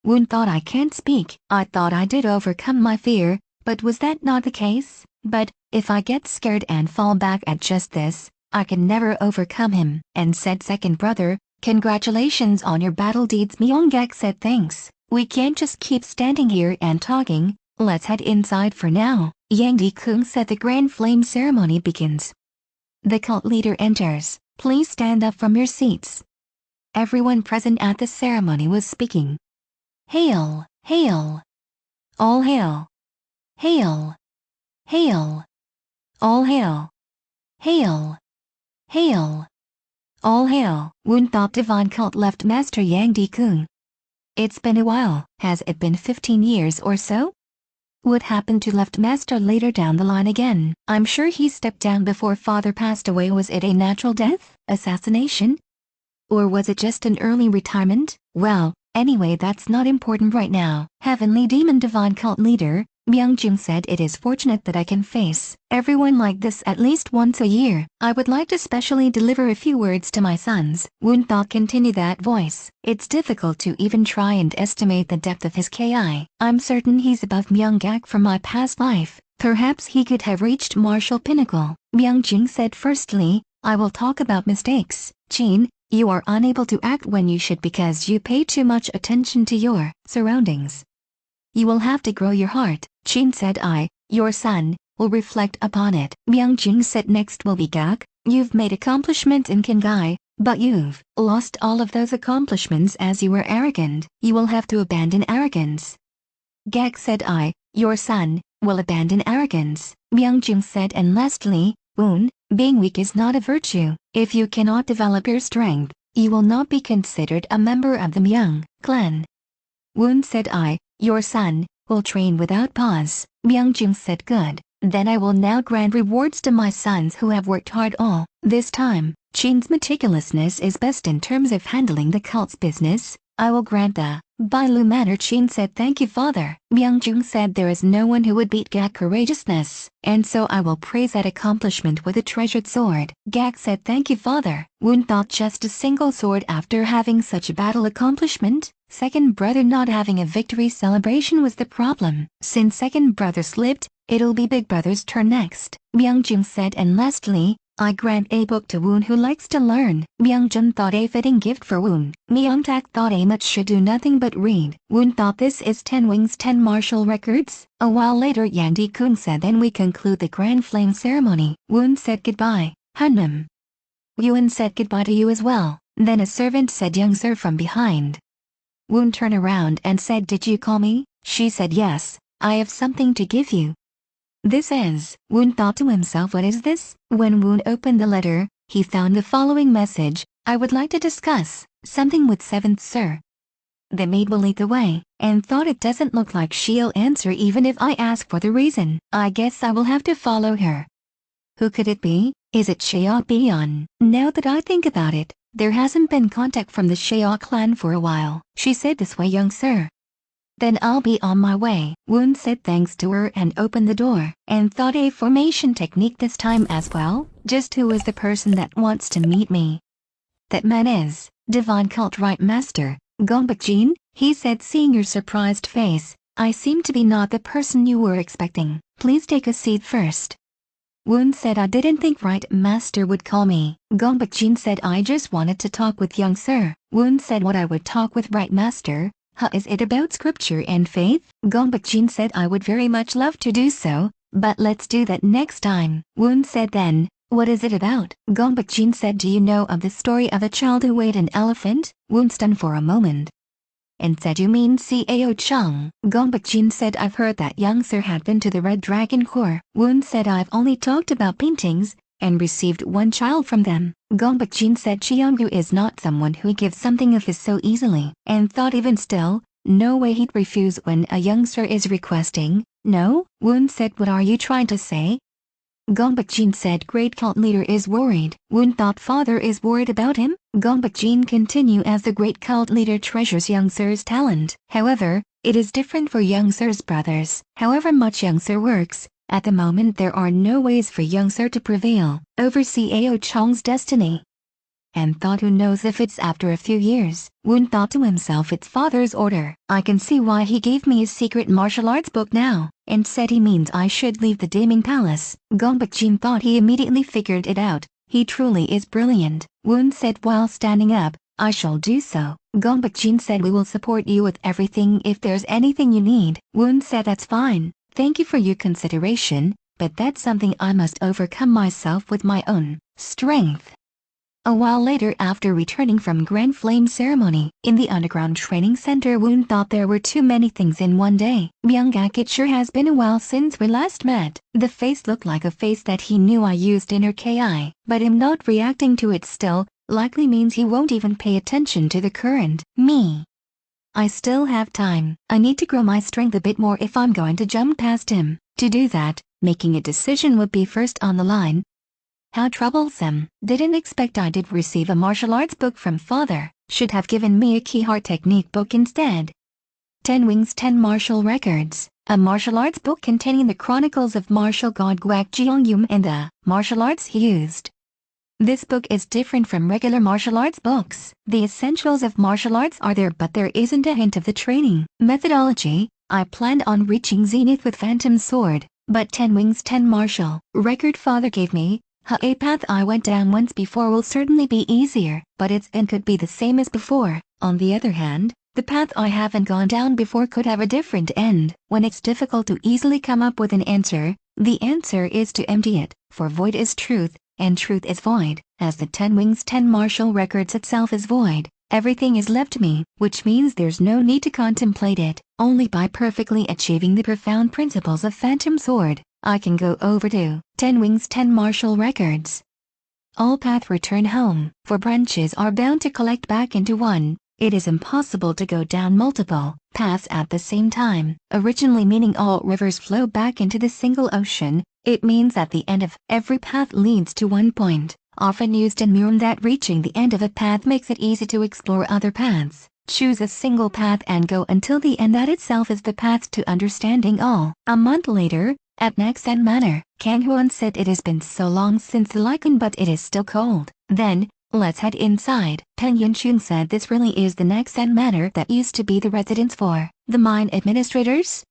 Woon thought, I can't speak. I thought I did overcome my fear, but was that not the case? But if I get scared and fall back at just this, I can never overcome him. And said second brother, congratulations on your battle deeds. Myeonggak said, thanks. We can't just keep standing here and talking. Let's head inside for now. Yang Di-kung said, the Grand Flame ceremony begins. The cult leader enters. Please stand up from your seats. Everyone present at the ceremony was speaking. Hail! Hail! All hail! Hail! Hail! All hail! Hail! Hail! All hail! Woon thought Divine Cult left Master Yang Di-kung. It's been a while. Has it been 15 years or so? What happened to left Master later down the line again? I'm sure he stepped down before father passed away. Was it a natural death? Assassination? Or was it just an early retirement? Well, anyway, that's not important right now. Heavenly Demon Divine Cult Leader, Myeong-jung said, it is fortunate that I can face everyone like this at least once a year. I would like to specially deliver a few words to my sons. Woon thought, continue that voice. It's difficult to even try and estimate the depth of his ki. I'm certain he's above Myeonggak from my past life. Perhaps he could have reached martial pinnacle. Myeong-jung said, firstly, I will talk about mistakes. Chin, you are unable to act when you should because you pay too much attention to your surroundings. You will have to grow your heart. Chin said, your son, will reflect upon it. Myeong-jung said, next will be Gak. You've made accomplishments in Kingai, but you've lost all of those accomplishments as you were arrogant. You will have to abandon arrogance. Gak said, your son, will abandon arrogance. Myeong-jung said, and lastly, Woon, being weak is not a virtue. If you cannot develop your strength, you will not be considered a member of the Myeong clan. Woon said, your son, will train without pause. Myeong-jung said, good. Then I will now grant rewards to my sons who have worked hard all this time. Chin's meticulousness is best in terms of handling the cult's business. I will grant the Bailu manor. Chin said, thank you, father. Myeong-jung said, there is no one who would beat Gak courageousness, and so I will praise that accomplishment with a treasured sword. Gak said, thank you, father. Woon thought, just a single sword after having such a battle accomplishment? Second brother not having a victory celebration was the problem. Since second brother slipped, it'll be big brother's turn next. Myeong-jung said, and lastly, I grant a book to Woon who likes to learn. Myeong-jung thought a fitting gift for Woon. Myeong-tak thought a much should do nothing but read. Woon thought, this is 10 wings 10 martial records. A while later Yang Di-kung said, then we conclude the Grand Flame ceremony. Woon said goodbye. Hanum. Yoon said goodbye to you as well. Then a servant said young sir from behind. Woon turned around and said, did you call me? She said yes, I have something to give you. This is, Woon thought to himself, what is this? When Woon opened the letter, he found the following message: I would like to discuss something with 7th sir. The maid will lead the way, and thought it doesn't look like she'll answer even if I ask for the reason. I guess I will have to follow her. Who could it be? Is it Cheok-byeon? Now that I think about it, there hasn't been contact from the Cheok clan for a while. She said, this way young sir. Then I'll be on my way. Woon said thanks to her and opened the door, and thought a formation technique this time as well. Just who is the person that wants to meet me? That man is Divine Cult Right Master Gongbak-jin, he said, seeing your surprised face. I seem to be not the person you were expecting. Please take a seat first. Woon said, I didn't think Right Master would call me. Gongbak-jin said, I just wanted to talk with young sir. Woon said, what I would talk with Right Master? Is it about scripture and faith? Gongbak-jin said, I would very much love to do so, but let's do that next time. Woon said, then, what is it about? Gongbak-jin said, do you know of the story of a child who ate an elephant? Woon stunned for a moment and said, you mean Cao Chung? Gongbak-jin said, I've heard that young sir had been to the Red Dragon Corps. Woon said, I've only talked about paintings and received one child from them. Gongbak-jin said, Cheonggu is not someone who gives something of his so easily, and thought even still, no way he'd refuse when a young sir is requesting. No? Woon said, what are you trying to say? Gongbak-jin said, great cult leader is worried. Woon thought father is worried about him. Gongbak-jin continued, as the great cult leader treasures young sir's talent. However, it is different for young sir's brothers. However much young sir works, at the moment there are no ways for young sir to prevail over Cao Chong's destiny. And thought, who knows if it's after a few years. Woon thought to himself, it's father's order. I can see why he gave me his secret martial arts book now, and said he means I should leave the Daming Palace. Gongbak-jin thought he immediately figured it out. He truly is brilliant. Woon said while standing up, I shall do so. Gongbak-jin said, we will support you with everything if there's anything you need. Woon said, that's fine. Thank you for your consideration, but that's something I must overcome myself with my own strength. A while later, after returning from Grand Flame ceremony in the underground training center, Woon thought there were too many things in one day. Myeonggak, it sure has been a while since we last met. The face looked like a face that he knew I used in her KI, but him not reacting to it still likely means he won't even pay attention to the current me. I still have time. I need to grow my strength a bit more if I'm going to jump past him. To do that, making a decision would be first on the line. How troublesome. Didn't expect I did receive a martial arts book from father. Should have given me a key heart technique book instead. 10 Wings 10 Martial Records. A martial arts book containing the chronicles of martial god Gwak Jeongyum and the martial arts he used. This book is different from regular martial arts books. The essentials of martial arts are there, but there isn't a hint of the training methodology. I planned on reaching Zenith with Phantom Sword, but 10 Wings 10 Martial Record father gave me, a path I went down once before will certainly be easier, but its end could be the same as before. On the other hand, the path I haven't gone down before could have a different end. When it's difficult to easily come up with an answer, the answer is to empty it, for void is truth, and truth is void. As the 10 Wings 10 Martial Records itself is void, everything is left me, which means there's no need to contemplate it. Only by perfectly achieving the profound principles of Phantom Sword, I can go over to 10 Wings 10 Martial Records. All path return home, for branches are bound to collect back into one. It is impossible to go down multiple paths at the same time. Originally meaning all rivers flow back into the single ocean, it means that the end of every path leads to one point, often used in Murim, that reaching the end of a path makes it easy to explore other paths. Choose a single path and go until the end. That itself is the path to understanding all. A month later, at Naksan Manor, Kang-hwan said, it has been so long since the lichen, but it is still cold. Then, let's head inside. Peng Yunchun said, this really is the Naksan Manor that used to be the residence for the mine administrators?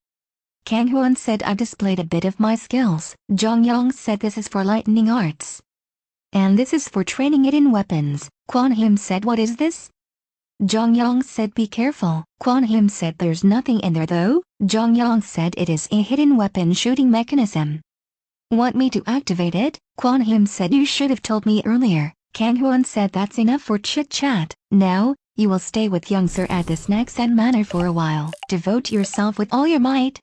Kang-hwan said, I displayed a bit of my skills. Jong-yong said, this is for lightning arts. And this is for training it in weapons. Kwon-him said, what is this? Jong-yong said, be careful. Kwon-him said, there's nothing in there though. Jong-yong said, it is a hidden weapon shooting mechanism. Want me to activate it? Kwon-him said, you should have told me earlier. Kang Hwan said that's enough for chit-chat. Now, you will stay with young sir at the snacks and manor for a while. Devote yourself with all your might.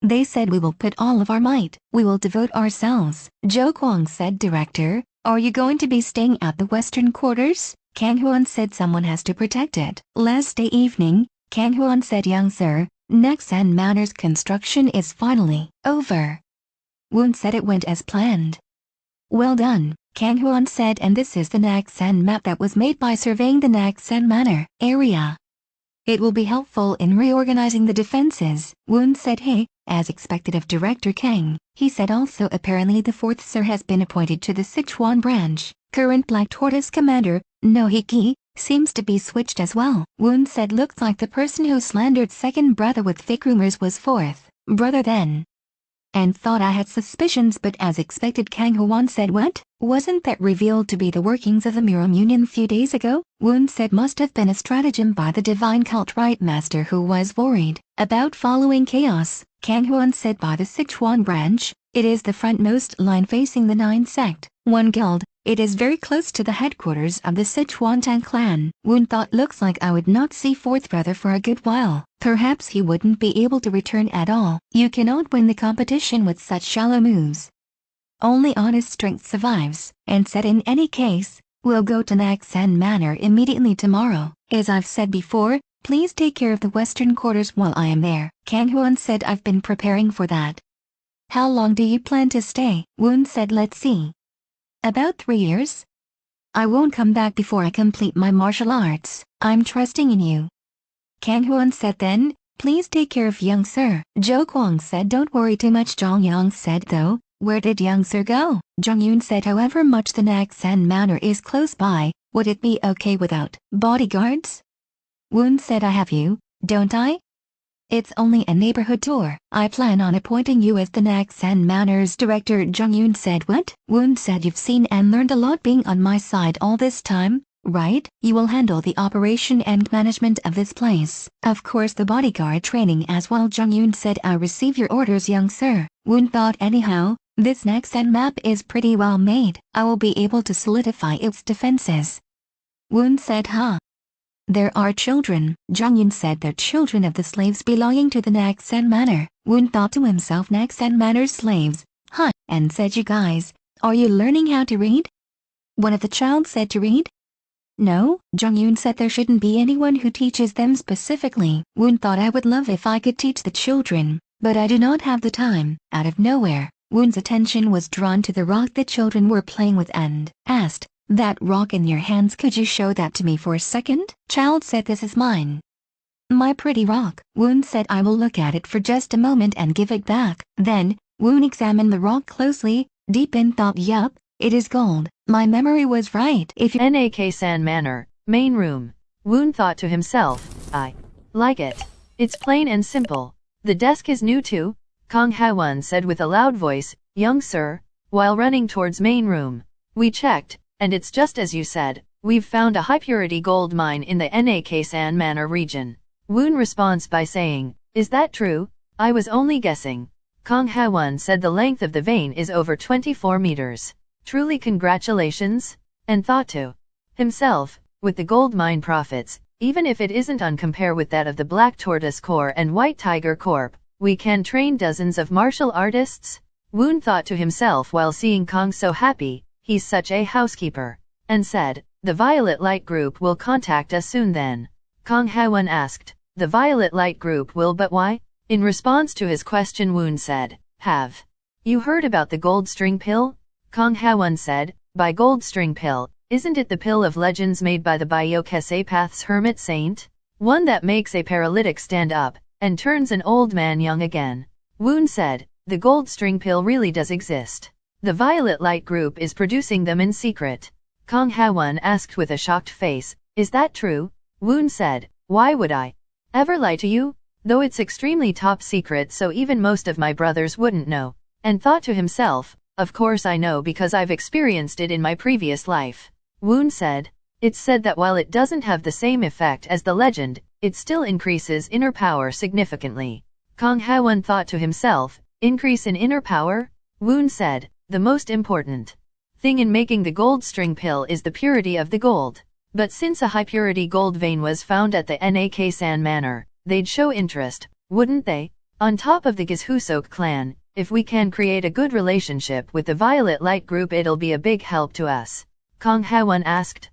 They said we will put all of our might. We will devote ourselves. Jo Kwang said, Director, are you going to be staying at the western quarters? Kang Hwan said someone has to protect it. Last day evening, Kang Hwan said, young sir, Next and Manor's construction is finally over. Woon said it went as planned. Well done, Kang Hwan said, and this is the Naksan map that was made by surveying the Naksan Manor area. It will be helpful in reorganizing the defenses. Woon said, hey, as expected of Director Kang. He said also apparently the 4th Sir has been appointed to the Sichuan branch. Current Black Tortoise Commander, No Hiki, seems to be switched as well. Woon said looks like the person who slandered second brother with fake rumors was 4th brother then. And thought I had suspicions, but as expected. Kang Hwan said, what? Wasn't that revealed to be the workings of the Murim Union few days ago? Woon said must have been a stratagem by the divine cult right master who was worried about following chaos. Kang Hwan said by the Sichuan branch, it is the frontmost line facing the 9 sect, 1 guild. It is very close to the headquarters of the Sichuan Tang clan. Woon thought looks like I would not see 4th brother for a good while. Perhaps he wouldn't be able to return at all. You cannot win the competition with such shallow moves. Only honest strength survives, and said in any case, we'll go to Naksan Manor immediately tomorrow. As I've said before, please take care of the western quarters while I am there. Kang Hwan said I've been preparing for that. How long do you plan to stay? Woon said let's see. About 3 years. I won't come back before I complete my martial arts. I'm trusting in you. Kang Hwan said then, please take care of young sir. Jo Kwang said don't worry too much. Jong Yang said though, where did young sir go? Jong Yoon said however much the Naksan Manor is close by, would it be okay without bodyguards? Woon said I have you, don't I? It's only a neighborhood tour. I plan on appointing you as the Naksan Manor's director. Jong Yoon said what? Woon said you've seen and learned a lot being on my side all this time, right? You will handle the operation and management of this place. Of course the bodyguard training as well. Jong Yoon said I receive your orders young sir. Woon thought anyhow, this Naksan map is pretty well made. I will be able to solidify its defenses. Woon said huh? There are children. Jong Yoon said they're children of the slaves belonging to the Naksan Manor. Woon thought to himself Naksan Manor's slaves, huh, and said you guys, are you learning how to read? One of the child said to read? No, Jong Yoon said there shouldn't be anyone who teaches them specifically. Woon thought I would love if I could teach the children, but I do not have the time. Out of nowhere, Woon's attention was drawn to the rock the children were playing with and asked, that rock in your hands, could you show that to me for a second? Child said this is mine. My pretty rock. Woon said I will look at it for just a moment and give it back. Then, Woon examined the rock closely, deep in thought yup, it is gold. My memory was right. If you Naksan Manor, main room. Woon thought to himself, I like it. It's plain and simple. The desk is new too, Kang Ha-won said with a loud voice, young sir, while running towards main room. We checked, and it's just as you said, we've found a high-purity gold mine in the Naksan Manor region. Woon responds by saying, is that true? I was only guessing. Kang Ha-won said the length of the vein is over 24 meters. Truly congratulations? And thought to himself, with the gold mine profits, even if it isn't on compare with that of the Black Tortoise Corps and White Tiger Corp, we can train dozens of martial artists? Woon thought to himself while seeing Kang so happy, he's such a housekeeper, and said, the Violet Light Group will contact us soon then. Kang Ha-won asked, the Violet Light Group will, but why? In response to his question Woon said, have you heard about the gold string pill? Kang Ha-won said, by gold string pill, isn't it the pill of legends made by the Byokese Path's hermit saint? One that makes a paralytic stand up, and turns an old man young again. Woon said, the gold string pill really does exist. The Violet Light Group is producing them in secret. Kang Ha-won asked with a shocked face, is that true? Woon said, why would I ever lie to you? Though it's extremely top secret so even most of my brothers wouldn't know. And thought to himself, of course I know because I've experienced it in my previous life. Woon said, it's said that while it doesn't have the same effect as the legend, it still increases inner power significantly. Kang Ha-won thought to himself, increase in inner power? Woon said, the most important thing in making the gold string pill is the purity of the gold. But since a high-purity gold vein was found at the Nak-san manor, they'd show interest, wouldn't they? On top of the Gishusok clan, if we can create a good relationship with the Violet Light group, it'll be a big help to us. Kong Ha-won asked.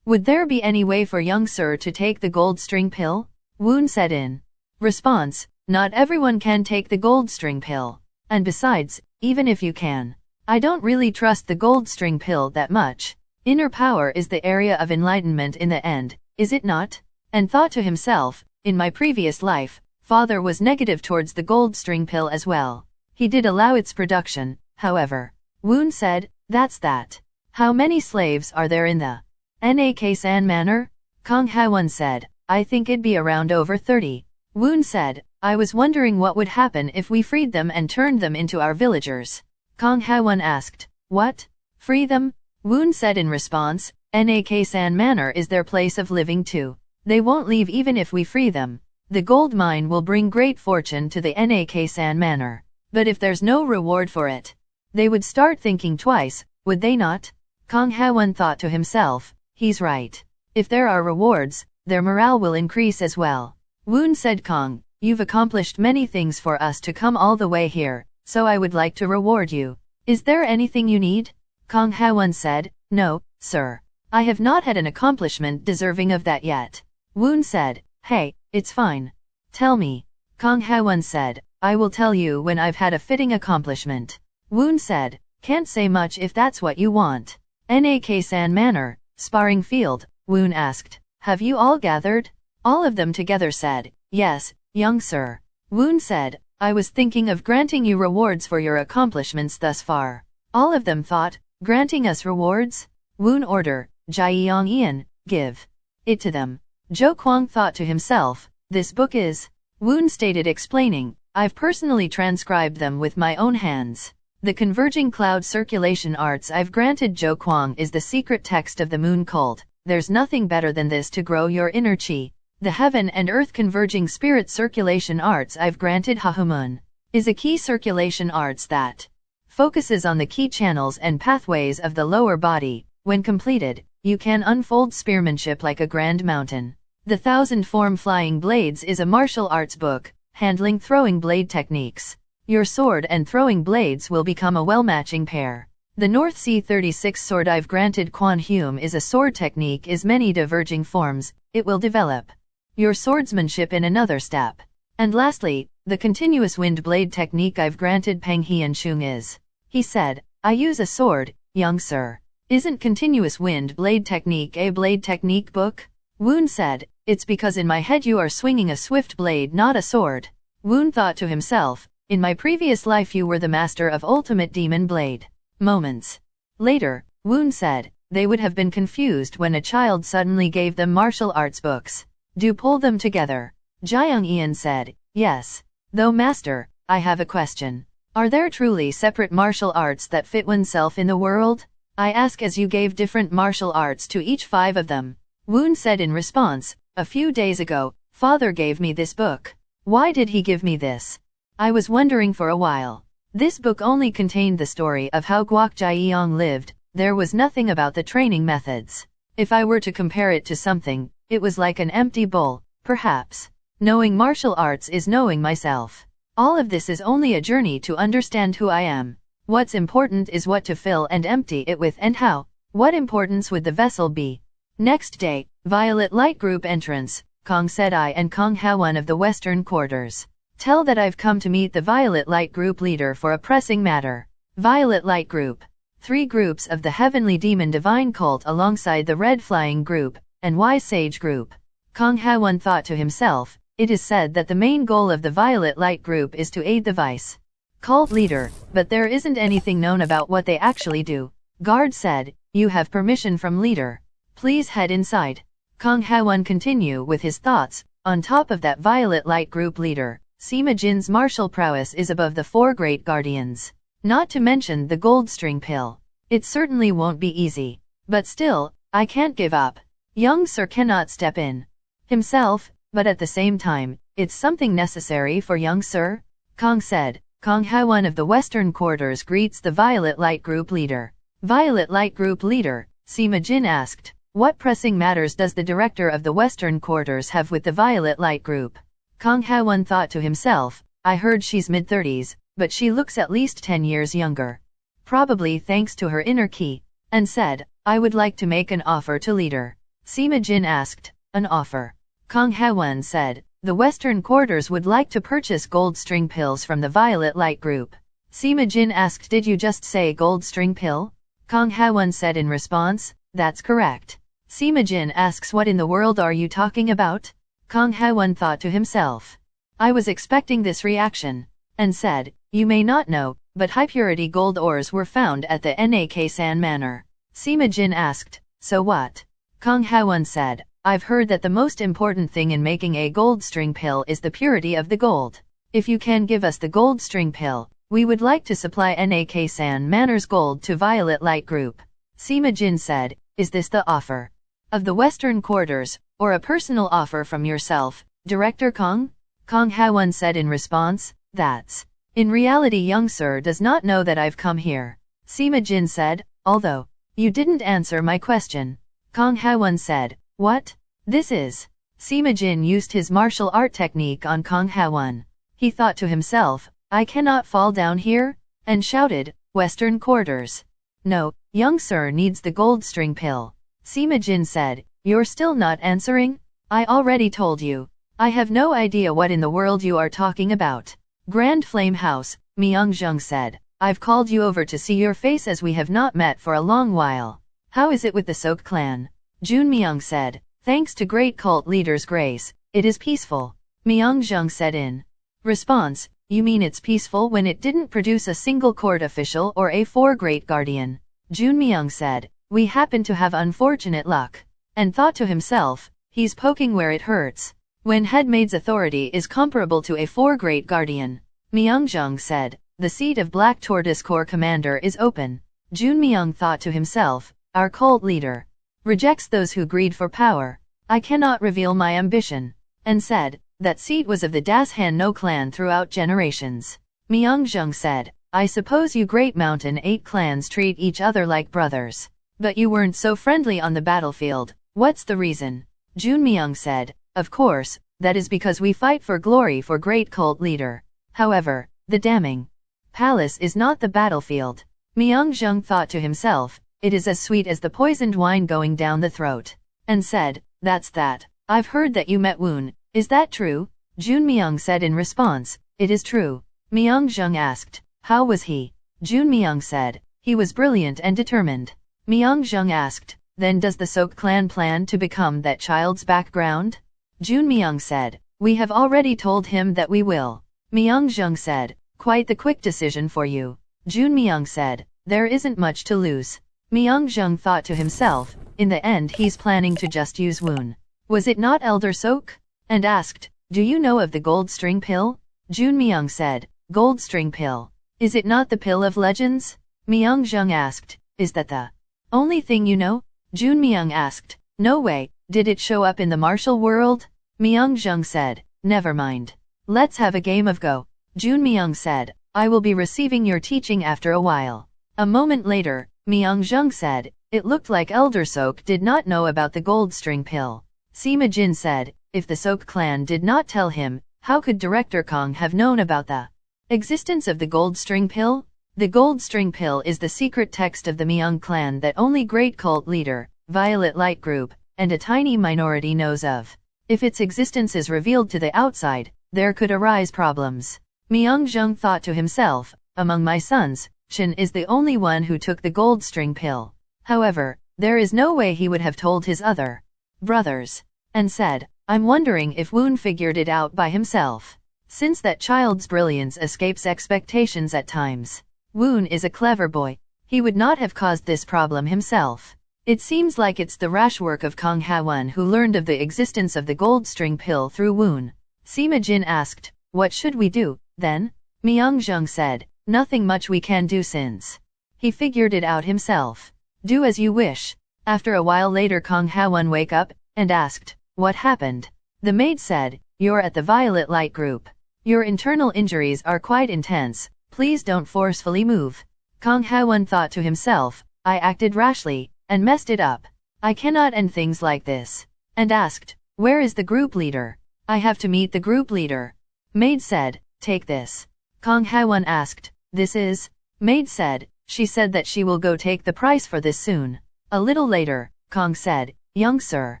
Would there be any way for young sir to take the gold string pill? Woon said in response, not everyone can take the gold string pill. And besides, even if you can, I don't really trust the gold string pill that much. Inner power is the area of enlightenment in the end, is it not? And thought to himself, in my previous life, father was negative towards the gold string pill as well. He did allow its production, however. Woon said, that's that. How many slaves are there in the Nak-san manor? Kong Ha-won said, I think it'd be around over 30. Woon said, I was wondering what would happen if we freed them and turned them into our villagers. Kong Ha-won asked, what? Free them? Woon said in response, Nak-san manor is their place of living too. They won't leave even if we free them. The gold mine will bring great fortune to the Nak-san manor. But if there's no reward for it, they would start thinking twice, would they not? Kong Ha-won thought to himself, he's right. If there are rewards, their morale will increase as well. Woon said, Kong, you've accomplished many things for us to come all the way here, so I would like to reward you. Is there anything you need? Kong Ha-won said, no, sir. I have not had an accomplishment deserving of that yet. Woon said, hey, it's fine. Tell me. Kong Ha-won said, I will tell you when I've had a fitting accomplishment. Woon said, can't say much if that's what you want. Nak-san manor, sparring field, Woon asked, have you all gathered? All of them together said, yes, young sir. Woon said, I was thinking of granting you rewards for your accomplishments thus far. All of them thought, granting us rewards? Woon order, Jaeyoung-eun, give it to them. Jo Kwang thought to himself, this book is? Woon stated explaining, I've personally transcribed them with my own hands. The converging cloud circulation arts I've granted Jo Kwang is the secret text of the moon cult. There's nothing better than this to grow your inner chi. The heaven and earth converging spirit circulation arts I've granted Hahumun is a key circulation arts that focuses on the key channels and pathways of the lower body. When completed, you can unfold spearmanship like a grand mountain. The Thousand Form Flying Blades is a martial arts book, handling throwing blade techniques. Your sword and throwing blades will become a well-matching pair. The North Sea 36 sword I've granted Quan Hume is a sword technique is many diverging forms, it will develop your swordsmanship in another step. And lastly, the continuous wind blade technique I've granted Peng Hian Chung is. He said, I use a sword, young sir. Isn't continuous wind blade technique a blade technique book? Woon said, it's because in my head you are swinging a swift blade, not a sword. Woon thought to himself, in my previous life you were the master of ultimate demon blade. Moments later, Woon said, they would have been confused when a child suddenly gave them martial arts books. Do pull them together. Jaeyoung-eun said, yes. Though master, I have a question. Are there truly separate martial arts that fit oneself in the world? I ask as you gave different martial arts to each 5 of them. Woon said in response, a few days ago, father gave me this book. Why did he give me this? I was wondering for a while. This book only contained the story of how Guok Jaeyoung lived, there was nothing about the training methods. If I were to compare it to something, it was like an empty bowl, perhaps. Knowing martial arts is knowing myself. All of this is only a journey to understand who I am. What's important is what to fill and empty it with and how. What importance would the vessel be? Next day, Violet Light Group entrance, Kong said I and Kong Ha-won of the Western Quarters. Tell that I've come to meet the Violet Light Group leader for a pressing matter. Violet Light Group. 3 groups of the Heavenly Demon Divine Cult alongside the Red Flying Group, and Wise Sage Group. Kong Ha-won thought to himself, it is said that the main goal of the Violet Light Group is to aid the Vice Cult leader, but there isn't anything known about what they actually do. Guard said, you have permission from leader. Please head inside. Kong Ha-won continue with his thoughts, on top of that Violet Light Group leader. Sima Jin's martial prowess is above the 4 great guardians. Not to mention the gold string pill. It certainly won't be easy. But still, I can't give up. Young sir cannot step in himself, but at the same time, it's something necessary for young sir. Kong said. Kong Ha-won of the Western Quarters greets the Violet Light Group leader. Violet Light Group Leader, Sima Jin asked. What pressing matters does the director of the Western Quarters have with the Violet Light Group? Kang Ha-won thought to himself, I heard she's mid-30s, but she looks at least 10 years younger. Probably thanks to her inner key. And said, I would like to make an offer to leader. Sima Jin asked, an offer? Kang Ha-won said, the Western Quarters would like to purchase gold string pills from the Violet Light Group. Sima Jin asked, did you just say gold string pill? Kang Ha-won said in response, that's correct. Sima Jin asks, what in the world are you talking about? Kang Ha-won thought to himself. I was expecting this reaction. And said, you may not know, but high-purity gold ores were found at the Nak-san manor. Sima Jin asked, so what? Kang Ha-won said, I've heard that the most important thing in making a gold string pill is the purity of the gold. If you can give us the gold string pill, we would like to supply Nak-san manor's gold to Violet Light Group. Sima Jin said, is this the offer of the Western Quarters, or a personal offer from yourself, Director Kang? Kang Ha-won said in response, that's. In reality, young sir does not know that I've come here. Sima Jin said, although you didn't answer my question. Kang Ha-won said, what? This is. Sima Jin used his martial art technique on Kang Ha-won. He thought to himself, I cannot fall down here, and shouted, Western Quarters. No, young sir needs the gold string pill. Sima Jin said, you're still not answering? I already told you. I have no idea what in the world you are talking about. Grand Flame House, Myeong-jung said, I've called you over to see your face as we have not met for a long while. How is it with the Sok clan? Jun Myung said, thanks to great cult leader's grace, it is peaceful. Myeong-jung said in response, you mean it's peaceful when it didn't produce a single court official or a 4 great guardian? Jun Myung said, we happen to have unfortunate luck. And thought to himself, he's poking where it hurts. When headmaid's authority is comparable to a 4 great guardian. Myeong-jung said, the seat of Black Tortoise Corps commander is open. Jun Myung thought to himself, our cult leader rejects those who greed for power. I cannot reveal my ambition. And said, that seat was of the Das Han No clan throughout generations. Myeong-jung said, I suppose you Great Mountain 8 clans treat each other like brothers. But you weren't so friendly on the battlefield. What's the reason? Jun Myung said, of course, that is because we fight for glory for great cult leader. However, the damning palace is not the battlefield. Myeong-jung thought to himself, it is as sweet as the poisoned wine going down the throat. And said, that's that. I've heard that you met Woon. Is that true? Jun Myung said in response, it is true. Myeong-jung asked, how was he? Jun Myung said, he was brilliant and determined. Myeong-jung asked, then does the Sok clan plan to become that child's background? Jun Myung said, we have already told him that we will. Myeong-jung said, quite the quick decision for you. Jun Myung said, there isn't much to lose. Myeong-jung thought to himself, in the end he's planning to just use Woon. Was it not Elder Sok? And asked, do you know of the gold string pill? Jun Myung said, gold string pill. Is it not the pill of legends? Myeong-jung asked, is that the only thing you know? Jun Myung asked, no way, did it show up in the martial world? Myeong-jung said, never mind. Let's have a game of Go. Jun Myung said, I will be receiving your teaching after a while. A moment later, Myeong-jung said, it looked like Elder Sok did not know about the gold string pill. Sima Jin said, if the Sok clan did not tell him, how could Director Kang have known about the existence of the gold string pill? The gold string pill is the secret text of the Myeong clan that only great cult leader, Violet Light Group, and a tiny minority knows of. If its existence is revealed to the outside, there could arise problems. Myeong-jung thought to himself, among my sons, Shin is the only one who took the gold string pill. However, there is no way he would have told his other brothers. And said, I'm wondering if Woon figured it out by himself. Since that child's brilliance escapes expectations at times. Woon is a clever boy. He would not have caused this problem himself. It seems like it's the rash work of Kang Ha-won who learned of the existence of the gold string pill through Woon. Sima Jin asked, what should we do, then? Myeong-jung said, nothing much we can do since he figured it out himself. Do as you wish. After a while later Kang Ha-won wake up, and asked, what happened? The maid said, you're at the Violet Light Group. Your internal injuries are quite intense. Please don't forcefully move. Kang Ha-won thought to himself, I acted rashly, and messed it up. I cannot end things like this. And asked, where is the group leader? I have to meet the group leader. Maid said, take this. Kong Haewon asked, this is? Maid said, she said that she will go take the price for this soon. A little later, Kong said, young sir.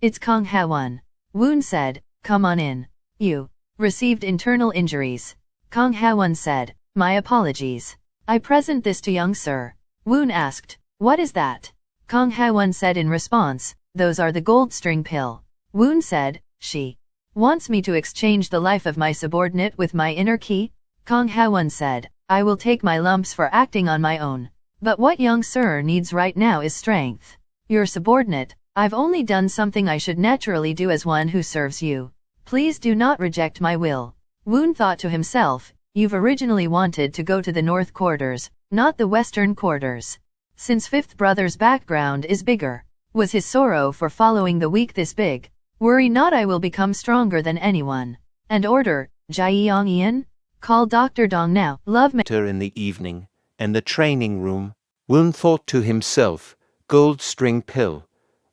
It's Kong Haewon. Woon said, come on in. You received internal injuries. Kong Haewon said, my apologies. I present this to young sir. Woon asked, what is that? Kong Haewon said in response, those are the gold string pill. Woon said, she wants me to exchange the life of my subordinate with my inner key? Kong Haewon said, I will take my lumps for acting on my own. But what young sir needs right now is strength. Your subordinate, I've only done something I should naturally do as one who serves you. Please do not reject my will. Woon thought to himself, you've originally wanted to go to the North Quarters, not the Western Quarters. Since Fifth Brother's background is bigger, was his sorrow for following the weak this big? Worry not, I will become stronger than anyone. And order, Jaeyoung-ian? Call Dr. Dong now. Love In the evening, and the training room, Woon thought to himself, gold string pill.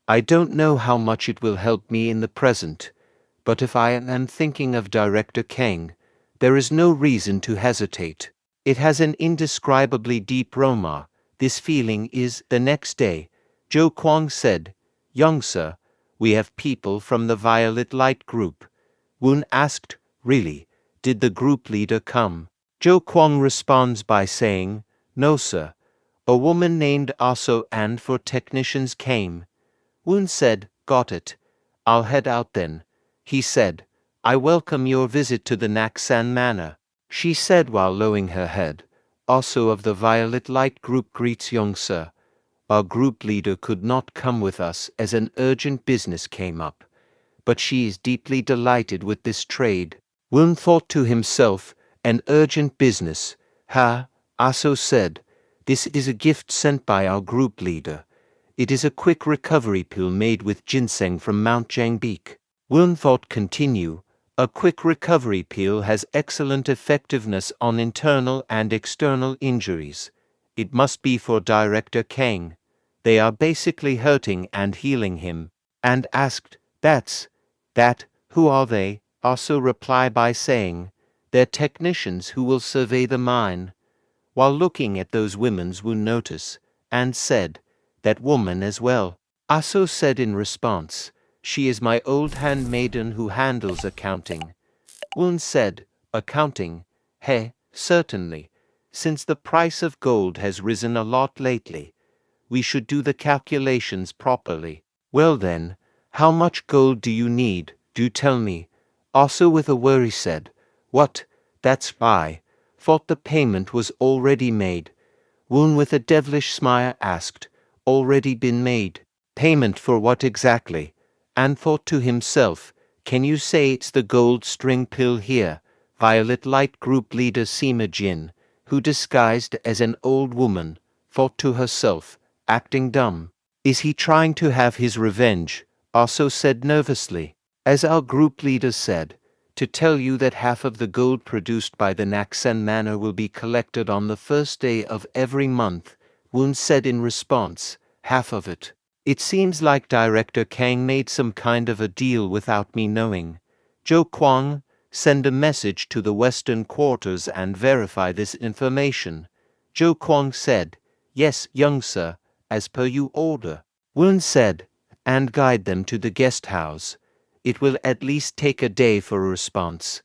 I don't know how much it will help me in the present, but if I am thinking of Director Kang, there is no reason to hesitate. It has an indescribably deep aroma. This feeling is. The next day, Jo Kwang said, young sir, we have people from the Violet Light group. Woon asked, really, did the group leader come? Jo Kwang responds by saying, no sir, a woman named Also and for technicians came. Woon said, got it. I'll head out then. He said, I welcome your visit to the Naksan Manor. She said while lowering her head, also of the Violet Light group greets young sir. Our group leader could not come with us as an urgent business came up, but she is deeply delighted with this trade. Woon thought to himself, an urgent business. Ha, Also said, this is a gift sent by our group leader. It is a quick recovery pill made with ginseng from Mount Jangbeek. Woon thought continue, a quick recovery pill has excellent effectiveness on internal and external injuries. It must be for Director Kang. They are basically hurting and healing him. And asked, that, who are they? Also reply by saying, they're technicians who will survey the mine. While looking at those women's Woon notice, and said, that woman as well. Also said in response, she is my old handmaiden who handles accounting. Woon said, accounting? Hey, certainly. Since the price of gold has risen a lot lately, we should do the calculations properly. Well then, how much gold do you need? Do tell me. Also with a worry said, what? That's I thought the payment was already made. Woon with a devilish smile asked, already been made? Payment for what exactly? And thought to himself, can you say it's the gold string pill here? Violet Light group leader Sima Jin, who disguised as an old woman, thought to herself, acting dumb. Is he trying to have his revenge? Also said nervously, as our group leader said, to tell you that half of the gold produced by the Naksan Manor will be collected on the first day of every month. Woon said in response, half of it. It seems like Director Kang made some kind of a deal without me knowing. Jo Kwang, send a message to the Western Quarters and verify this information. Jo Kwang said, yes, young sir, as per you order. Woon said, and guide them to the guest house. It will at least take a day for a response.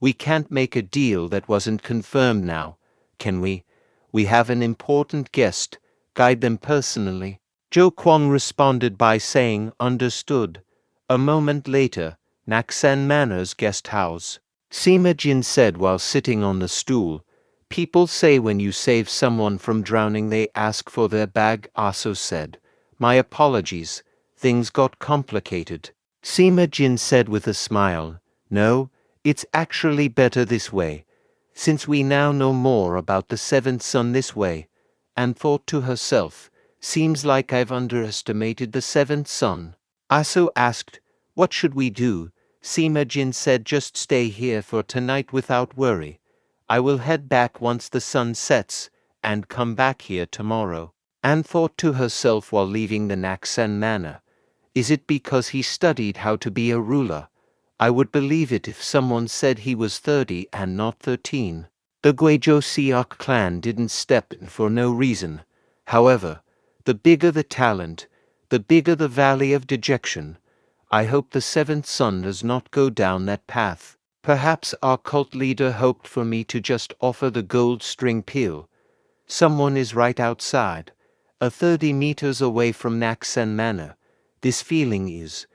We can't make a deal that wasn't confirmed now, can we? We have an important guest. Guide them personally. Jo Kwang responded by saying, understood. A moment later, Naksan Manor's guest house. Sima Jin said while sitting on the stool, people say when you save someone from drowning they ask for their bag. Also said, my apologies, things got complicated. Sima Jin said with a smile, no, it's actually better this way, since we now know more about the seventh son this way. And thought to herself, seems like I've underestimated the seventh son. Also asked, what should we do? Sima Jin said, just stay here for tonight without worry. I will head back once the sun sets, and come back here tomorrow. and thought to herself while leaving the Naksan manor, is it because he studied how to be a ruler? I would believe it if someone said he was 30 and not 13. The Guejo Siok clan didn't step in for no reason. However, the bigger the talent, the bigger the valley of dejection. I hope the seventh son does not go down that path. Perhaps our cult leader hoped for me to just offer the gold string peel. Someone is right outside, 30 meters away from Naksan Manor. This feeling is,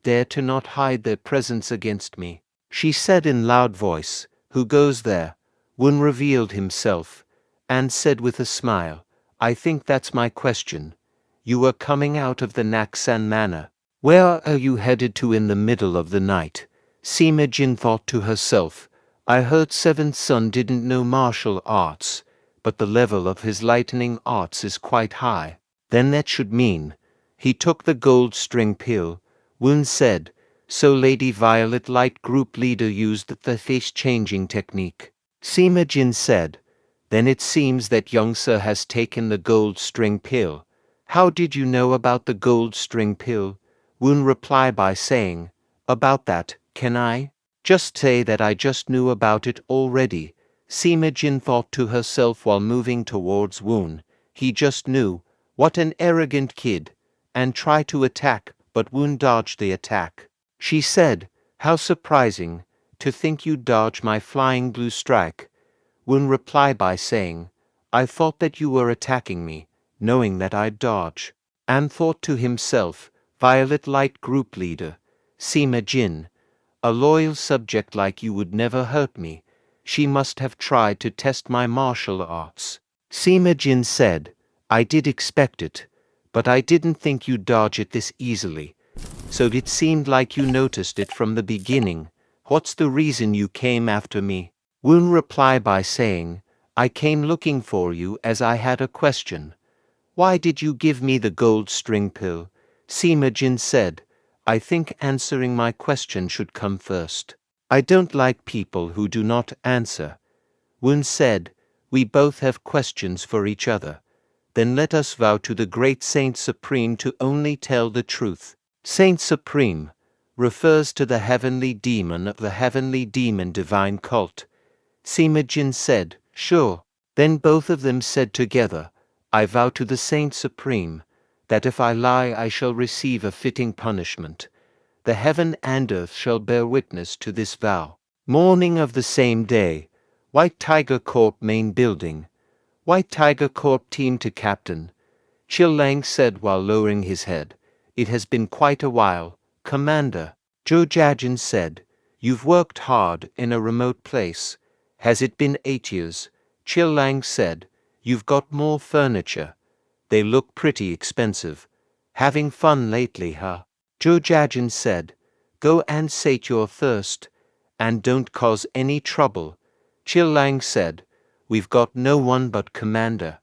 dare to not hide their presence against me. She said in loud voice, who goes there? Woon revealed himself, and said with a smile, I think that's my question. You were coming out of the Naksan Manor. Where are you headed to in the middle of the night? Sima Jin thought to herself, I heard seventh son didn't know martial arts, but the level of his lightning arts is quite high. Then that should mean. He took the gold string pill. Woon said, so Lady Violet Light group leader used the face-changing technique. Sima Jin said, then it seems that young sir has taken the gold string pill. How did you know about the gold string pill? Woon replied by saying, about that, can I just say that I just knew about it already? Sima Jin thought to herself while moving towards Woon. He just knew, what an arrogant kid, and tried to attack, but Woon dodged the attack. She said, how surprising, to think you dodged my flying blue strike. Woon replied by saying, I thought that you were attacking me, knowing that I'd dodge. And thought to himself, Violet Light group leader, Sima Jin, a loyal subject like you would never hurt me. She must have tried to test my martial arts. Sima Jin said, I did expect it, but I didn't think you'd dodge it this easily. So it seemed like you noticed it from the beginning. What's the reason you came after me? Woon replied by saying, I came looking for you as I had a question. Why did you give me the gold string pill? Sima Jin said, I think answering my question should come first. I don't like people who do not answer. Woon said, we both have questions for each other. Then let us vow to the great Saint Supreme to only tell the truth. Saint Supreme refers to the heavenly demon of the Heavenly Demon Divine Cult. Sima Jin said, sure. Then both of them said together, I vow to the Saint Supreme that if I lie I shall receive a fitting punishment. The heaven and earth shall bear witness to this vow. Morning of the same day, White Tiger Corp main building. White Tiger Corp team to Captain. Chil Lang said while lowering his head, it has been quite a while, Commander. Jo Jajin said, you've worked hard in a remote place. Has it been 8 years? Chil Lang said, you've got more furniture. They look pretty expensive. Having fun lately, huh? Jo Jajin said, go and sate your thirst, and don't cause any trouble. Chil Lang said, we've got no one but Commander.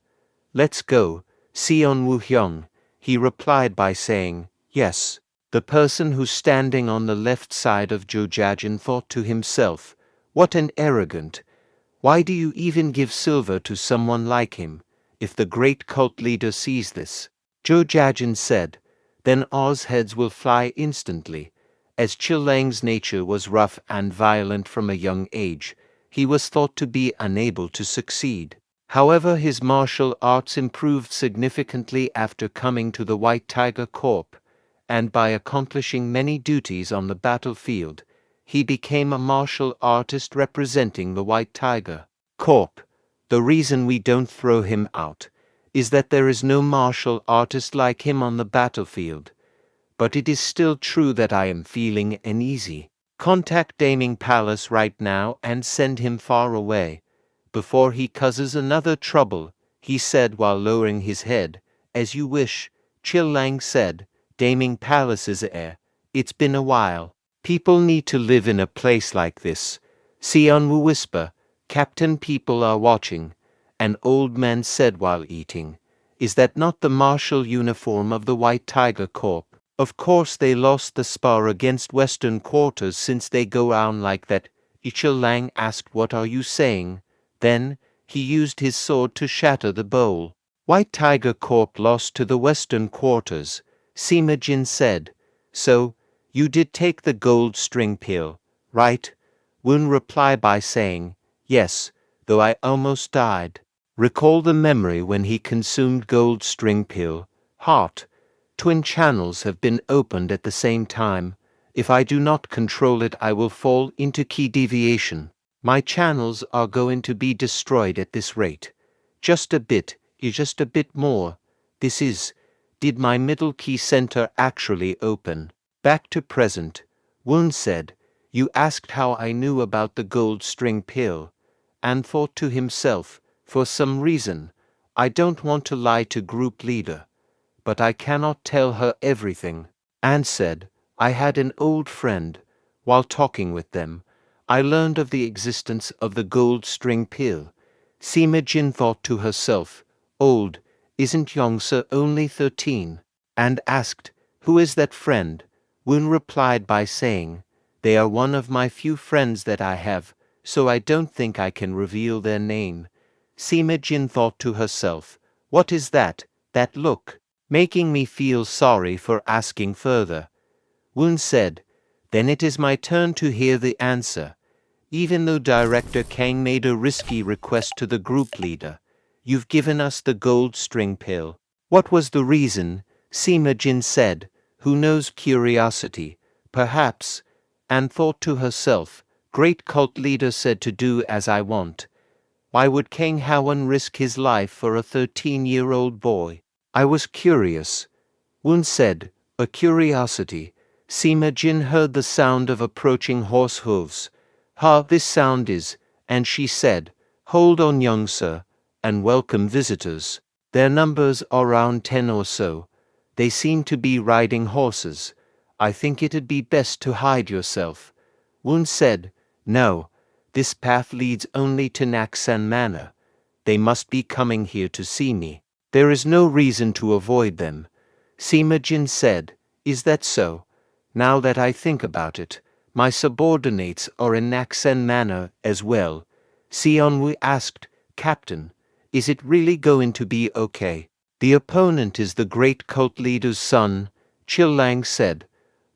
Let's go, Sion Woo Hyung. He replied by saying, yes. The person who's standing on the left side of Jo Jajin thought to himself, what an arrogant. Why do you even give silver to someone like him? If the great cult leader sees this, Jo Jajin said, then Oz heads will fly instantly. As Chil Lang's nature was rough and violent from a young age, he was thought to be unable to succeed. However, his martial arts improved significantly after coming to the White Tiger Corp, and by accomplishing many duties on the battlefield, he became a martial artist representing the White Tiger Corp. The reason we don't throw him out is that there is no martial artist like him on the battlefield. But it is still true that I am feeling uneasy. Contact Daming Palace right now and send him far away, before he causes another trouble, he said while lowering his head. As you wish, Chil Lang said, Daming Palace's air. It's been a while. People need to live in a place like this. Sion will whisper, Captain, people are watching. An old man said while eating. Is that not the martial uniform of the White Tiger Corp? Of course they lost the spar against Western Quarters since they go around like that. Chil Lang asked, what are you saying? Then he used his sword to shatter the bowl. White Tiger Corp lost to the Western Quarters, Sima Jin said. So, you did take the gold string pill, right? Woon replied by saying, yes, though I almost died. Recall the memory when he consumed gold string pill. Heart. Twin channels have been opened at the same time. If I do not control it, I will fall into key deviation. My channels are going to be destroyed at this rate. Just a bit more. This is, did my middle key center actually open? Back to present. Woon said, you asked how I knew about the gold string pill, and thought to himself, for some reason, I don't want to lie to group leader, but I cannot tell her everything. And said, I had an old friend. While talking with them, I learned of the existence of the gold string pill. Sima Jin thought to herself, old, isn't Yongsa only 13? And asked, who is that friend? Woon replied by saying, they are one of my few friends that I have, so I don't think I can reveal their name. Sima Jin thought to herself, what is that look, making me feel sorry for asking further. Woon said, then it is my turn to hear the answer. Even though Director Kang made a risky request to the group leader, you've given us the gold string pill. What was the reason? Sima Jin said, who knows curiosity, perhaps, and thought to herself, great cult leader said to do as I want. Why would Kang Hawan risk his life for a 13-year-old boy? I was curious. Woon said, a curiosity. Sima Jin heard the sound of approaching horse hooves. This sound is, and she said, hold on young sir, and welcome visitors. Their numbers are around 10 or so. They seem to be riding horses. I think it'd be best to hide yourself. Woon said, no, this path leads only to Naksan Manor. They must be coming here to see me. There is no reason to avoid them. Sima Jin said, is that so? Now that I think about it, my subordinates are in Naksan Manor as well. Seonwoo asked, Captain, is it really going to be okay? The opponent is the great cult leader's son, Chil-lang said.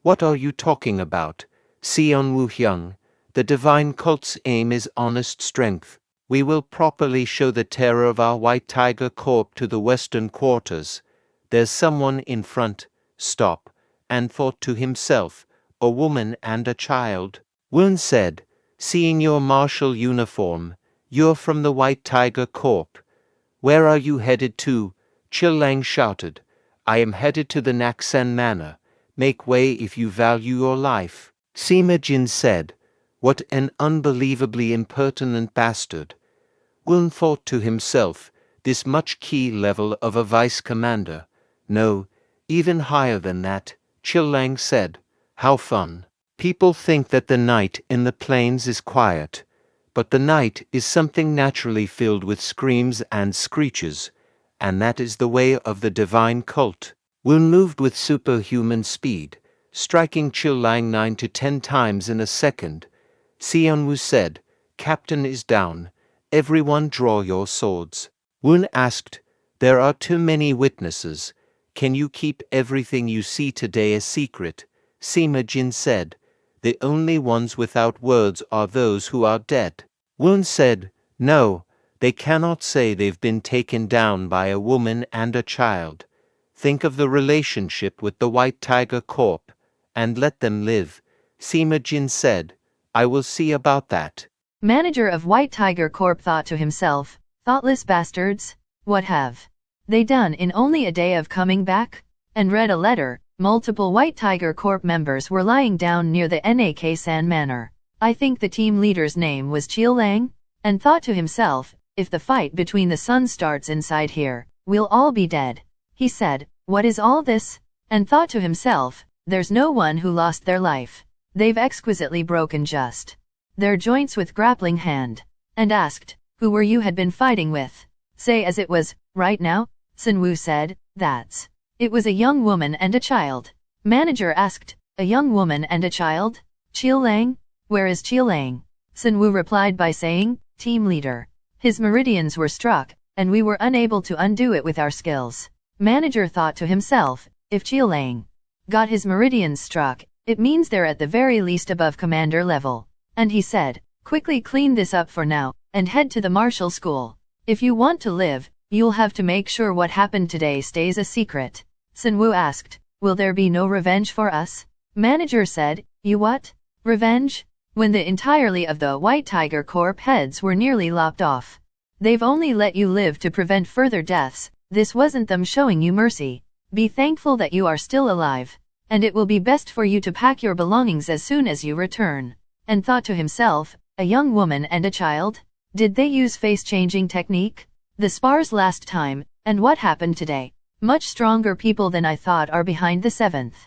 What are you talking about? Seonwoo Hyung, the divine cult's aim is honest strength. We will properly show the terror of our White Tiger Corp to the Western Quarters. There's someone in front. Stop. And thought to himself, a woman and a child. Woon said, seeing your martial uniform, you're from the White Tiger Corp. Where are you headed to? Chil-lang shouted. I am headed to the Naksan Manor. Make way if you value your life. Sima Jin said, what an unbelievably impertinent bastard. Woon thought to himself, this much key level of a vice commander. No, even higher than that. Chil-lang said, how fun. People think that the night in the plains is quiet, but the night is something naturally filled with screams and screeches, and that is the way of the divine cult. Woon moved with superhuman speed, striking Chil-lang 9 to 10 times in a second. Seonwoo said, Captain is down. Everyone draw your swords. Woon asked, there are too many witnesses. Can you keep everything you see today a secret? Sima Jin said, the only ones without words are those who are dead. Woon said, no, they cannot say they've been taken down by a woman and a child. Think of the relationship with the White Tiger Corp, and let them live. Sima Jin said, I will see about that. Manager of White Tiger Corp thought to himself, thoughtless bastards, what have they done in only a day of coming back? And read a letter. Multiple White Tiger Corp members were lying down near the Naksan Manor. I think the team leader's name was Chil-lang, and thought to himself, if the fight between the sons starts inside here, we'll all be dead. He said, what is all this? And thought to himself, there's no one who lost their life. They've exquisitely broken just their joints with grappling hand. And asked, who were you had been fighting with? Say as it was, right now? Seonwoo said, that's. It was a young woman and a child. Manager asked, a young woman and a child? Chil-lang? Where is Chil-lang? Seonwoo replied by saying, team leader. His meridians were struck, and we were unable to undo it with our skills. Manager thought to himself, if Chialang got his meridians struck, it means they're at the very least above commander level. And he said, quickly clean this up for now, and head to the martial school. If you want to live, you'll have to make sure what happened today stays a secret. Sunwoo asked, will there be no revenge for us? Manager said, you what? Revenge? When the entirety of the White Tiger Corp heads were nearly lopped off. They've only let you live to prevent further deaths. This wasn't them showing you mercy. Be thankful that you are still alive. And it will be best for you to pack your belongings as soon as you return. And thought to himself, a young woman and a child? Did they use face-changing technique? The spars last time, and what happened today? Much stronger people than I thought are behind the seventh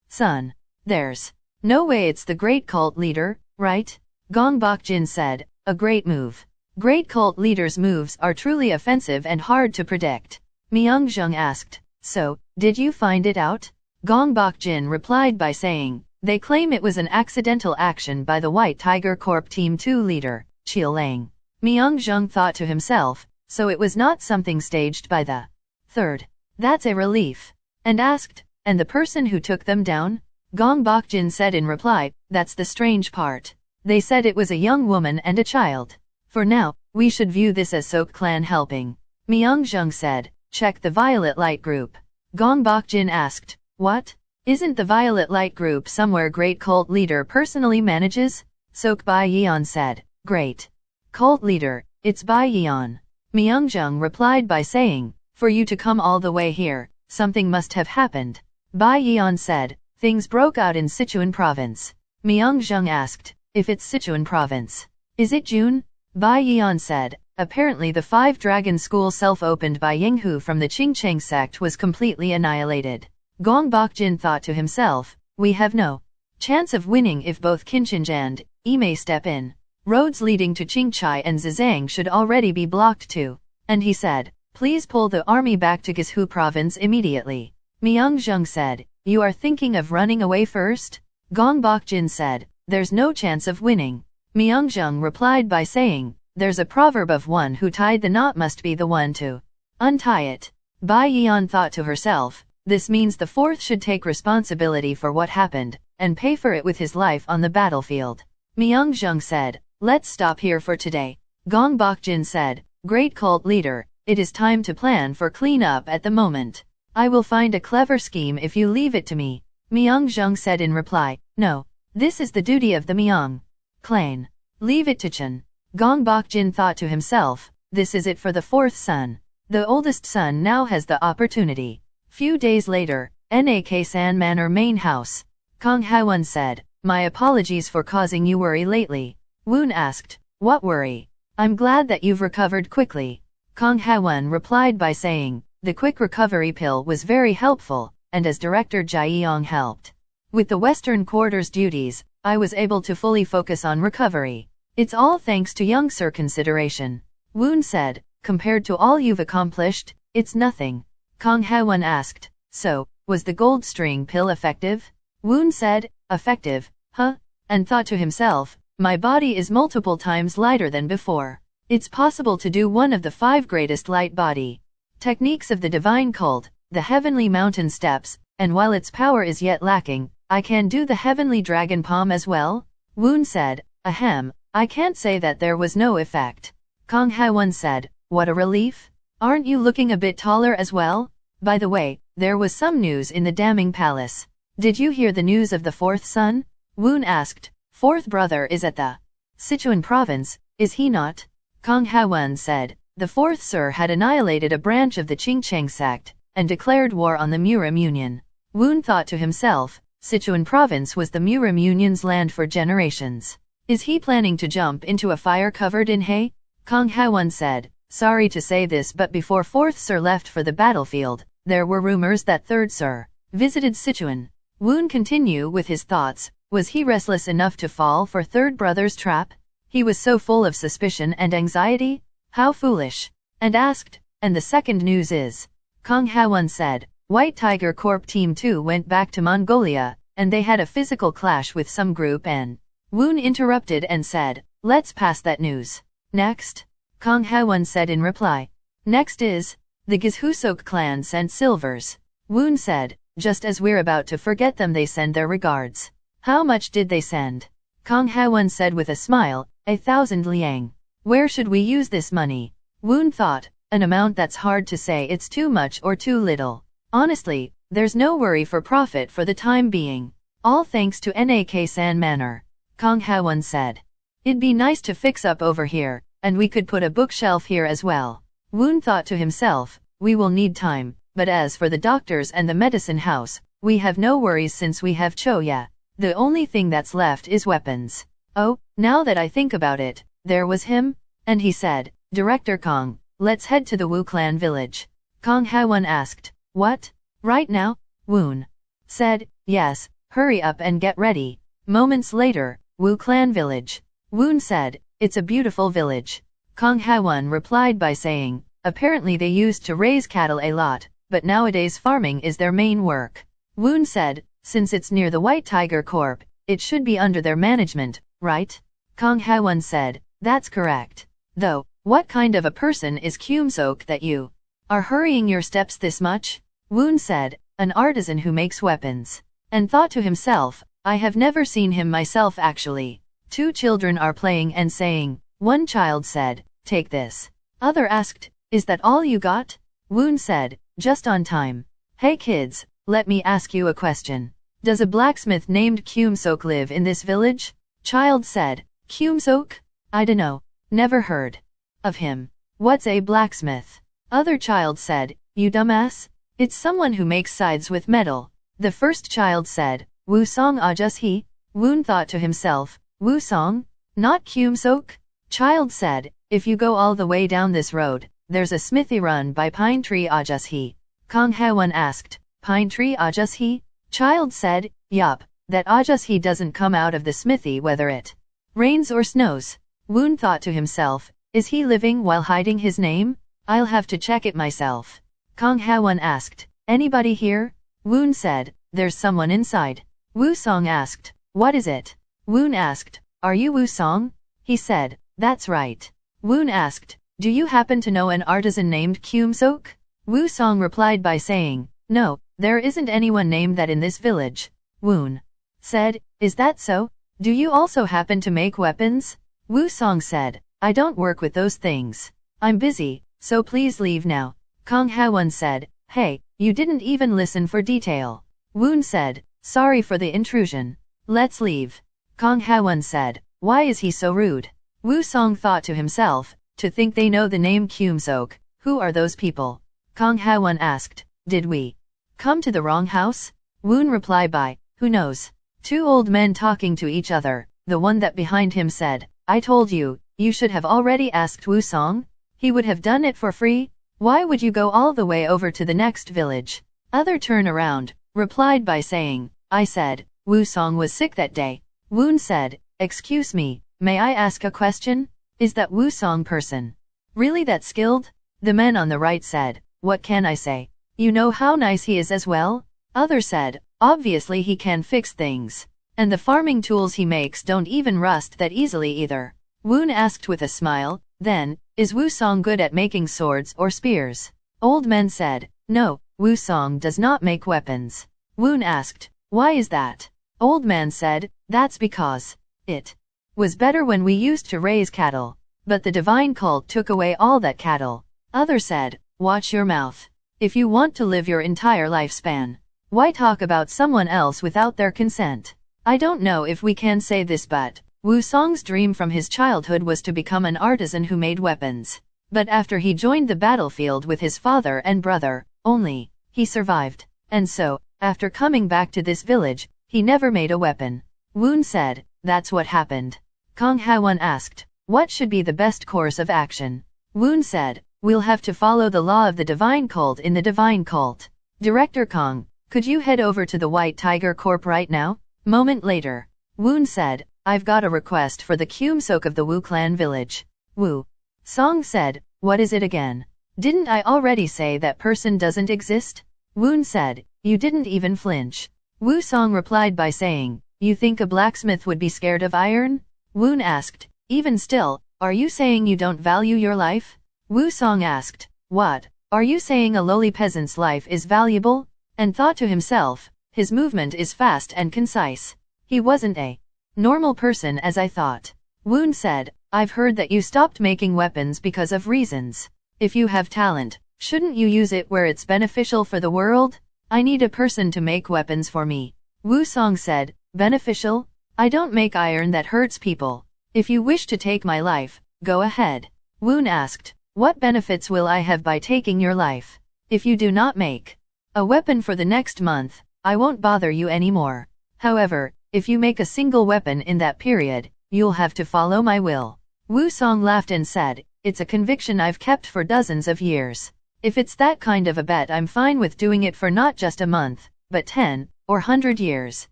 son. There's no way it's the great cult leader, right? Gong Bokjin said, a great move. Great cult leaders' moves are truly offensive and hard to predict. Myeongjung asked, so, did you find it out? Gong Bokjin replied by saying, they claim it was an accidental action by the White Tiger Corp Team 2 leader, Chialang. Myeongjung thought to himself, so it was not something staged by the third. That's a relief. And asked, and the person who took them down? Gong Bokjin said in reply, that's the strange part. They said it was a young woman and a child. For now, we should view this as Sok clan helping. Myeongjung said, check the Violet Light group. Gong Bokjin asked, what? Isn't the Violet Light group somewhere great cult leader personally manages? Sok Bai Yeon said, great cult leader, it's Bai Yeon. Myeongjung replied by saying, for you to come all the way here, something must have happened. Bai Yeon said, things broke out in Sichuan province. Myeongjung asked, if it's Sichuan province, is it June? Bai Yeon said, apparently the 5 Dragon School self-opened by Yinghu from the Qingcheng sect was completely annihilated. Gong Bokjin thought to himself, we have no chance of winning if both Qinchinj and Ime step in. Roads leading to Qingchai and Zhejiang should already be blocked too. And he said, please pull the army back to Gushi province immediately. Myeongjung said, you are thinking of running away first? Gong Bokjin said, there's no chance of winning. Myeongjung replied by saying, there's a proverb of one who tied the knot must be the one to untie it. Bai Yeon thought to herself, this means the fourth should take responsibility for what happened, and pay for it with his life on the battlefield. Myeongjung said, let's stop here for today. Gong Bokjin said, great cult leader, it is time to plan for cleanup at the moment. I will find a clever scheme if you leave it to me. Myeongjung said in reply, no. This is the duty of the Myeong clan. Leave it to Chen. Gong Bokjin thought to himself, this is it for the fourth son. The oldest son now has the opportunity. Few days later, Nak-san Manor main house. Kong Hwon said, my apologies for causing you worry lately. Woon asked, what worry? I'm glad that you've recovered quickly. Kong Hwon replied by saying, the quick recovery pill was very helpful, and as Director Jae-yong helped with the Western Quarters duties, I was able to fully focus on recovery. It's all thanks to young sir consideration. Woon said, compared to all you've accomplished, it's nothing. Kong Hwon asked, so, was the gold string pill effective? Woon said, effective, huh? And thought to himself, my body is multiple times lighter than before. It's possible to do one of the 5 greatest light body techniques of the divine cult, the heavenly mountain steps, and while its power is yet lacking, I can do the heavenly dragon palm as well? Woon said, ahem, I can't say that there was no effect. Kong Hwon said, what a relief. Aren't you looking a bit taller as well? By the way, there was some news in the Damming Palace. Did you hear the news of the fourth son? Woon asked, fourth brother is at the Sichuan province, is he not? Kong Hwon said, the fourth sir had annihilated a branch of the Qingcheng sect, and declared war on the Murim Union. Woon thought to himself, Sichuan province was the Murim Union's land for generations. Is he planning to jump into a fire covered in hay? Kong Hwon said, sorry to say this but before fourth sir left for the battlefield, there were rumors that third sir visited Sichuan. Woon continued with his thoughts, was he restless enough to fall for third brother's trap? He was so full of suspicion and anxiety? How foolish. And asked, and the second news is? Kong Hwon said, White Tiger Corp Team 2 went back to Mongolia, and they had a physical clash with some group and Woon interrupted and said, let's pass that news. Next? Kong Hwon said in reply. Next is, the Gishusok clan sent silvers. Woon said, just as we're about to forget them they send their regards. How much did they send? Kang Ha-won said with a smile, 1,000 liang. Where should we use this money? Woon thought, an amount that's hard to say it's too much or too little. Honestly, there's no worry for profit for the time being. All thanks to Nak-san Manor. Kang Ha-won said. It'd be nice to fix up over here, and we could put a bookshelf here as well. Woon thought to himself, we will need time, but as for the doctors and the medicine house, we have no worries since we have Choya. The only thing that's left is weapons. Oh, now that I think about it, there was him? And he said, Director Kong, let's head to the Wu clan village. Kang Ha-won asked, what? Right now? Woon said, yes, hurry up and get ready. Moments later, Wu clan village. Woon said, it's a beautiful village. Kang Ha-won replied by saying, apparently they used to raise cattle a lot, but nowadays farming is their main work. Woon said, since it's near the White Tiger Corp, it should be under their management, right? Kang Ha-won said, that's correct. Though, what kind of a person is Kyumsok that you are hurrying your steps this much? Woon said, an artisan who makes weapons. And thought to himself, I have never seen him myself actually. Two children are playing and saying, one child said, take this. Other asked, is that all you got? Woon said, just on time. Hey kids, let me ask you a question. Does a blacksmith named Kyumsok live in this village? Child said, Kyumsok? I dunno. Never heard of him. What's a blacksmith? Other child said, you dumbass? It's someone who makes scythes with metal. The first child said, Woo-song ajus he? Woon thought to himself, Woo-song? Not Kyumsok? Child said, if you go all the way down this road, there's a smithy run by Pine Tree ajus he. Kang Ha-won asked, Pine Tree ajus he? Child said, yup, that ajus he doesn't come out of the smithy whether it rains or snows. Woon thought to himself, is he living while hiding his name? I'll have to check it myself. Kang Ha-won asked, anybody here? Woon said, there's someone inside. Woo-song asked, what is it? Woon asked, are you Woo-song? He said, that's right. Woon asked, do you happen to know an artisan named Kyumsok? Woo-song replied by saying, no, there isn't anyone named that in this village. Woon said, is that so? Do you also happen to make weapons? Woo-song said, I don't work with those things. I'm busy, so please leave now. Kang Ha-won said, hey, you didn't even listen for detail. Woon said, sorry for the intrusion. Let's leave. Kang Ha-won said, why is he so rude? Woo-song thought to himself, to think they know the name Kyumsok, who are those people? Kang Ha-won asked, did we come to the wrong house? Woon replied by, who knows? Two old men talking to each other. The one that behind him said, I told you, you should have already asked Woo-song. He would have done it for free. Why would you go all the way over to the next village? Other turn around, replied by saying, I said, Woo-song was sick that day. Woon said, excuse me, may I ask a question? Is that Woo-song person really that skilled? The men on the right said, what can I say? You know how nice he is as well? Other said, obviously he can fix things. And the farming tools he makes don't even rust that easily either. Woon asked with a smile, then, is Woo-song good at making swords or spears? Old men said, no, Woo-song does not make weapons. Woon asked, why is that? Old man said, that's because it was better when we used to raise cattle. But the divine cult took away all that cattle. Other said, watch your mouth. If you want to live your entire lifespan, why talk about someone else without their consent? I don't know if we can say this, but Woo-song's dream from his childhood was to become an artisan who made weapons. But after he joined the battlefield with his father and brother, only he survived. And so, after coming back to this village, he never made a weapon. Woon said, that's what happened. Kang Ha-won asked, what should be the best course of action? Woon said, we'll have to follow the law of the divine cult in the divine cult. Director Kong, could you head over to the White Tiger Corp right now? Moment later, Woon said, I've got a request for the Kyumsok of the Wu clan village. Woo-song said, what is it again? Didn't I already say that person doesn't exist? Woon said, you didn't even flinch. Woo-song replied by saying, you think a blacksmith would be scared of iron? Woon asked, even still, are you saying you don't value your life? Woo-song asked, What, are you saying a lowly peasant's life is valuable? And thought to himself, his movement is fast and concise. He wasn't a normal person as I thought. Woon said, I've heard that you stopped making weapons because of reasons. If you have talent, shouldn't you use it where it's beneficial for the world? I need a person to make weapons for me. Woo-song said, beneficial? I don't make iron that hurts people. If you wish to take my life, go ahead. Woon asked, what benefits will I have by taking your life? If you do not make a weapon for the next month, I won't bother you anymore. However, if you make a single weapon in that period, you'll have to follow my will. Woo-song laughed and said, it's a conviction I've kept for dozens of years. If it's that kind of a bet, I'm fine with doing it for not just a month, but 10 or 100 years.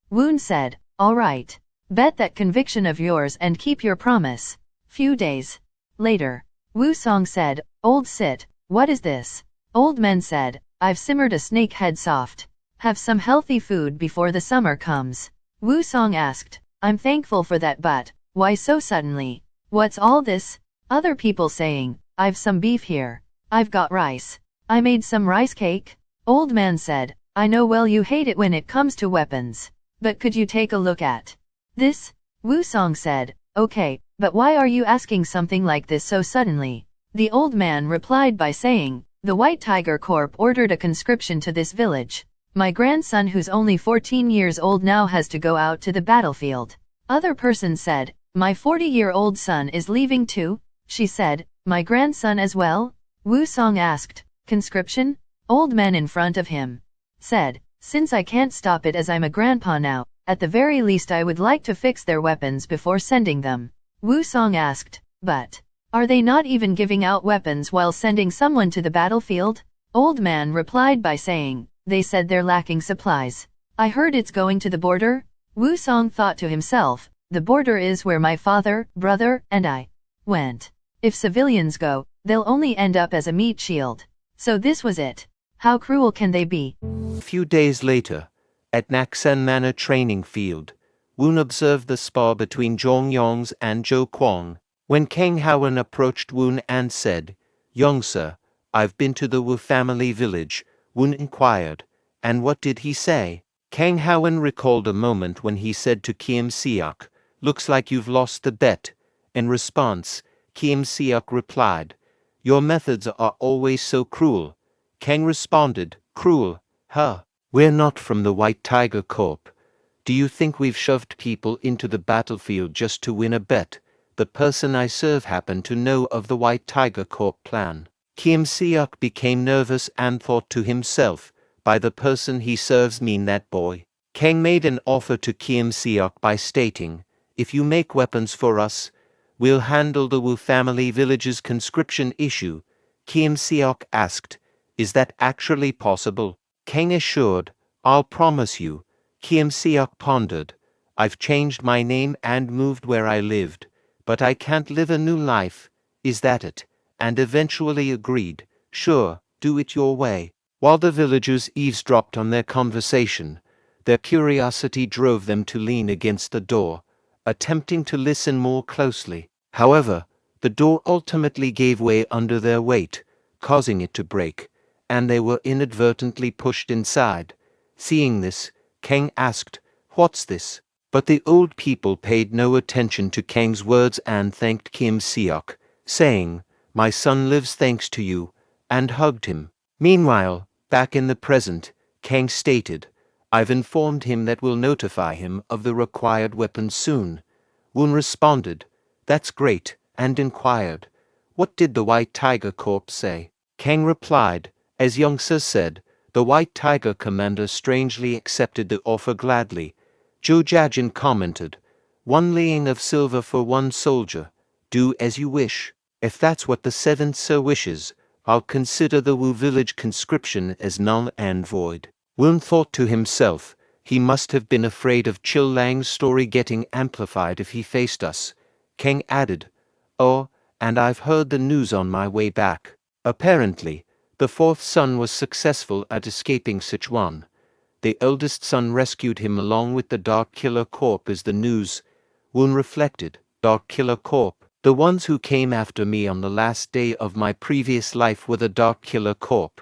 Woon said, all right. Bet that conviction of yours and keep your promise. Few days later, Woo-song said, old sit, what is this? Old man said, I've simmered a snake head soft. Have some healthy food before the summer comes. Woo-song asked, I'm thankful for that, but why so suddenly? What's all this? Other people saying, I've some beef here. I've got rice. I made some rice cake. Old man said, I know well you hate it when it comes to weapons. But could you take a look at this? Woo-song said, okay, but why are you asking something like this so suddenly? The old man replied by saying, the White Tiger Corp ordered a conscription to this village. My grandson, who's only 14 years old now, has to go out to the battlefield. Other person said, my 40-year-old son is leaving too. She said, my grandson as well? Woo-song asked, conscription? Old man in front of him said, since I can't stop it as I'm a grandpa now, at the very least I would like to fix their weapons before sending them. Woo-song asked, but are they not even giving out weapons while sending someone to the battlefield? Old man replied by saying, they said they're lacking supplies. I heard it's going to the border. Woo-song thought to himself, the border is where my father, brother, and I went. If civilians go, they'll only end up as a meat shield. So this was it. How cruel can they be? A few days later, at Naksan Manor training field, Woon observed the spar between Jong Yongs and Jo Kwong. When Kang Howen approached Woon and said, Young sir, I've been to the Wu family village, Woon inquired, and what did he say? Kang Howen recalled a moment when he said to Kim Seok, looks like you've lost the bet. In response, Kim Seok replied, your methods are always so cruel. Kang responded, cruel, huh? We're not from the White Tiger Corp. Do you think we've shoved people into the battlefield just to win a bet? The person I serve happened to know of the White Tiger Corp plan. Kim Seok became nervous and thought to himself, by the person he serves mean that boy. Kang made an offer to Kim Seok by stating, if you make weapons for us, we'll handle the Wu family village's conscription issue. Kim Seok asked, is that actually possible? Kang assured, I'll promise you. Kim Seok pondered, I've changed my name and moved where I lived, but I can't live a new life, is that it? And eventually agreed, sure, do it your way. While the villagers eavesdropped on their conversation, their curiosity drove them to lean against the door, attempting to listen more closely. However, the door ultimately gave way under their weight, causing it to break, and they were inadvertently pushed inside. Seeing this, Kang asked, what's this? But the old people paid no attention to Kang's words and thanked Kim Seok, saying, my son lives thanks to you, and hugged him. Meanwhile, back in the present, Kang stated, I've informed him that we'll notify him of the required weapons soon. Woon responded, that's great, and inquired, what did the White Tiger Corp say? Kang replied, as Youngsa said, the White Tiger commander strangely accepted the offer gladly. Jo Jajin commented, 1 ling of silver for 1 soldier. Do as you wish. If that's what the 7th Sir wishes, I'll consider the Wu village conscription as null and void. Woon thought to himself, he must have been afraid of Chil Lang's story getting amplified if he faced us. Kang added, oh, and I've heard the news on my way back. Apparently, the 4th son was successful at escaping Sichuan. The eldest son rescued him along with the Dark Killer Corp as the news. Woon reflected, Dark Killer Corp. The ones who came after me on the last day of my previous life were the Dark Killer Corp.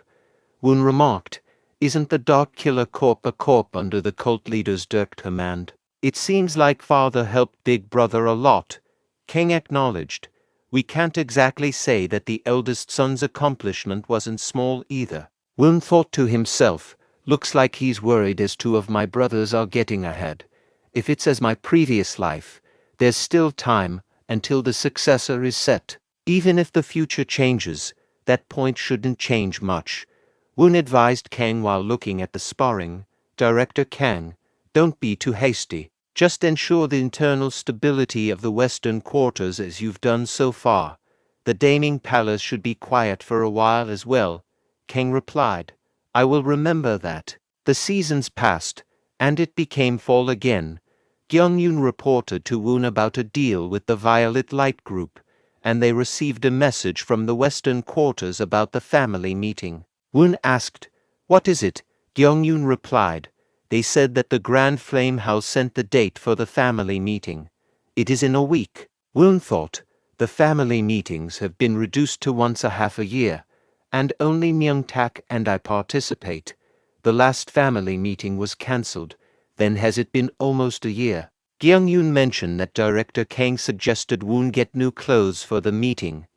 Woon remarked, isn't the Dark Killer Corp a corp under the cult leader's direct command? It seems like father helped Big Brother a lot. Kang acknowledged. We can't exactly say that the eldest son's accomplishment wasn't small either. Woon thought to himself, looks like he's worried as two of my brothers are getting ahead. If it's as my previous life, there's still time until the successor is set. Even if the future changes, that point shouldn't change much. Woon advised Kang while looking at the sparring. Director Kang, don't be too hasty. Just ensure the internal stability of the western quarters as you've done so far. The Daming Palace should be quiet for a while as well. Kang replied, I will remember that. The seasons passed, and it became fall again. Gyeong-un reported to Woon about a deal with the Violet Light Group, and they received a message from the western quarters about the family meeting. Woon asked, what is it? Gyeong-un replied, they said that the Grand Flame House sent the date for the family meeting. It is in a week. Woon thought, the family meetings have been reduced to once a half a year, and only Myeong-tak and I participate. The last family meeting was cancelled. Then has it been almost a year? Gyeong-un mentioned that Director Kang suggested Woon get new clothes for the meeting.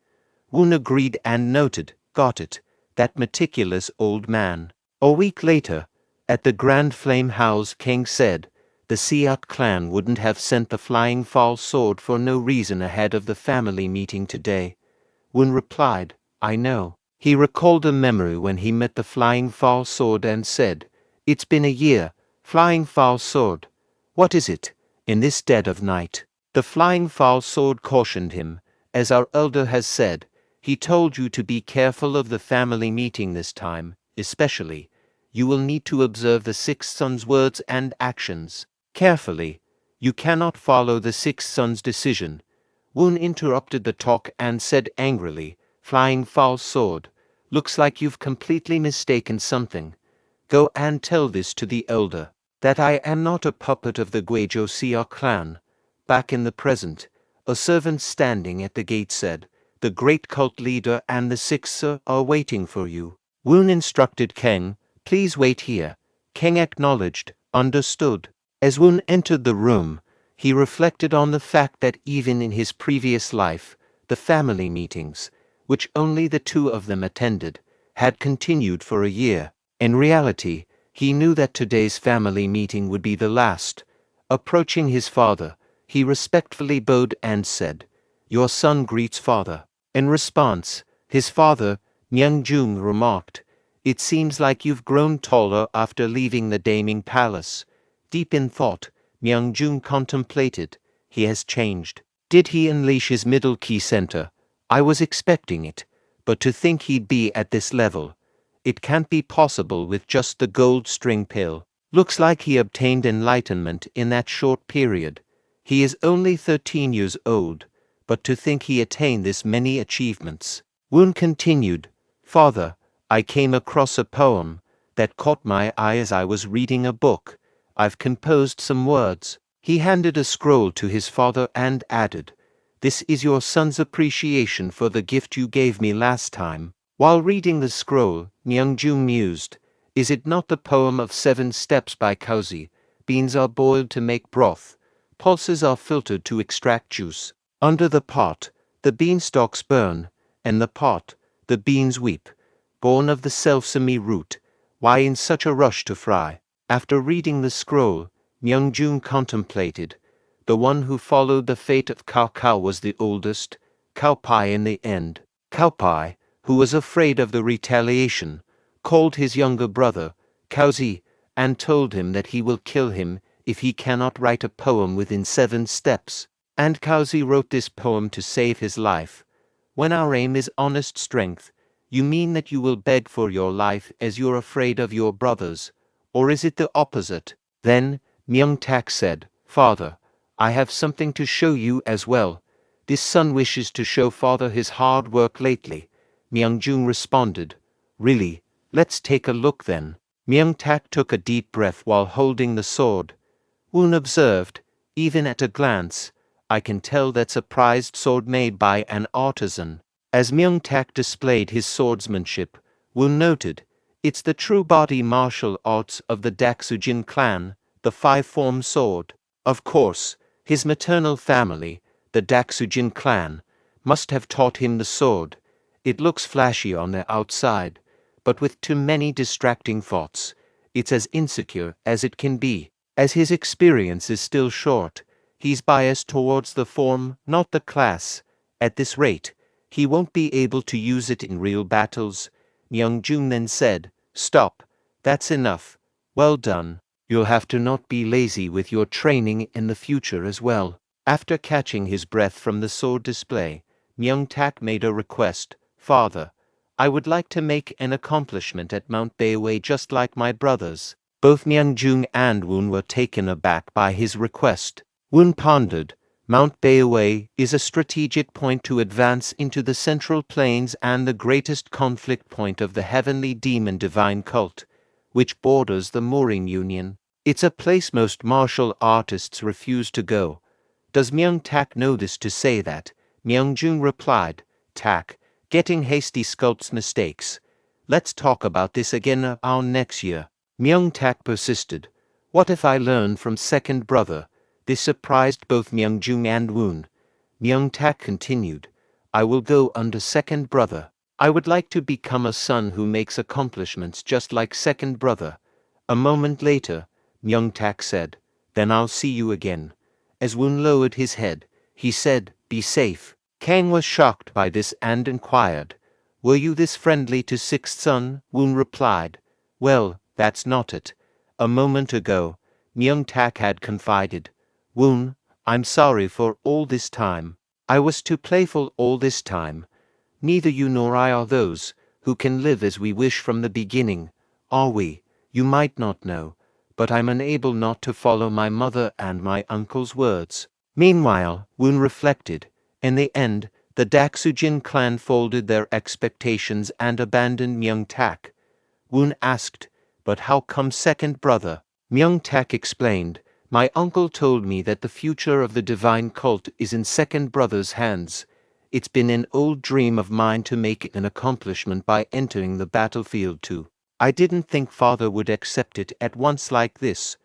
Woon agreed and noted, got it, that meticulous old man. A week later, at the Grand Flame House, Kang said, the Siak clan wouldn't have sent the Flying Fall Sword for no reason ahead of the family meeting today. Woon replied, I know. He recalled a memory when he met the Flying Fall Sword and said, it's been a year. Flying Foul Sword. What is it, in this dead of night? The Flying Foul Sword cautioned him, as our elder has said, he told you to be careful of the family meeting this time, especially. You will need to observe the sixth son's words and actions. Carefully. You cannot follow the sixth son's decision. Woon interrupted the talk and said angrily, Flying Foul Sword, looks like you've completely mistaken something. Go and tell this to the elder, that I am not a puppet of the Guejo Siak clan. Back in the present, a servant standing at the gate said, the great cult leader and the sixth are waiting for you. Woon instructed Kang, please wait here. Kang acknowledged, understood. As Woon entered the room, he reflected on the fact that even in his previous life, the family meetings, which only the two of them attended, had continued for a year. In reality, he knew that today's family meeting would be the last. Approaching his father, he respectfully bowed and said, your son greets father. In response, his father, Myeong-jung, remarked, it seems like you've grown taller after leaving the Daming Palace. Deep in thought, Myeong-jung contemplated, he has changed. Did he unleash his middle key center? I was expecting it, but to think he'd be at this level. It can't be possible with just the gold string pill. Looks like he obtained enlightenment in that short period. He is only 13 years old, but to think he attained this many achievements. Woon continued, Father, I came across a poem that caught my eye as I was reading a book. I've composed some words. He handed a scroll to his father and added, this is your son's appreciation for the gift you gave me last time. While reading the scroll, Myeong-jung mused, is it not the poem of 7 Steps by Kauzi? Beans are boiled to make broth. Pulses are filtered to extract juice. Under the pot, the beanstalks burn, and the pot, the beans weep. Born of the self-semi root, why in such a rush to fry? After reading the scroll, Myeong-jung contemplated. The one who followed the fate of Cao Cao was the oldest, Cao Pai in the end. Cao Pai, who was afraid of the retaliation, called his younger brother, Kauzi, and told him that he will kill him if he cannot write a poem within 7 steps. And Kauzi wrote this poem to save his life. When our aim is honest strength, you mean that you will beg for your life as you're afraid of your brothers, or is it the opposite? Then Myeong-tak said, Father, I have something to show you as well. This son wishes to show father his hard work lately. Myeong-jung responded, really, let's take a look then. Myeong-tak took a deep breath while holding the sword. Woon observed, even at a glance, I can tell that's a prized sword made by an artisan. As Myeong-tak displayed his swordsmanship, Woon noted, it's the true body martial arts of the Daksujin clan, the five-form sword. Of course, his maternal family, the Daksujin clan, must have taught him the sword. It looks flashy on the outside, but with too many distracting thoughts, it's as insecure as it can be. As his experience is still short, he's biased towards the form, not the class. At this rate, he won't be able to use it in real battles. Myeong-jun then said, "Stop, that's enough. Well done. You'll have to not be lazy with your training in the future as well." After catching his breath from the sword display, Myeong-tak made a request. "Father, I would like to make an accomplishment at Mount Bayway just like my brothers." Both Myeong-jun and Woon were taken aback by his request. Woon pondered. Mount Bayway is a strategic point to advance into the Central Plains and the greatest conflict point of the Heavenly Demon Divine Cult, which borders the Murim Union. It's a place most martial artists refuse to go. Does Myeong-tak know this to say that? Myeong-jun replied, "Tak, getting hasty sculpts mistakes. Let's talk about this again our next year." Myeong-tak persisted. "What if I learn from second brother?" This surprised both Myeong-jun and Woon. Myeong-tak continued, "I will go under second brother. I would like to become a son who makes accomplishments just like second brother." A moment later, Myeong-tak said, "Then I'll see you again." As Woon lowered his head, he said, "Be safe." Kang was shocked by this and inquired, "Were you this friendly to sixth son?" Woon replied, "Well, that's not it. A moment ago, Myeong-tak had confided, 'Woon, I'm sorry for all this time. I was too playful all this time. Neither you nor I are those who can live as we wish from the beginning, are we? You might not know, but I'm unable not to follow my mother and my uncle's words.'" Meanwhile, Woon reflected. In the end, the Daksujin clan folded their expectations and abandoned Myeong-tak. Woon asked, "But how come second brother?" Myeong-tak explained, "My uncle told me that the future of the divine cult is in second brother's hands. It's been an old dream of mine to make it an accomplishment by entering the battlefield too. I didn't think father would accept it at once like this.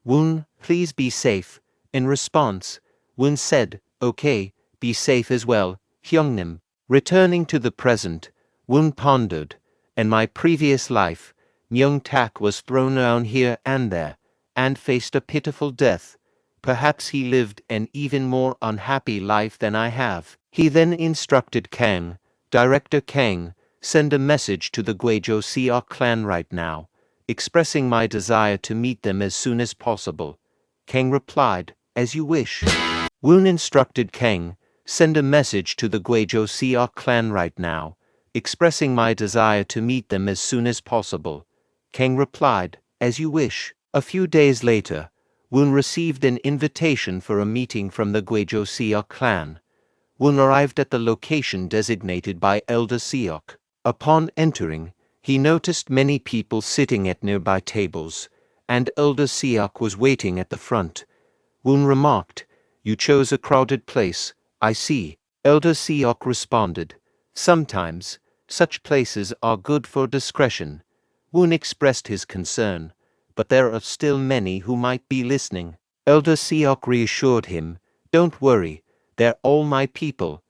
Woon, please be safe." In response, Woon said, "Okay, be safe as well, Hyungnim." Returning to the present, Woon pondered, "In my previous life, Myeong-tak was thrown around here and there, and faced a pitiful death. Perhaps he lived an even more unhappy life than I have." He then instructed Kang, "Director Kang, send a message to the Guejo Seok clan right now, expressing my desire to meet them as soon as possible." Kang replied, "As you wish." Woon instructed Kang, "Send a message to the Guejo Seok clan right now, expressing my desire to meet them as soon as possible." Kang replied, "As you wish." A few days later, Woon received an invitation for a meeting from the Guejo Seok clan. Woon arrived at the location designated by Elder Seok. Upon entering, he noticed many people sitting at nearby tables, and Elder Seok was waiting at the front. Woon remarked, "You chose a crowded place, I see." Elder Seok responded, "Sometimes, such places are good for discretion." Woon expressed his concern, "But there are still many who might be listening." Elder Seok reassured him, "Don't worry, they're all my people."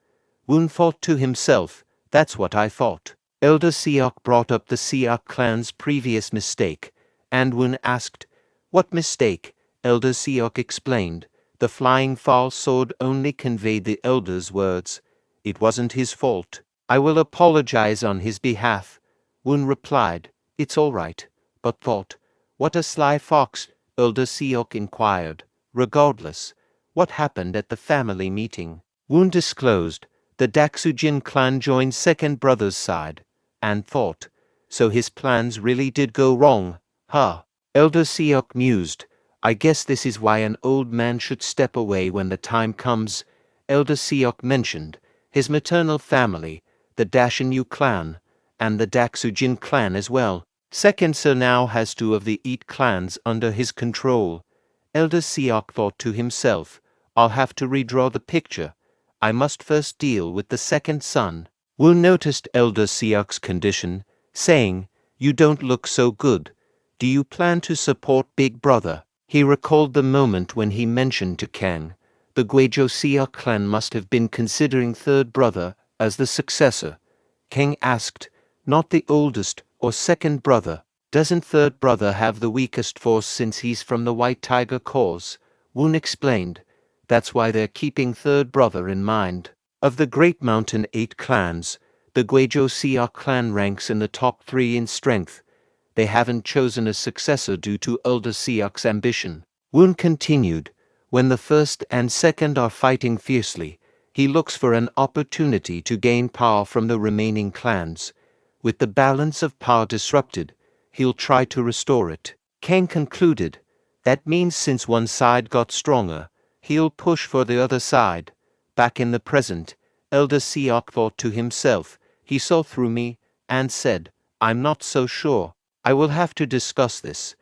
Woon thought to himself, "That's what I thought." Elder Seok brought up the Seok clan's previous mistake, and Woon asked, "What mistake?" Elder Seok explained, "The flying foul sword only conveyed the elder's words. It wasn't his fault. I will apologize on his behalf." Woon replied, "It's all right," but thought, "What a sly fox." Elder Seok inquired, "Regardless, what happened at the family meeting?" Woon disclosed, the Daksujin clan joined second brother's side, and thought, "So his plans really did go wrong, huh?" Elder Seok mused, "I guess this is why an old man should step away when the time comes." Elder Seok mentioned his maternal family, the Dashinyu clan, and the Daksujin clan as well. Second Sir now has two of the 8 clans under his control. Elder Seok thought to himself, I'll have to redraw the picture. I must first deal with the second son. Woon noticed Elder Seok's condition, saying, "You don't look so good. Do you plan to support Big Brother?" He recalled the moment when he mentioned to Kang, the Gwejo Seok clan must have been considering third brother as the successor. Kang asked, "Not the oldest or second brother? Doesn't third brother have the weakest force since he's from the White Tiger cause?" Woon explained, "That's why they're keeping third brother in mind." Of the Great Mountain 8 clans, the Gwejo Seok clan ranks in the top 3 in strength. They haven't chosen a successor due to Elder Seok's ambition. Woon continued, "When the first and second are fighting fiercely, he looks for an opportunity to gain power from the remaining clans. With the balance of power disrupted, he'll try to restore it." Kang concluded, "That means since one side got stronger, he'll push for the other side." Back in the present, Elder Seok thought to himself. He saw through me and said, "I'm not so sure. I will have to discuss this."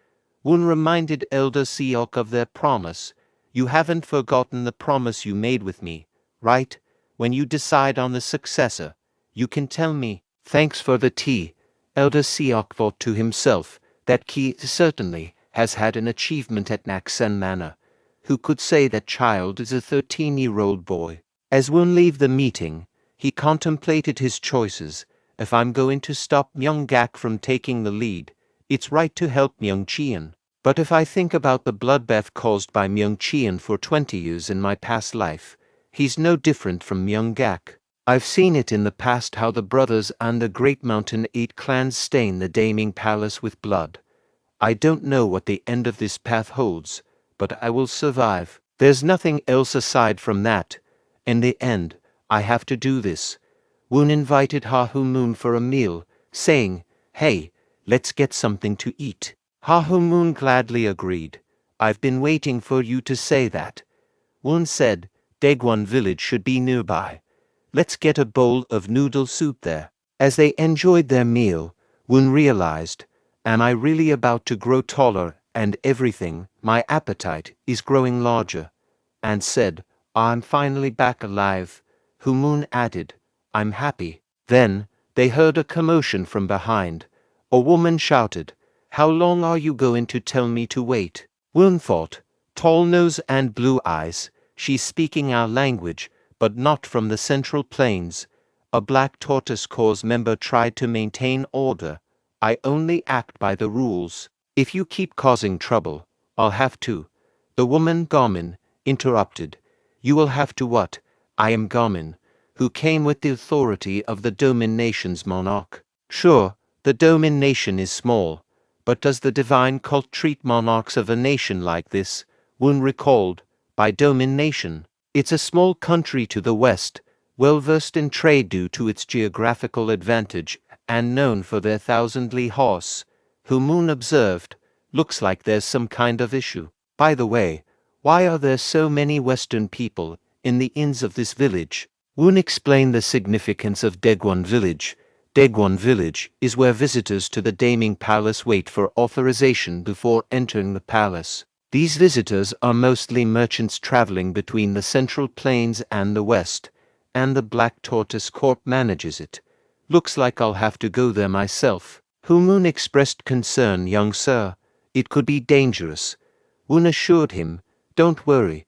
Woon reminded Elder Seok of their promise. "You haven't forgotten the promise you made with me, right? When you decide on the successor, you can tell me." "Thanks for the tea." Elder Seok thought to himself, "That key certainly has had an achievement at Naksen Manor. Who could say that child is a 13-year-old boy?" As Woon leave the meeting, he contemplated his choices. "If I'm going to stop Myeonggak from taking the lead, it's right to help Myeongcheon. But if I think about the bloodbath caused by Myeongcheon for 20 years in my past life, he's no different from Myeonggak. I've seen it in the past how the brothers and the Great Mountain 8 clans stain the Daming Palace with blood. I don't know what the end of this path holds, but I will survive. There's nothing else aside from that. In the end, I have to do this." Woon invited Ha-Moon for a meal, saying, "Hey, let's get something to eat." Ha-Moon gladly agreed. "I've been waiting for you to say that." Woon said, "Daegwon village should be nearby. Let's get a bowl of noodle soup there." As they enjoyed their meal, Woon realized, "Am I really about to grow taller and everything? My appetite is growing larger." And said, "I'm finally back alive." Moon added, "I'm happy." Then they heard a commotion from behind. A woman shouted, "How long are you going to tell me to wait?" Woon thought, "Tall nose and blue eyes. She's speaking our language, but not from the Central Plains." A Black Tortoise Corps member tried to maintain order. "I only act by the rules. If you keep causing trouble, I'll have to." The woman Garmin interrupted. "You will have to what?" "I am Garmin, who came with the authority of the Domin Nation's monarch." "Sure, the Domin Nation is small, but does the divine cult treat monarchs of a nation like this?" Woon recalled. "By Domin Nation, it's a small country to the west, well versed in trade due to its geographical advantage, and known for their thousandly horse." Moon observed, "Looks like there's some kind of issue. By the way, why are there so many Western people in the inns of this village?" Woon explained the significance of Daegwon Village. Daegwon Village is where visitors to the Daming Palace wait for authorization before entering the palace. These visitors are mostly merchants traveling between the Central Plains and the West, and the Black Tortoise Corp manages it. "Looks like I'll have to go there myself." Moon expressed concern, "Young sir, it could be dangerous." Woon assured him, "Don't worry."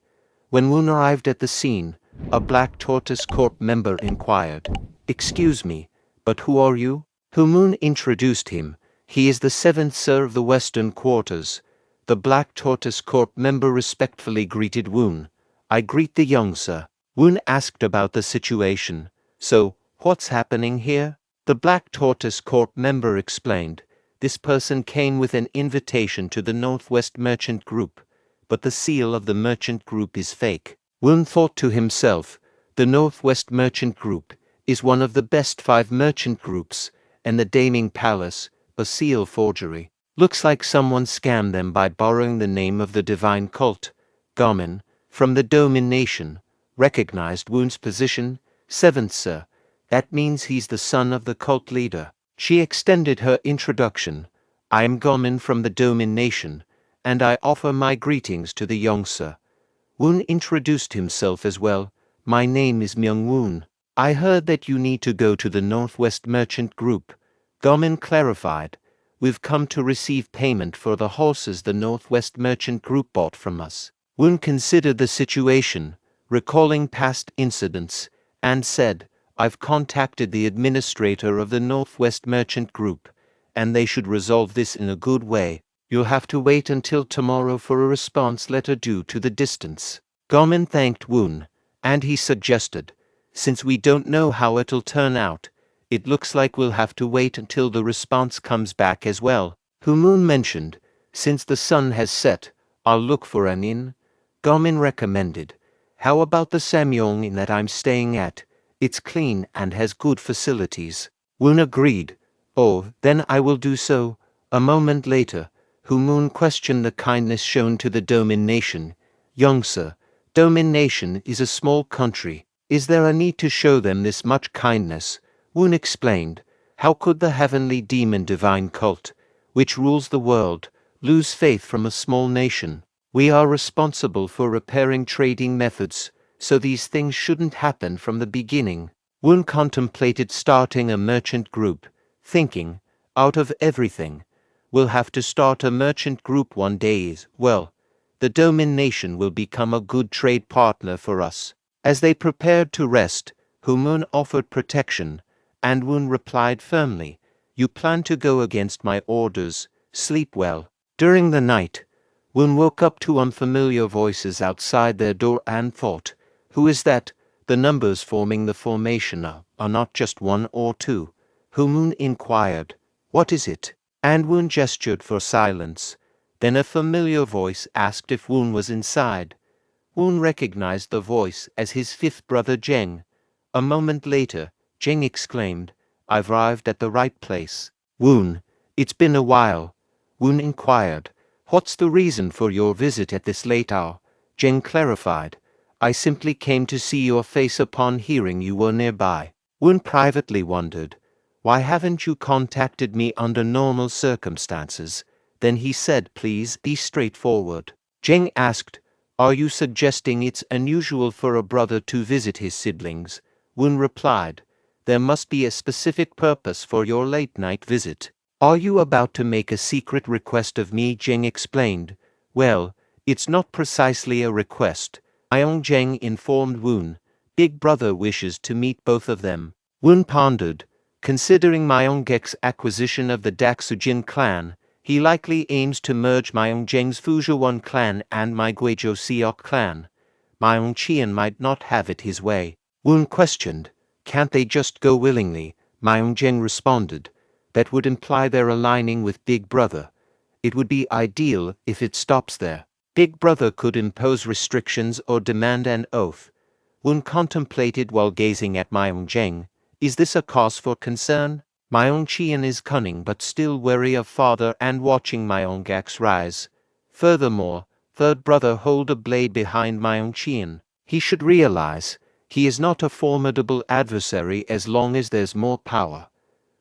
When Woon arrived at the scene, a Black Tortoise Corp member inquired, "Excuse me, but who are you?" Moon introduced him. "He is the 7th Sir of the Western Quarters." The Black Tortoise Corp member respectfully greeted Woon. "I greet the young sir." Woon asked about the situation. "So, what's happening here?" The Black Tortoise Corp member explained. "This person came with an invitation to the Northwest Merchant Group, but the seal of the merchant group is fake." Woon thought to himself, the Northwest Merchant Group is one of the best 5 merchant groups, and the Daming Palace, a seal forgery. Looks like someone scammed them by borrowing the name of the divine cult. Garmin, from the Domin Nation, recognized Woon's position. "7th Sir, that means he's the son of the cult leader." She extended her introduction. "I am Garmin from the Domin Nation, and I offer my greetings to the young sir." Woon introduced himself as well. My name is Myeong-woon. I heard that you need to go to the Northwest Merchant Group. Gomin clarified. We've come to receive payment for the horses the Northwest Merchant Group bought from us. Woon considered the situation, recalling past incidents, and said, I've contacted the administrator of the Northwest Merchant Group, and they should resolve this in a good way. You'll have to wait until tomorrow for a response letter due to the distance. Gomin thanked Woon, and he suggested, since we don't know how it'll turn out, it looks like we'll have to wait until the response comes back as well. Moon mentioned, since the sun has set, I'll look for an inn. Gomin recommended, how about the Samyong inn that I'm staying at? It's clean and has good facilities. Woon agreed. Oh, then I will do so. A moment later, Moon questioned the kindness shown to the Domin nation. Young sir, Domin nation is a small country. Is there a need to show them this much kindness? Woon explained, how could the Heavenly Demon Divine Cult, which rules the world, lose faith from a small nation? We are responsible for repairing trading methods, so these things shouldn't happen from the beginning. Woon contemplated starting a merchant group, thinking, out of everything, we'll have to start a merchant group one day. Well, the Domin nation will become a good trade partner for us. As they prepared to rest, Moon offered protection, and Woon replied firmly, you plan to go against my orders, sleep well. During the night, Woon woke up to unfamiliar voices outside their door and thought, who is that? The numbers forming the formation are not just one or two. Moon inquired, what is it? And Woon gestured for silence. Then a familiar voice asked if Woon was inside. Woon recognized the voice as his fifth brother Jeng. A moment later, Jeng exclaimed, I've arrived at the right place. Woon, it's been a while. Woon inquired, what's the reason for your visit at this late hour? Jeng clarified, I simply came to see your face upon hearing you were nearby. Woon privately wondered, why haven't you contacted me under normal circumstances? Then he said, please be straightforward. Jeng asked, are you suggesting it's unusual for a brother to visit his siblings? Woon replied, there must be a specific purpose for your late-night visit. Are you about to make a secret request of me? Jeng explained. Well, it's not precisely a request. Myeong informed Woon. Big brother wishes to meet both of them. Woon pondered. Considering Myeonggak's acquisition of the Daksujin clan, he likely aims to merge Myeongjang's Fujiwon clan and Maegwejo Seok clan. Myeongcheon might not have it his way. Woon questioned, can't they just go willingly? Myeongjang responded, that would imply they're aligning with Big Brother. It would be ideal if it stops there. Big Brother could impose restrictions or demand an oath. Woon contemplated while gazing at Myeongjang, is this a cause for concern? Myeongcheon is cunning but still wary of father and watching Myeonggak's rise. Furthermore, third brother hold a blade behind Myeongcheon. He should realize, he is not a formidable adversary as long as there's more power.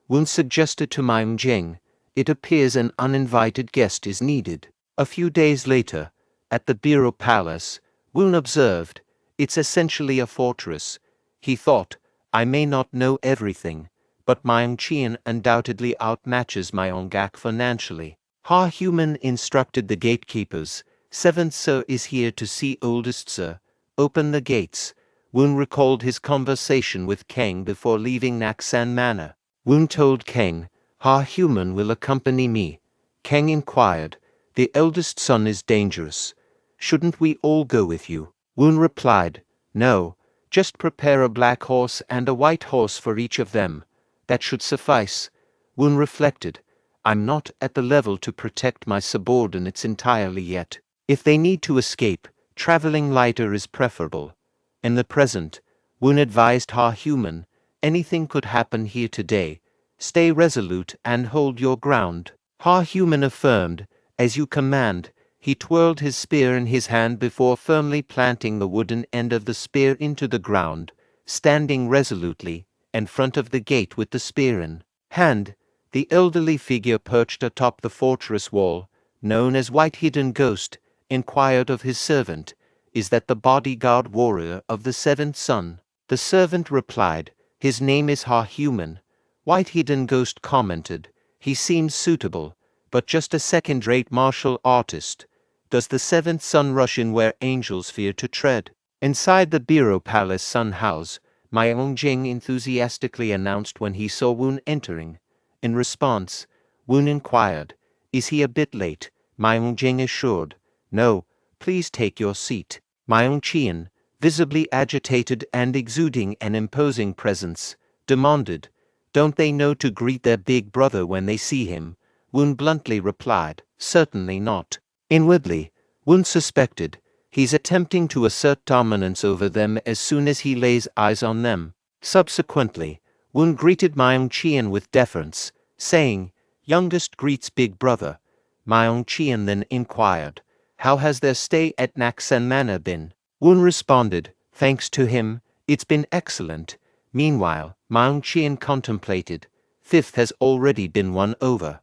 Woon suggested to Myeongjang, it appears an uninvited guest is needed. A few days later, at the Bureau Palace, Woon observed, it's essentially a fortress. He thought, I may not know everything, but Myeongcheon undoubtedly outmatches Myeonggak financially. Ha-Human instructed the gatekeepers, seventh sir is here to see oldest sir. Open the gates. Woon recalled his conversation with Kang before leaving Naksan Manor. Woon told Kang, Ha-Human will accompany me. Kang inquired, the eldest son is dangerous. Shouldn't we all go with you? Woon replied, no, just prepare a black horse and a white horse for each of them. That should suffice. Woon reflected, I'm not at the level to protect my subordinates entirely yet. If they need to escape, traveling lighter is preferable. In the present, Woon advised Ha-Human, anything could happen here today. Stay resolute and hold your ground. Ha-Human affirmed, as you command. He twirled his spear in his hand before firmly planting the wooden end of the spear into the ground, standing resolutely in front of the gate with the spear in hand. The elderly figure perched atop the fortress wall, known as White Hidden Ghost, inquired of his servant, is that the bodyguard warrior of the seventh son? The servant replied, his name is Ha-Human. White Hidden Ghost commented, he seems suitable, but just a second-rate martial artist. Does the seventh son rush in where angels fear to tread? Inside the Bureau Palace Sun House, Myeong-jing enthusiastically announced when he saw Woon entering. In response, Woon inquired, is he a bit late? Myeong-jing assured, no, please take your seat. Myeong-chien, visibly agitated and exuding an imposing presence, demanded, don't they know to greet their big brother when they see him? Woon bluntly replied, certainly not. Inwardly, Woon suspected, he's attempting to assert dominance over them as soon as he lays eyes on them. Subsequently, Woon greeted Myeong-chien with deference, saying, youngest greets big brother. Myeong-chien then inquired, how has their stay at Naksan Manor been? Woon responded, thanks to him, it's been excellent. Meanwhile, Myeong-chien contemplated, fifth has already been won over.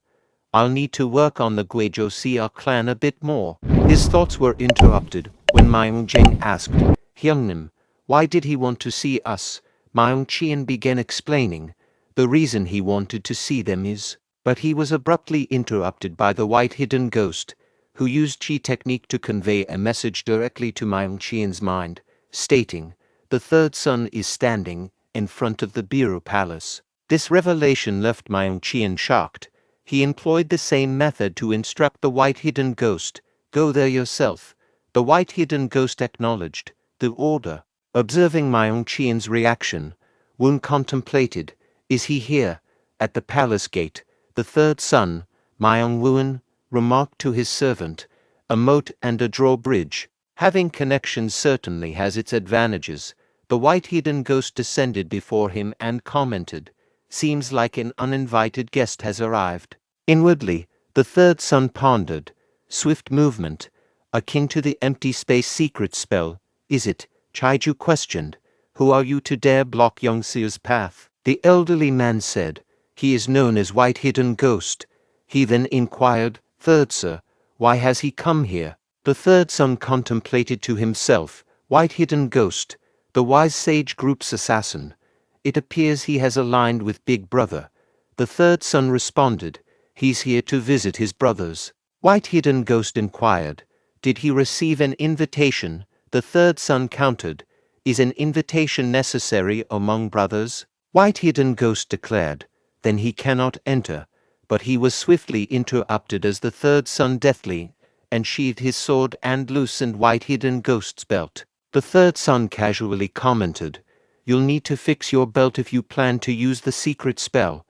I'll need to work on the Guejo clan a bit more. His thoughts were interrupted when Myeong-jing asked, Hyungnim, why did he want to see us? Myeong-chien began explaining, the reason he wanted to see them is, but he was abruptly interrupted by the White Hidden Ghost, who used chi technique to convey a message directly to Myeong-chien's mind, stating, the third son is standing in front of the Bureau Palace. This revelation left Myeong-chien shocked. He employed the same method to instruct the White Hidden Ghost, go there yourself. The White Hidden Ghost acknowledged the order. Observing Myeong-chien's reaction, Woon contemplated, is he here, at the palace gate? The third son, Myeong-woon, remarked to his servant, a moat and a drawbridge. Having connections certainly has its advantages. The White Hidden Ghost descended before him and commented, seems like an uninvited guest has arrived. Inwardly, the third son pondered, swift movement, akin to the empty space secret spell, is it? Chaiju questioned, who are you to dare block Youngseo's path? The elderly man said, he is known as White Hidden Ghost. He then inquired, third sir, why has he come here? The third son contemplated to himself, White Hidden Ghost, the wise sage group's assassin. It appears he has aligned with Big Brother. The third son responded, he's here to visit his brothers. White Hidden Ghost inquired, did he receive an invitation? The third son countered, is an invitation necessary among brothers? White Hidden Ghost declared, then he cannot enter. But he was swiftly interrupted as the third son deftly unsheathed his sword and loosened White Hidden Ghost's belt. The third son casually commented, you'll need to fix your belt if you plan to use the secret spell.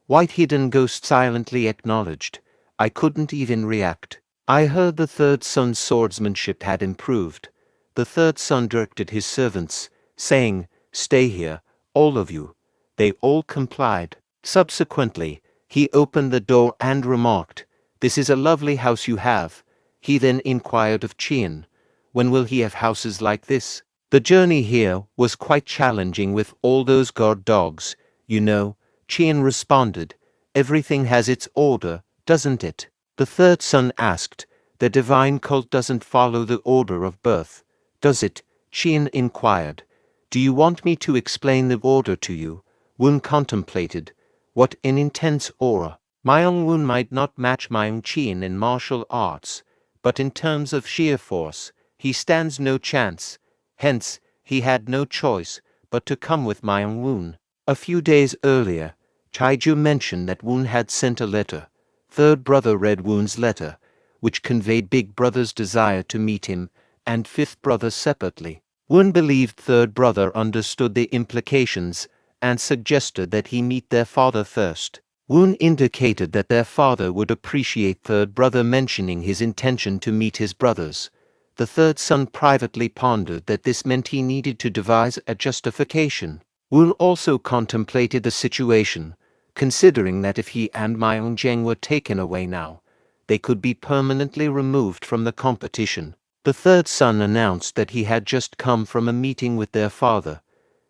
White Hidden Ghost silently acknowledged, I couldn't even react. I heard the third son's swordsmanship had improved. The third son directed his servants, saying, stay here, all of you. They all complied. Subsequently, he opened the door and remarked, this is a lovely house you have. He then inquired of Chien, when will he have houses like this? The journey here was quite challenging with all those guard dogs, you know. Chien responded, everything has its order, doesn't it? The third son asked, the divine cult doesn't follow the order of birth, does it? Chien inquired, do you want me to explain the order to you? Woon contemplated, what an intense aura. Myeong-woon might not match Myeong-chien in martial arts, but in terms of sheer force, he stands no chance. Hence, he had no choice but to come with Myeong-woon. A few days earlier, Chaiju mentioned that Woon had sent a letter. Third brother read Woon's letter, which conveyed Big Brother's desire to meet him, and fifth brother separately. Woon believed third brother understood the implications and suggested that he meet their father first. Woon indicated that their father would appreciate third brother mentioning his intention to meet his brothers. The third son privately pondered that this meant he needed to devise a justification. Woon also contemplated the situation, considering that if he and Myeong-jing were taken away now, they could be permanently removed from the competition. The third son announced that he had just come from a meeting with their father.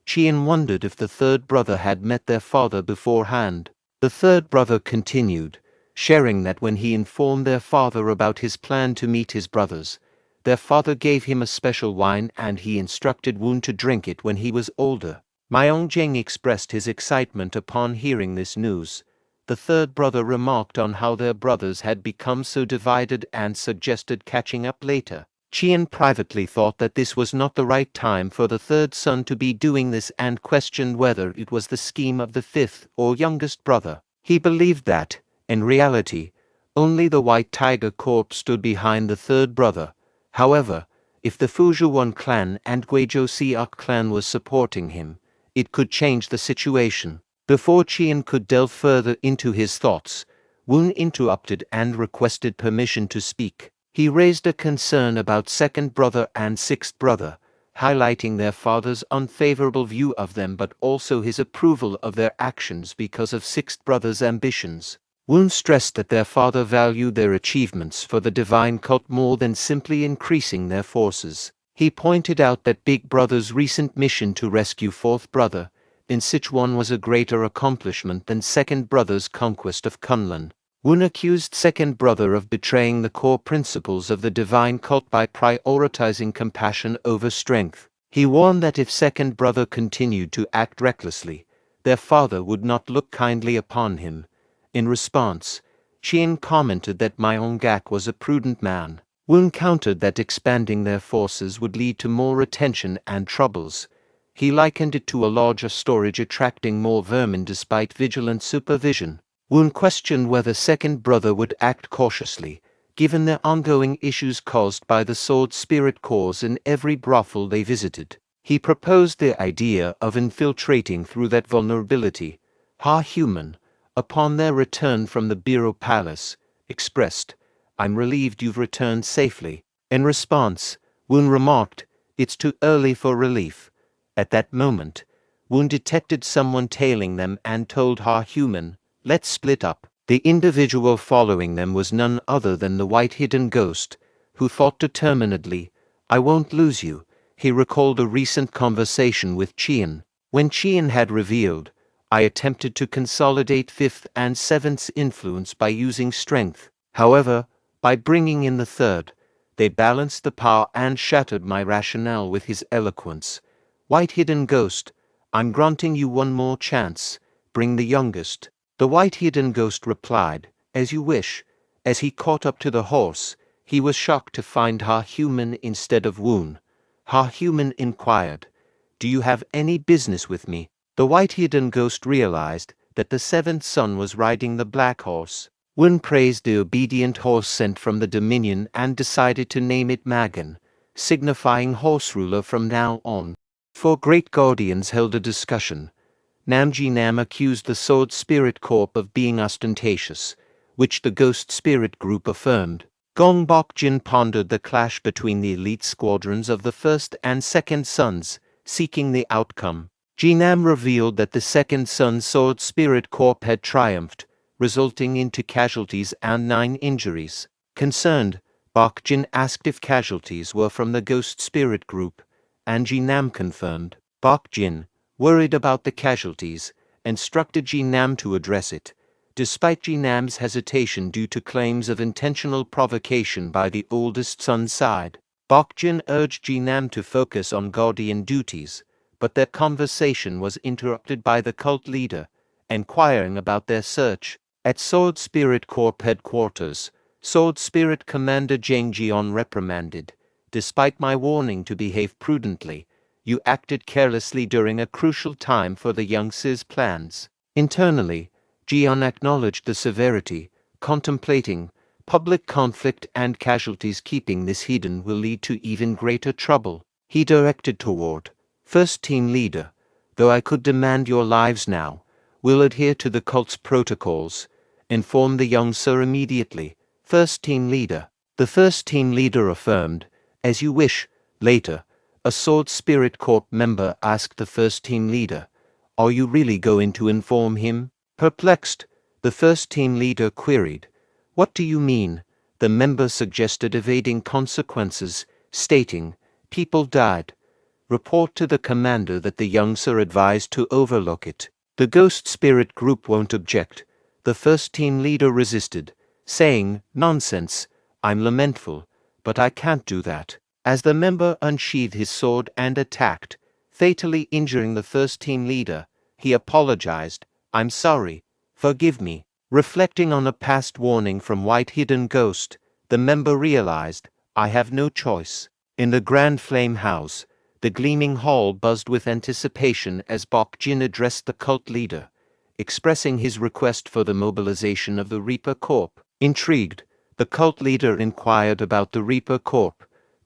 Chien wondered if the third brother had met their father beforehand. The third brother continued, sharing that when he informed their father about his plan to meet his brothers, Their father gave him a special wine and he instructed Woon to drink it when he was older. Myeongjang expressed his excitement upon hearing this news. The third brother remarked on how their brothers had become so divided and suggested catching up later. Chien privately thought that this was not the right time for the third son to be doing this and questioned whether it was the scheme of the fifth or youngest brother. He believed that, in reality, only the White Tiger Corps stood behind the third brother. However, if the Fujuwon clan and Gwaejo-seok clan was supporting him, it could change the situation. Before Chien could delve further into his thoughts, Woon interrupted and requested permission to speak. He raised a concern about second brother and sixth brother, highlighting their father's unfavorable view of them but also his approval of their actions because of sixth brother's ambitions. Woon stressed that their father valued their achievements for the divine cult more than simply increasing their forces. He pointed out that Big Brother's recent mission to rescue fourth brother, in Sichuan, was a greater accomplishment than second brother's conquest of Kunlun. Woon accused second brother of betraying the core principles of the divine cult by prioritizing compassion over strength. He warned that if second brother continued to act recklessly, their father would not look kindly upon him. In response, Chien commented that Myeonggak was a prudent man. Woon countered that expanding their forces would lead to more attention and troubles. He likened it to a larger storage attracting more vermin despite vigilant supervision. Woon questioned whether second brother would act cautiously, given the ongoing issues caused by the sword spirit cores in every brothel they visited. He proposed the idea of infiltrating through that vulnerability. Ha-Human, upon their return from the Bureau Palace, expressed, "I'm relieved you've returned safely." In response, Woon remarked, "It's too early for relief." At that moment, Woon detected someone tailing them and told Ha-Human, "Let's split up." The individual following them was none other than the White Hidden Ghost, who thought determinedly, "I won't lose you." He recalled a recent conversation with Chien. When Chien had revealed, "I attempted to consolidate fifth and seventh's influence by using strength. However, by bringing in the third, they balanced the power and shattered my rationale with his eloquence. White Hidden Ghost, I'm granting you one more chance. Bring the youngest." The White Hidden Ghost replied, "As you wish." As he caught up to the horse, he was shocked to find Ha-Human instead of Woon. Ha-Human inquired, "Do you have any business with me?" The White Hidden Ghost realized that the seventh son was riding the black horse. Woon praised the obedient horse sent from the Dominion and decided to name it Magan, signifying horse ruler from now on. Four great guardians held a discussion. Nam accused the Sword Spirit Corp of being ostentatious, which the Ghost Spirit Group affirmed. Gong Bok-jin pondered the clash between the elite squadrons of the first and second sons, seeking the outcome. Jinam revealed that the second son's Sword Spirit Corp had triumphed, resulting into casualties and 9 injuries. Concerned, Bok-jin asked if casualties were from the Ghost Spirit Group, and Jinam confirmed. Bok-jin, worried about the casualties, instructed Jinam to address it. Despite Jinam's hesitation due to claims of intentional provocation by the oldest son's side, Bok-jin urged Jinam to focus on guardian duties, but their conversation was interrupted by the cult leader, inquiring about their search. At Sword Spirit Corp headquarters, Sword Spirit Commander Jang Jeon reprimanded, "Despite my warning to behave prudently, you acted carelessly during a crucial time for the young Si's plans." Internally, Jeon acknowledged the severity, contemplating, "Public conflict and casualties. Keeping this hidden will lead to even greater trouble." He directed toward, "First team leader, though I could demand your lives now, will adhere to the cult's protocols. Inform the young sir immediately." First team leader. The first team leader affirmed, "As you wish." Later, a Sword Spirit Corp member asked the first team leader, "Are you really going to inform him?" Perplexed, the first team leader queried, "What do you mean?" The member suggested evading consequences, stating, "People died. Report to the commander that the young sir advised to overlook it." The Ghost Spirit Group won't object. The first team leader resisted, saying, "Nonsense. I'm lamentful, but I can't do that." As the member unsheathed his sword and attacked, fatally injuring the first team leader, he apologized. "I'm sorry. Forgive me." Reflecting on a past warning from White Hidden Ghost, the member realized, "I have no choice." In the Grand Flame House, the gleaming hall buzzed with anticipation as Bok Jin addressed the cult leader, expressing his request for the mobilization of the Reaper Corps. Intrigued, the cult leader inquired about the Reaper Corps,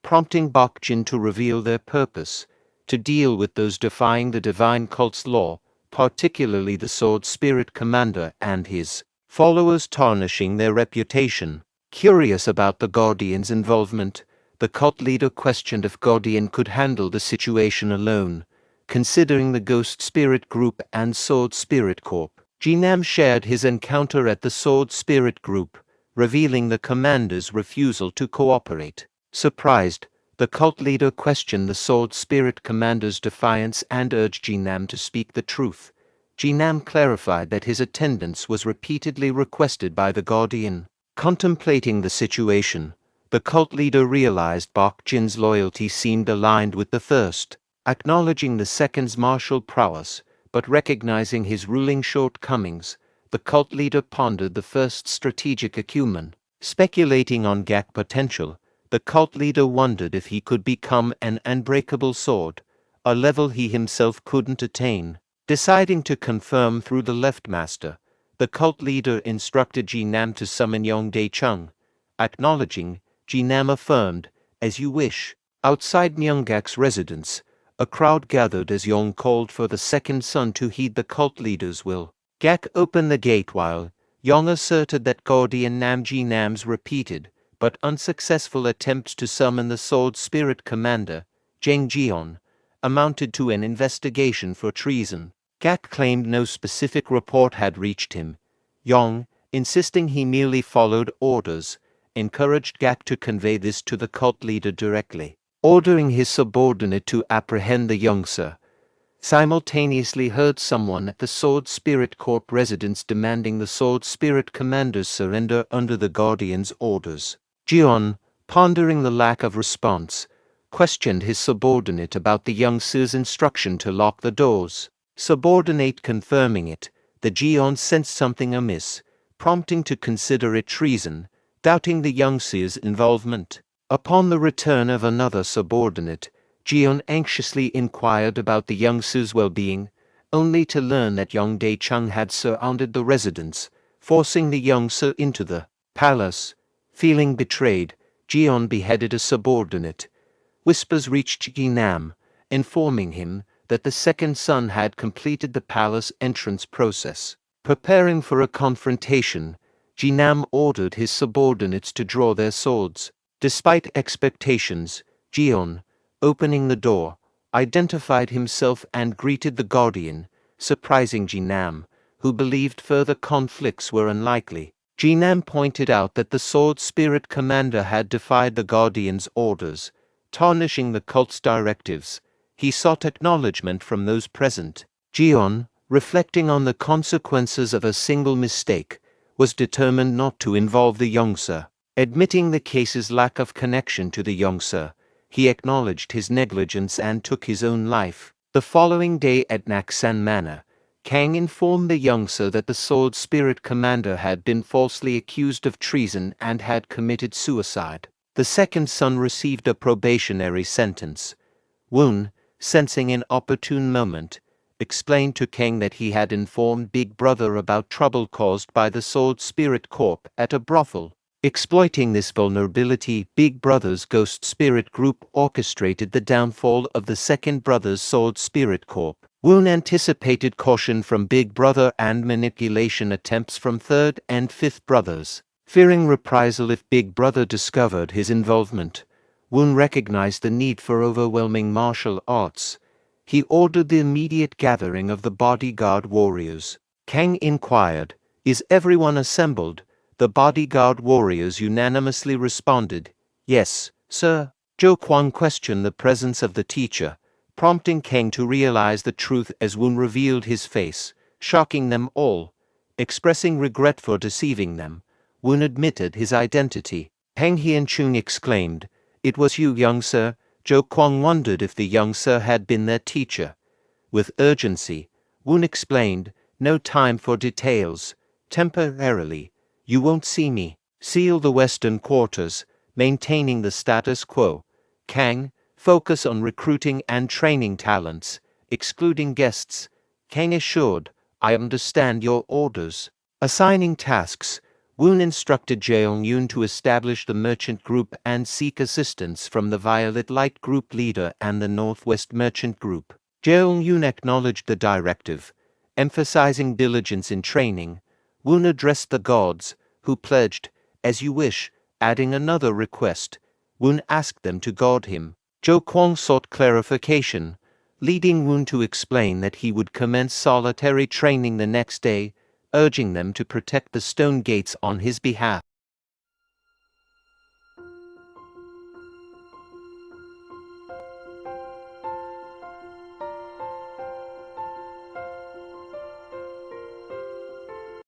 prompting Bok Jin to reveal their purpose: to deal with those defying the divine cult's law, particularly the Sword Spirit Commander and his followers, tarnishing their reputation. Curious about the Guardian's involvement, the cult leader questioned if Guardian could handle the situation alone, considering the Ghost Spirit Group and Sword Spirit Corps. Jinam shared his encounter at the Sword Spirit Group, revealing the commander's refusal to cooperate. Surprised, the cult leader questioned the Sword Spirit Commander's defiance and urged Jinam to speak the truth. Jinam clarified that his attendance was repeatedly requested by the Guardian. Contemplating the situation, the cult leader realized Bok Jin's loyalty seemed aligned with the first. Acknowledging the second's martial prowess, but recognizing his ruling shortcomings, the cult leader pondered the first's strategic acumen. Speculating on Gak potential, the cult leader wondered if he could become an unbreakable sword, a level he himself couldn't attain. Deciding to confirm through the left master, the cult leader instructed Jinam to summon Yongdae Chung. Acknowledging, Jinam affirmed, "As you wish." Outside Myeonggak's residence, a crowd gathered as Yong called for the second son to heed the cult leader's will. Gak opened the gate while Yong asserted that Guardian Nam Jinam's repeated but unsuccessful attempts to summon the Sword Spirit Commander, Jang Jeon, amounted to an investigation for treason. Gak claimed no specific report had reached him. Yong, insisting he merely followed orders, encouraged Gak to convey this to the cult leader directly. Ordering his subordinate to apprehend the youngster, simultaneously heard someone at the Sword Spirit Corps residence demanding the Sword Spirit Commander's surrender under the Guardian's orders. Jeon, pondering the lack of response, questioned his subordinate about the youngster's instruction to lock the doors. Subordinate confirming it, the Jeon sensed something amiss, prompting to consider it treason, doubting the youngster's involvement. Upon the return of another subordinate, Jeon anxiously inquired about the youngster's well-being, only to learn that Yongdae Chung had surrounded the residence, forcing the youngster into the palace. Feeling betrayed, Jeon beheaded a subordinate. Whispers reached Jinam, informing him that the second son had completed the palace entrance process. Preparing for a confrontation, Jinam ordered his subordinates to draw their swords. Despite expectations, Jeon, opening the door, identified himself and greeted the Guardian, surprising Jinam, who believed further conflicts were unlikely. Jinam pointed out that the Sword Spirit Commander had defied the Guardian's orders, tarnishing the cult's directives. He sought acknowledgement from those present. Jeon, reflecting on the consequences of a single mistake, was determined not to involve the youngster. Admitting the case's lack of connection to the youngster, he acknowledged his negligence and took his own life. The following day at Naksan Manor, Kang informed the youngster that the Sword Spirit Commander had been falsely accused of treason and had committed suicide. The second son received a probationary sentence. Woon, sensing an opportune moment, explained to Kang that he had informed Big Brother about trouble caused by the Sword Spirit Corps at a brothel. Exploiting this vulnerability, Big Brother's Ghost Spirit Group orchestrated the downfall of the second brother's Sword Spirit Corps. Woon anticipated caution from Big Brother and manipulation attempts from third and fifth brothers. Fearing reprisal if Big Brother discovered his involvement, Woon recognized the need for overwhelming martial arts. He ordered the immediate gathering of the bodyguard warriors. Kang inquired, "Is everyone assembled?" The bodyguard warriors unanimously responded, "Yes, sir." Jo Kwang questioned the presence of the teacher, prompting Kang to realize the truth as Woon revealed his face, shocking them all. Expressing regret for deceiving them, Woon admitted his identity. Heng Hian-chung exclaimed, "It was you, young sir?" Jo Kwang wondered if the young sir had been their teacher. With urgency, Woon explained, "No time for details. Temporarily, you won't see me. Seal the western quarters, maintaining the status quo. Kang, focus on recruiting and training talents, excluding guests." Kang assured, "I understand your orders." Assigning tasks, Woon instructed Jeong-yoon to establish the merchant group and seek assistance from the Violet Light group leader and the Northwest merchant group. Jeong-yoon acknowledged the directive. Emphasizing diligence in training, Woon addressed the gods, who pledged, "As you wish," adding another request. Woon asked them to guard him. Jo Kwang sought clarification, leading Woon to explain that he would commence solitary training the next day, urging them to protect the stone gates on his behalf.